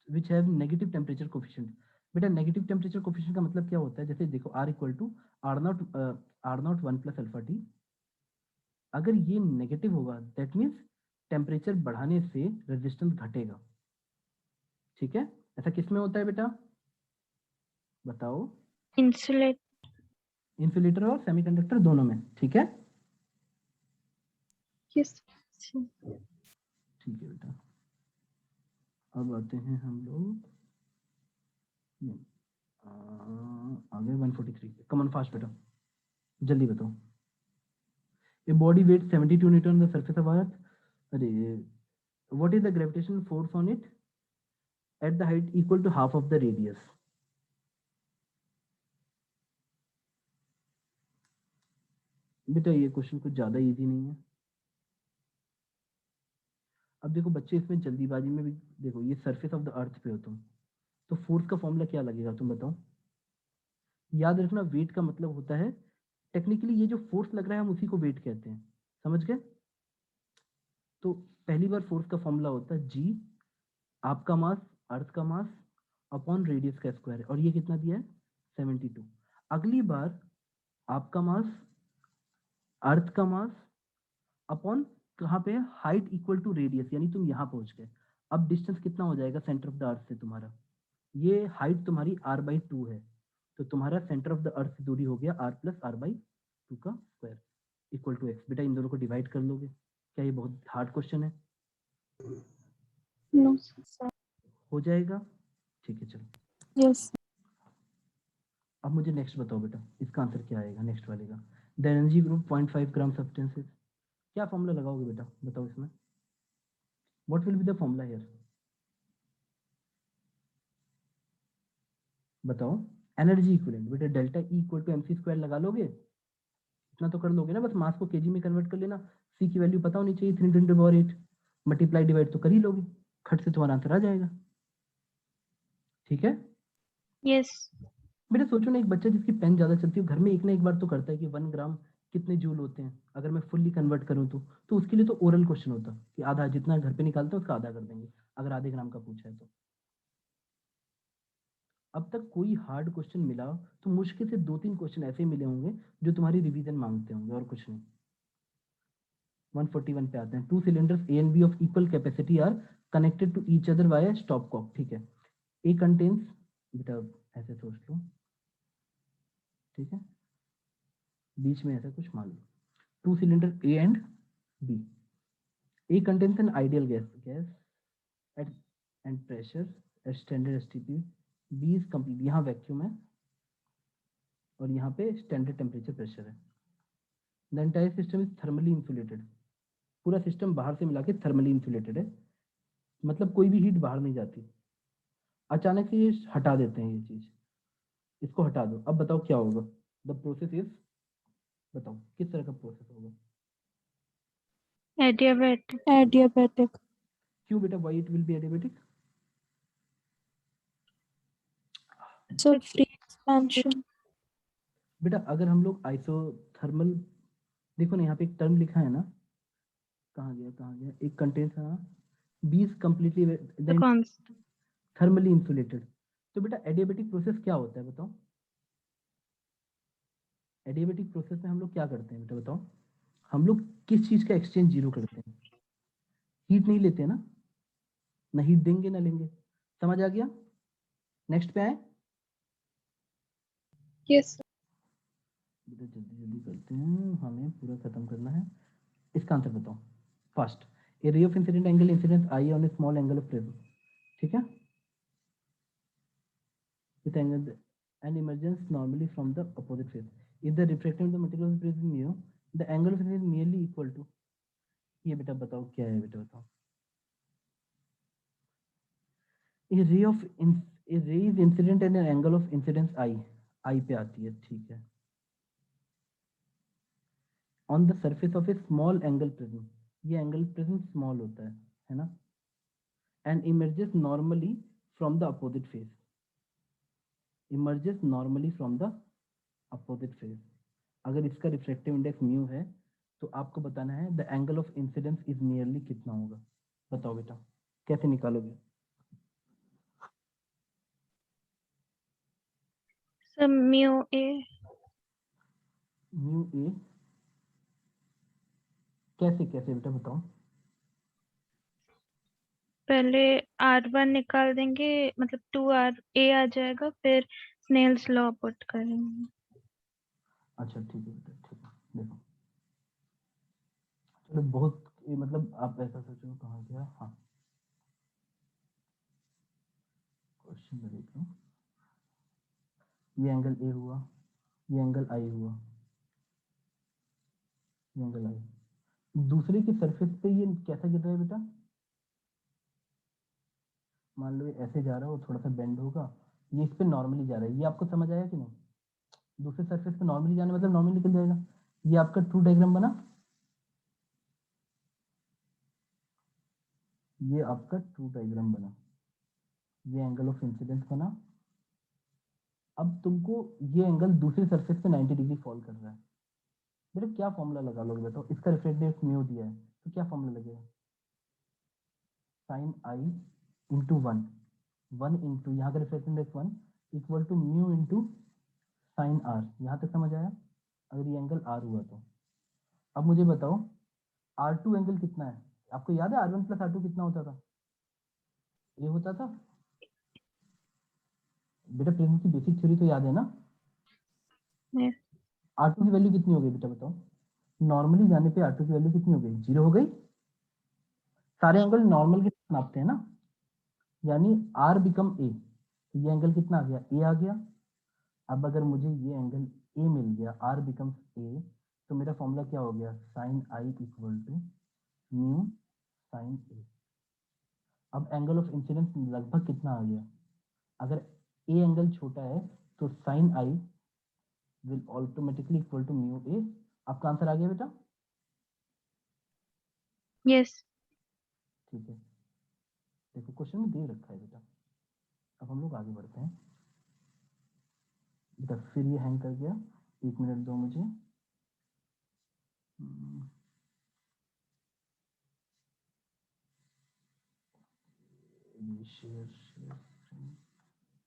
which have negative temperature coefficient. बेटा नेगेटिव टेम्परेचर कोफिशिएंट का मतलब क्या होता है, जैसे देखो R equal to R not 1 plus alpha t, अगर ये नेगेटिव होगा दैट मीन्स टेम्परेचर बढ़ाने से रेजिस्टेंस घटेगा। ठीक है, ऐसा किस में होता है बेटा बताओ? Insulate. इंसुलेटर और सेमीकंडक्टर दोनों में। ठीक है, Yes. ठीक है बेटा। अब आते हैं हम लोग आगे 143। कमन फास्ट बेटा, जल्दी बताओ। A body weight 72 newton on the surface of earth, अरे what is the gravitational force on it at the height equal to half of the radius. बेटा ये क्वेश्चन कुछ ज्यादा इजी नहीं है। अब देखो बच्चे इसमें जल्दीबाजी में भी, देखो ये सरफेस ऑफ द अर्थ पे हो तुम, तो फोर्स का फॉर्मूला क्या लगेगा तुम बताओ? याद रखना वेट का मतलब होता है, टेक्निकली ये जो फोर्स लग रहा है हम उसी को वेट कहते हैं, समझ गए? तो पहली बार फोर्स का फॉर्मूला होता है जी, आपका मास, अर्थ का मास अपॉन रेडियस का स्क्वायर है, और ये कितना दिया है 72। अगली बार आपका मास, अर्थ का मास अपॉन कहाँ पे है, हाइट इक्वल टू रेडियस, यानी तुम यहाँ पहुंच गए। अब डिस्टेंस कितना हो जाएगा सेंटर ऑफ द अर्थ से तुम्हारा, ये हाइट तुम्हारी r/2 है, तो तुम्हारा सेंटर ऑफ द अर्थ से दूरी हो गया r प्लस r/2 का स्क्वायर इक्वल टू x। बेटा इन दोनों को डिवाइड कर लोगे, क्या ये बहुत हार्ड क्वेश्चन है? No, sir. हो जाएगा, ठीक है चलो। Yes. अब मुझे नेक्स्ट बताओ बेटा, इसका आंसर क्या आएगा नेक्स्ट वाले का। द एनर्जी ग्रुप 0.5 ग्राम सब्सटेंसेस, क्या फॉर्मूला लगाओगे बेटा बताओ इसमें, what will be the formula here बताओ? एनर्जी इक्विवेलेंट बेटा delta E equal to mc square लगा लोगे, इतना तो कर लोगे ना, बस मास को केजी में कन्वर्ट कर लेना, C की वैल्यू पता होनी चाहिए 3×10⁸, मल्टीप्लाई डिवाइड तो कर ही लोगे, खट से तुम्हारा आंसर आ जाएगा। ठीक है, Yes. बेटा सोचो ना, एक बच्चा जिसकी पेन ज्यादा चलती है घर में एक ना एक बार तो करता है कि 1 ग्राम कितने जूल होते हैं, अगर मैं फुल्ली कन्वर्ट करूं तो उसके लिए तो ओरल क्वेश्चन होता कि आधा जितना घर पे निकालते हैं उसका आधा कर देंगे, अगर आधे ग्राम का पूछा है तो। अब तक कोई हार्ड क्वेश्चन मिला तो मुश्किल से 2-3 क्वेश्चन ऐसे मिले होंगे जो तुम्हारी रिवीजन मांगते होंगे, और कुछ नहीं। 141 पे आते हैं। 2 cylinders A and B of equal capacity are connected to each other via stopcock, ठीक है। A contains, बेटा ऐसे सोच लो, ठीक है, बीच में ऐसा कुछ मान लो, 2 cylinder A and B. A contains an ideal gas at and pressure at standard STP. B is complete, यहाँ वैक्यूम है और यहाँ पे स्टैंडर्ड टेम्परेचर प्रेशर है। The entire system is thermally insulated, पूरा सिस्टम बाहर से मिला के थर्मली इंसुलेटेड है, मतलब कोई भी हीट बाहर नहीं जाती। अचानक से ये हटा देते हैं, ये चीज इसको हटा दो, अब बताओ क्या होगा। द प्रोसेस इज, बताओ किस तरह का प्रोसेस होगा। Adiabatic. Adiabatic. क्यों बेटा, why it will be adiabatic? So free expansion. बेटा अगर हम लोग आइसोथर्मल, देखो ना यहाँ पे एक टर्म लिखा है ना, कहाँ गया, एक कंटेंस, हाँ, B is completely The constant. Thermally insulated. तो बेटा एडियाबैटिक प्रोसेस क्या होता है बताओ। एडियाबैटिक प्रोसेस में हम लोग क्या करते हैं बेटा बताओ, हम लोग किस चीज का एक्सचेंज जीरो करते हैं? हीट नहीं लेते ना, ना हीट देंगे ना लेंगे, समझ आ गया। नेक्स्ट पे आए Yes. बेटा, जल्दी जल्दी करते हैं, हमें पूरा खत्म करना है। इसका आंसर बताओ fast. A ray of incident angle incidence I on A small angle of prism, ठीक है, with angle and emergence normally from the opposite face. If the refractive of the material of the prism mu, the angle of incidence is merely equal to, ये बेटा बताओ क्या है बेटा बताओ। A ray of a ray is incident at an angle of incidence I पे आती है, ठीक है, on the surface of a small angle prism, ये angle prism small होता है ना, and emerges normally from the opposite face, emerges normally from the opposite face। अगर इसका रिफ्रैक्टिव इंडेक्स म्यू है तो आपको बताना है the angle of incidence is nearly कितना होगा। बताओ बेटा कैसे निकालोगे। So mu A. Mu A कैसे कैसे बेटा बताओ। पहले R1 निकाल देंगे, मतलब 2RA आ जाएगा, फिर स्नेल्स लॉ पुट करेंगे। अच्छा ठीक है बेटा, ठीक है, देखो चलो बहुत मतलब आप ऐसा सोचो कहाँ गया, हाँ क्वेश्चन में देख लो, ये एंगल ए हुआ, ये एंगल आई हुआ, ये एंगल आई, दूसरे की सरफेस पे ये कैसा गिर रहा है बेटा, मान लो ये ऐसे जा रहा है और थोड़ा सा बेंड होगा, ये इस पे नॉर्मली जा रहा है, ये आपको समझ आया कि नहीं। दूसरे सरफेस पे नॉर्मली जाने मतलब नॉर्मली निकल जाएगा, ये आपका ट्रू डायग्राम बना, ये आपका ट्रू डायग्राम बना, ये एंगल ऑफ इंसिडेंस बना। अब तुमको ये एंगल दूसरे सरफेस पे 90 डिग्री फॉल कर रहा है, बेटा क्या फॉर्मूला लगा लोगे बेटा, इसका रिफ्लेक्टिव म्यू दिया है तो क्या फॉर्मूला लगेगा, sine i into one into यहाँ का reflective index 1 equal to mu into sine r. यहाँ तक समझ आया, अगर ये एंगल आर हुआ तो। अब मुझे बताओ R2 एंगल कितना है, आपको याद है R1 प्लस R2 कितना होता था, ये होता था बेटा, प्रिज्म की बेसिक थ्योरी तो याद है ना। Yes. R2 की वैल्यू कितनी हो गई बेटा बताओ, नॉर्मली जाने पे R2 की वैल्यू कितनी हो गई, 0 हो गई। सारे एंगल नॉर्मल के साथ नापते हैं ना, यानी R बिकम A, तो ये एंगल कितना आ गया, A आ गया। अब अगर मुझे ये एंगल A मिल गया, R बिकम्स A, तो मेरा फॉर्मूला क्या हो गया, sine i equal to mu sine A। अब एंगल ऑफ इंसिडेंस लगभग कितना आ गया, अगर A एंगल छोटा है तो sine i will automatically equal to mu A। आपका आंसर आ गया बेटा, Yes. ठीक है, देखो क्वेश्चन में दे रखा है बेटा। अब हम लोग आगे बढ़ते हैं। बेटा फिर ये हैंग कर गया, 1 मिनट दो मुझे।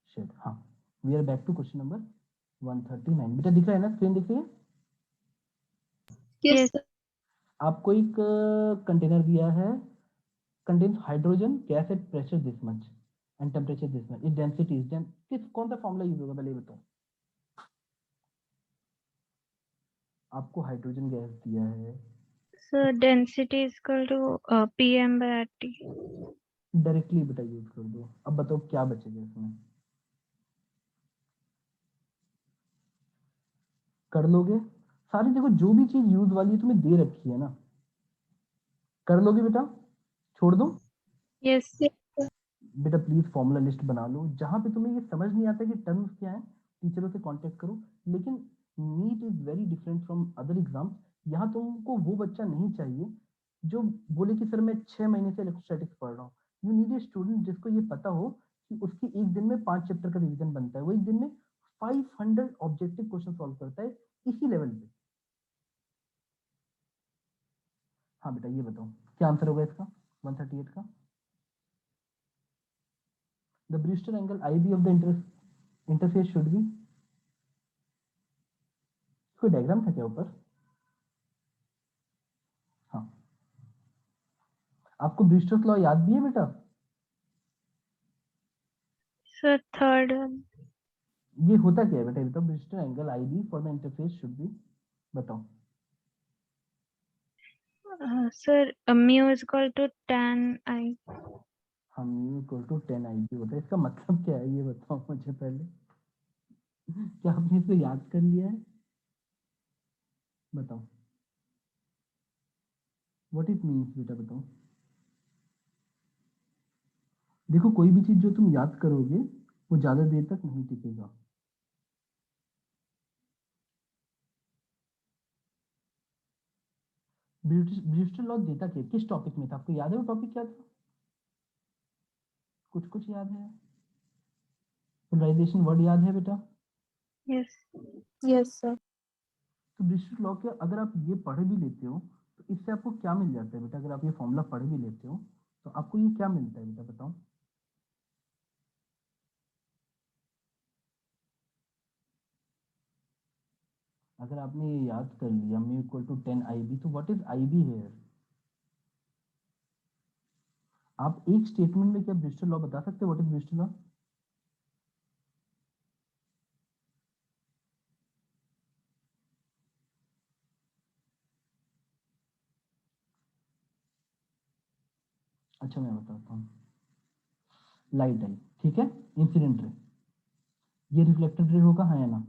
शेयर हाँ, we are back to question number 139। बेटा दिख रहा है ना, स्क्रीन दिख रही है? Yes, Yes. sir. आपको एक कंटेनर दिया है, contains hydrogen gas at pressure this much and temperature this much, its density is किस कौन सा फॉर्मूला यूज होगा पहले ये बताओ। आपको हाइड्रोजन गैस दिया है, So density is equal to PM by RT. Directly बेटा यूज कर दो। अब बताओ क्या बचेगा इसमें, कर लोगे सारी? देखो जो भी चीज यूज वाली है तुम्हें दे रखी है ना, कर लोगे बेटा? छोड़ दो Yes. बेटा, प्लीज फॉर्मूला लिस्ट बना लो। जहां पे तुम्हें ये समझ नहीं आता कि टर्म्स क्या है, टीचरों से कांटेक्ट करो। लेकिन NEET is very different from other exams. यहाँ तुमको वो बच्चा नहीं चाहिए जो बोले कि सर मैं 6 महीने से इलेक्ट्रोस्टैटिक्स पढ़ रहा हूँ। यू नीड ए स्टूडेंट जिसको ये पता हो कि उसकी एक दिन में 5 चैप्टर का रिवीजन बनता है, वो एक दिन में 500 ऑब्जेक्टिव क्वेश्चन सॉल्व करता है इसी लेवल पे। हाँ बेटा ये बताओ क्या आंसर होगा इसका 138 का? The Brewster angle IB of the interface should be, कोई डायग्राम था क्या ऊपर? हाँ, आपको ब्रिस्टर्स लॉ याद भी है बेटा? So third one. ये होता क्या है बेटा, ये बताओ। Brewster angle IB for the interface should be, बताओ। Sir, mu is equal to tan I. हम म्यू इक्वल टू 10 IB होता है, इसका मतलब क्या है ये बताओ मुझे पहले। क्या आपने इसे याद कर लिया है? बताओ व्हाट इट मींस बेटा, बताओ। देखो कोई भी चीज जो तुम याद करोगे वो ज्यादा देर तक नहीं टिकेगा। ब्रिस्टर लॉ देता क्या, किस टॉपिक में था? आपको याद है वो टॉपिक क्या था? कुछ कुछ याद है? पोलराइजेशन वर्ड याद है बेटा? Yes. Yes, sir. तो ब्रिस्टर लॉ के अगर आप ये पढ़ भी लेते हो तो इससे आपको क्या मिल जाता है बेटा? अगर आप ये फॉर्मूला पढ़ भी लेते हो तो आपको ये क्या मिलता है बेटा, बताओ। अगर आपने ये याद कर लिया म्यू इक्वल टू 10 IB, तो व्हाट इज IB हियर? आप एक स्टेटमेंट में क्या ब्रिस्टर लॉ बता सकते हो? What is Brewster law? अच्छा मैं बताता हूँ। लाइट आई, ठीक है, इंसिडेंट रे, ये रिफ्लेक्टेड रे होगा, हाँ या ना?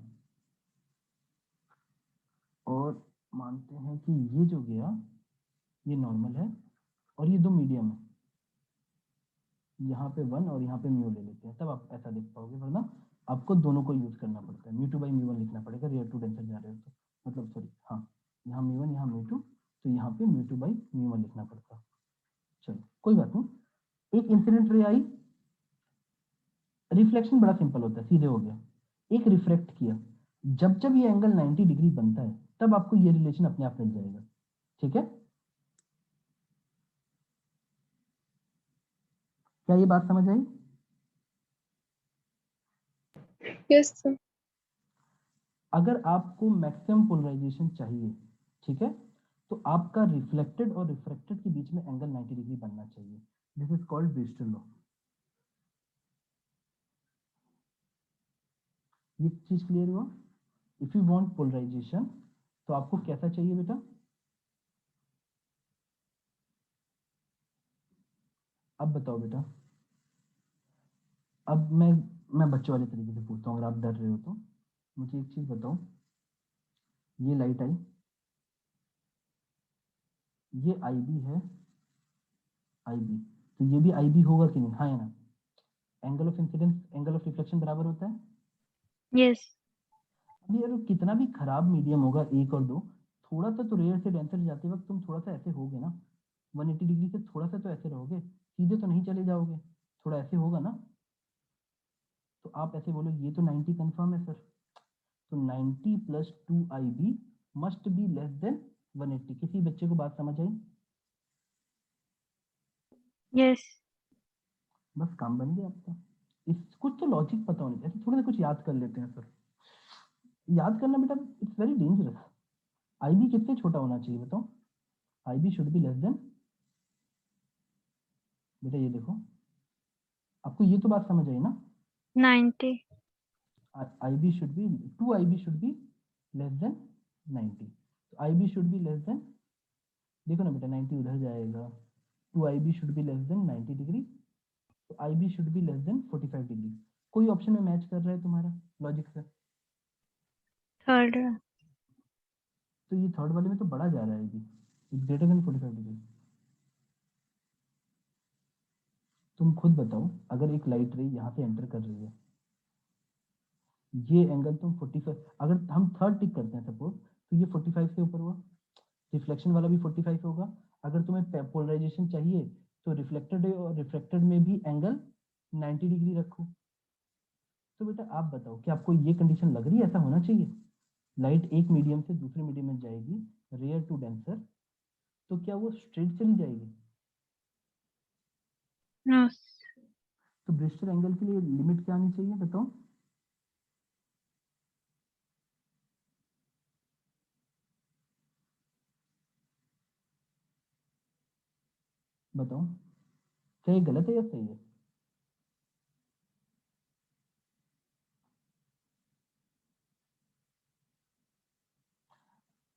और मानते हैं कि ये जो गया ये नॉर्मल है और ये दो मीडियम है, यहाँ पे 1 और यहाँ पे म्यू ले लेते हैं, तब आप ऐसा देख पाओगे, वरना आपको दोनों को यूज करना पड़ता है। म्यू2 बाई म्यू1 लिखना पड़ेगा, रियर टू डेंसर जा रहे हो तो, मतलब सॉरी हाँ, यहाँ म्यू1 यहाँ म्यू2, तो यहाँ पे म्यू2 बाई म्यू1 लिखना पड़ता। चलो कोई बात नहीं। एक इंसिडेंट रे आई, रिफ्लेक्शन बड़ा सिंपल होता है, सीधे हो गया। एक रिफ्रेक्ट किया, जब जब ये एंगल 90 डिग्री बनता है तब आपको ये रिलेशन अपने आप मिल जाएगा, ठीक है? क्या ये बात समझ आई? Yes, sir. अगर आपको मैक्सिमम पोलराइजेशन चाहिए, ठीक है, तो आपका रिफ्लेक्टेड और रिफ्रैक्टेड के बीच में एंगल 90 डिग्री बनना चाहिए। This is called Brewster law. ये चीज क्लियर हुआ? इफ यू वांट पोलराइजेशन तो आपको कैसा चाहिए बेटा? अब बताओ बेटा। अब मैं बच्चों वाले तरीके से पूछता हूँ, अगर आप डर रहे हो तो मुझे एक चीज बताओ। ये लाइट आई, ये IB है, IB, तो ये भी IB होगा कि नहीं, हाँ या ना? Angle of incidence angle of reflection बराबर होता है। Yes. अभी यार कितना भी खराब मीडियम होगा 1 और 2, थोड़ा सा तो रेयर से डेंसर जाते वक्त तुम थोड़ा सा ऐसे होगे ना, 180 डिग्री से थोड़ा सा तो ऐसे रहोगे, सीधे तो नहीं चले जाओगे, थोड़ा ऐसे होगा ना। तो आप ऐसे बोलो ये तो 90 कंफर्म है सर, तो 90 plus 2IB must be less than 180। किसी बच्चे को बात समझ आई? यस। बस काम बन गया आपका। इस कुछ तो लॉजिक पता होनी चाहिए, थोड़ा सा कुछ याद कर लेते हैं सर। याद करना बेटा इट्स वेरी डेंजरस। IB कितने छोटा होना चाहिए बताओ? IB should be less than, बेटा ये देखो, आपको ये तो बात समझ आई ना? 90। IB should be 2IB should be less than 90। तो IB should be less than, देखो ना बेटा 90 उधर जाएगा, 2IB should be less than 90 degree, तो IB should be less than 45 degree. कोई ऑप्शन में मैच कर रहा है तुम्हारा लॉजिक से? थर्ड। तो ये थर्ड वाले में तो बड़ा जा रहा है IB, it's greater than 45 degree. तुम खुद बताओ, अगर एक लाइट रे यहाँ से एंटर कर रही है, ये एंगल तुम 45, अगर हम थर्ड टिक करते हैं सपोज, तो ये 45 से ऊपर हुआ, रिफ्लेक्शन वाला भी 45 होगा। अगर तुम्हें पोलराइजेशन चाहिए तो रिफ्लेक्टेड और रिफ्रैक्टेड में भी एंगल 90 डिग्री रखो। तो बेटा आप बताओ कि आपको ये कंडीशन लग रही है ऐसा होना चाहिए? लाइट एक मीडियम से दूसरे मीडियम में जाएगी, रेयर टू डेंसर, तो क्या वो स्ट्रेट चली जाएगी? नो। तो ब्रिस्टर एंगल के लिए लिमिट क्या आनी चाहिए बताओ? बताओ, क्या ये गलत है या सही है?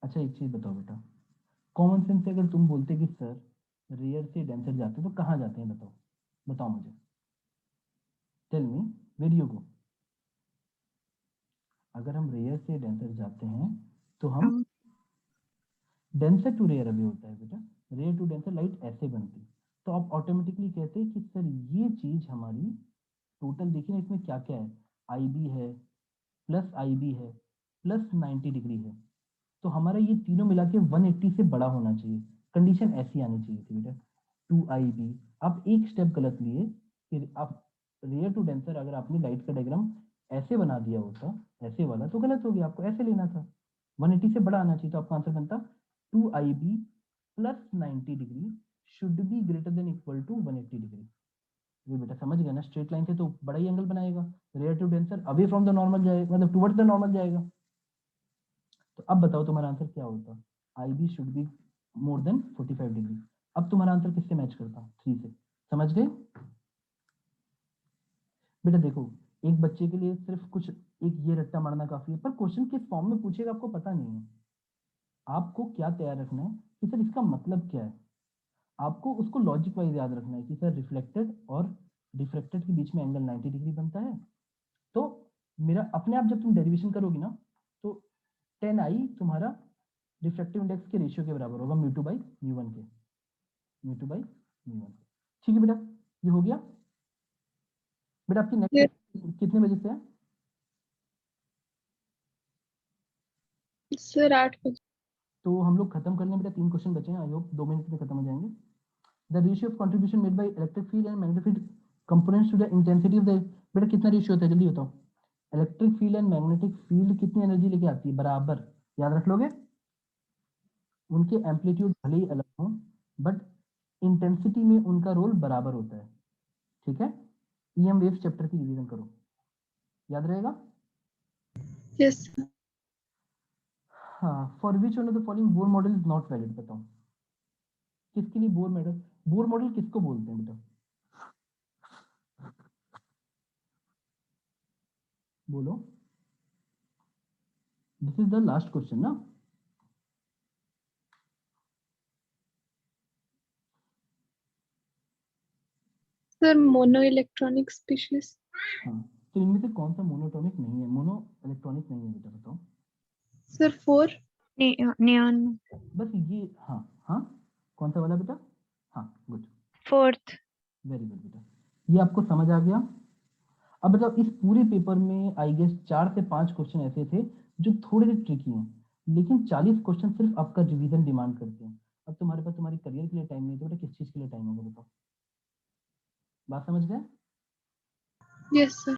अच्छा एक चीज बताओ बेटा, कॉमन सेंस से अगर तुम बोलते कि सर रेयर से डेंसर जाते तो कहाँ जाते हैं बताओ? बताओ मुझे, tell me where you go. अगर हम रेयर से डेंसर जाते हैं तो हम डेंसर टू रेयर अभी होता है बेटा, रेयर टू डेंसर लाइट ऐसे बनती। तो आप ऑटोमेटिकली कहते हैं कि सर ये चीज हमारी टोटल देखिए ना, इसमें क्या क्या है, IB है प्लस IB है प्लस 90 डिग्री है, तो हमारा ये तीनों मिला के 180 से बड़ा होना चाहिए। कंडीशन ऐसी आनी चाहिए थी बेटा, 2IB। आप एक स्टेप गलत लिए कि आप रेयर टू डेंसर, अगर आपने लाइट का डायग्राम ऐसे बना दिया होता ऐसे वाला तो गलत हो गया, आपको ऐसे लेना था, 180 से बड़ा आना चाहिए। तो आपका आंसर बनता 2IB प्लस 90 degree should be greater than equal to 180 degree. ये बेटा समझ गया ना, स्ट्रेट लाइन से तो बड़ा ही एंगल बनाएगा, rare to denser away from the normal जाएगा, मतलब टुवर्ड्स द नॉर्मल जाएगा। तो अब बताओ तुम्हारा आंसर क्या होता? IB should be more than 45 degree. अब तुम्हारा आंसर किससे मैच करता? 3 से। समझ गए बेटा? देखो एक बच्चे के लिए सिर्फ कुछ एक ये रट्टा मारना काफी है, पर क्वेश्चन किस फॉर्म में पूछेगा आपको पता नहीं है। आपको क्या तैयार रखना है कि सर इसका मतलब क्या है, आपको उसको लॉजिक वाइज याद रखना है कि सर रिफ्लेक्टेड और रिफ्रैक्टेड के बीच में एंगल 90 डिग्री बनता है। तो मेरा अपने आप जब तुम डेरिवेशन करोगी ना, तो 10I तुम्हारा रिफ्रैक्टिव इंडेक्स के रेशियो के बराबर होगा μ2 बाई μ1 के, μ2 बाई μ1। ठीक है बेटा, ये हो गया बेटा। आपकी नेक्स्ट कितने बजे से है? सर 8 बजे। तो हम लोग खत्म कर लें बेटा, 3 क्वेश्चन बचे हैं, आई होप 2 मिनट में खत्म हो जाएंगे। The ratio of contribution made by electric field and magnetic field components to the intensity of the, बेटा कितना रेशियो होता है जल्दी बताओ? Electric field and magnetic field कितनी एनर्जी लेके आती है? बराबर, याद रख लोगे? उनके एम्पलीट्यूड भले ही अलग हों बट इंटेंसिटी में उनका रोल बराबर होता है। ठीक है, EM वेव्स चैप्टर की रिवीजन करो, याद रहेगा? Yes sir. हाँ, for which one of the following Bohr model is not valid? बताओ किसके लिए बोर मॉडल, बोर मॉडल किसको बोलते हैं बेटा? बोलो, this is the last question ना। Sir mono electronic species. हाँ, तो इनमें से कौन सा मोनोटॉमिक नहीं है, मोनो इलेक्ट्रॉनिक नहीं है बेटा? बताओ सर 4। नियॉन। बस ये, हाँ हाँ, कौन सा वाला बेटा? हाँ गुड, फोर्थ। वेरी गुड बेटा, ये आपको समझ आ गया। अब मतलब इस पूरे पेपर में आई गेस 4 से 5 क्वेश्चन ऐसे थे जो थोड़े से ट्रिकी हैं, लेकिन 40 क्वेश्चन सिर्फ आपका रिवीजन डिमांड करते हैं। अब तुम्हारे पास तुम्हारी करियर के लिए टाइम नहीं, तो बेटा किस चीज के लिए टाइम होगा बताओ? बात समझ गए? Yes sir.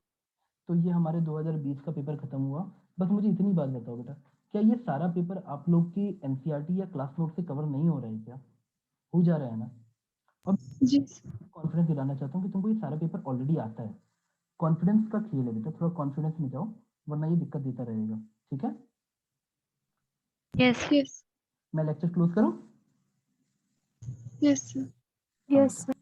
तो ये हमारे 2020 का पेपर खत्म हुआ। बस मुझे इतनी बात बताओ बेटा, क्या ये सारा पेपर आप लोग की एनसीईआरटी या क्लास नोट से कवर नहीं हो रहा है क्या? हो जा रहा है ना? और जी कॉन्फिडेंस दिलाना चाहता हूँ कि तुमको ये सारा पेपर ऑलरेडी आता है। कॉन्फिडेंस का खेल है बेटा, थोड़ा कॉन्फिडेंस में जाओ, वरना ये दिक्कत देता रहेगा। ठीक है, यस यस मैं लेक्चर क्लोज करूँ? Yes sir. Yes, sir.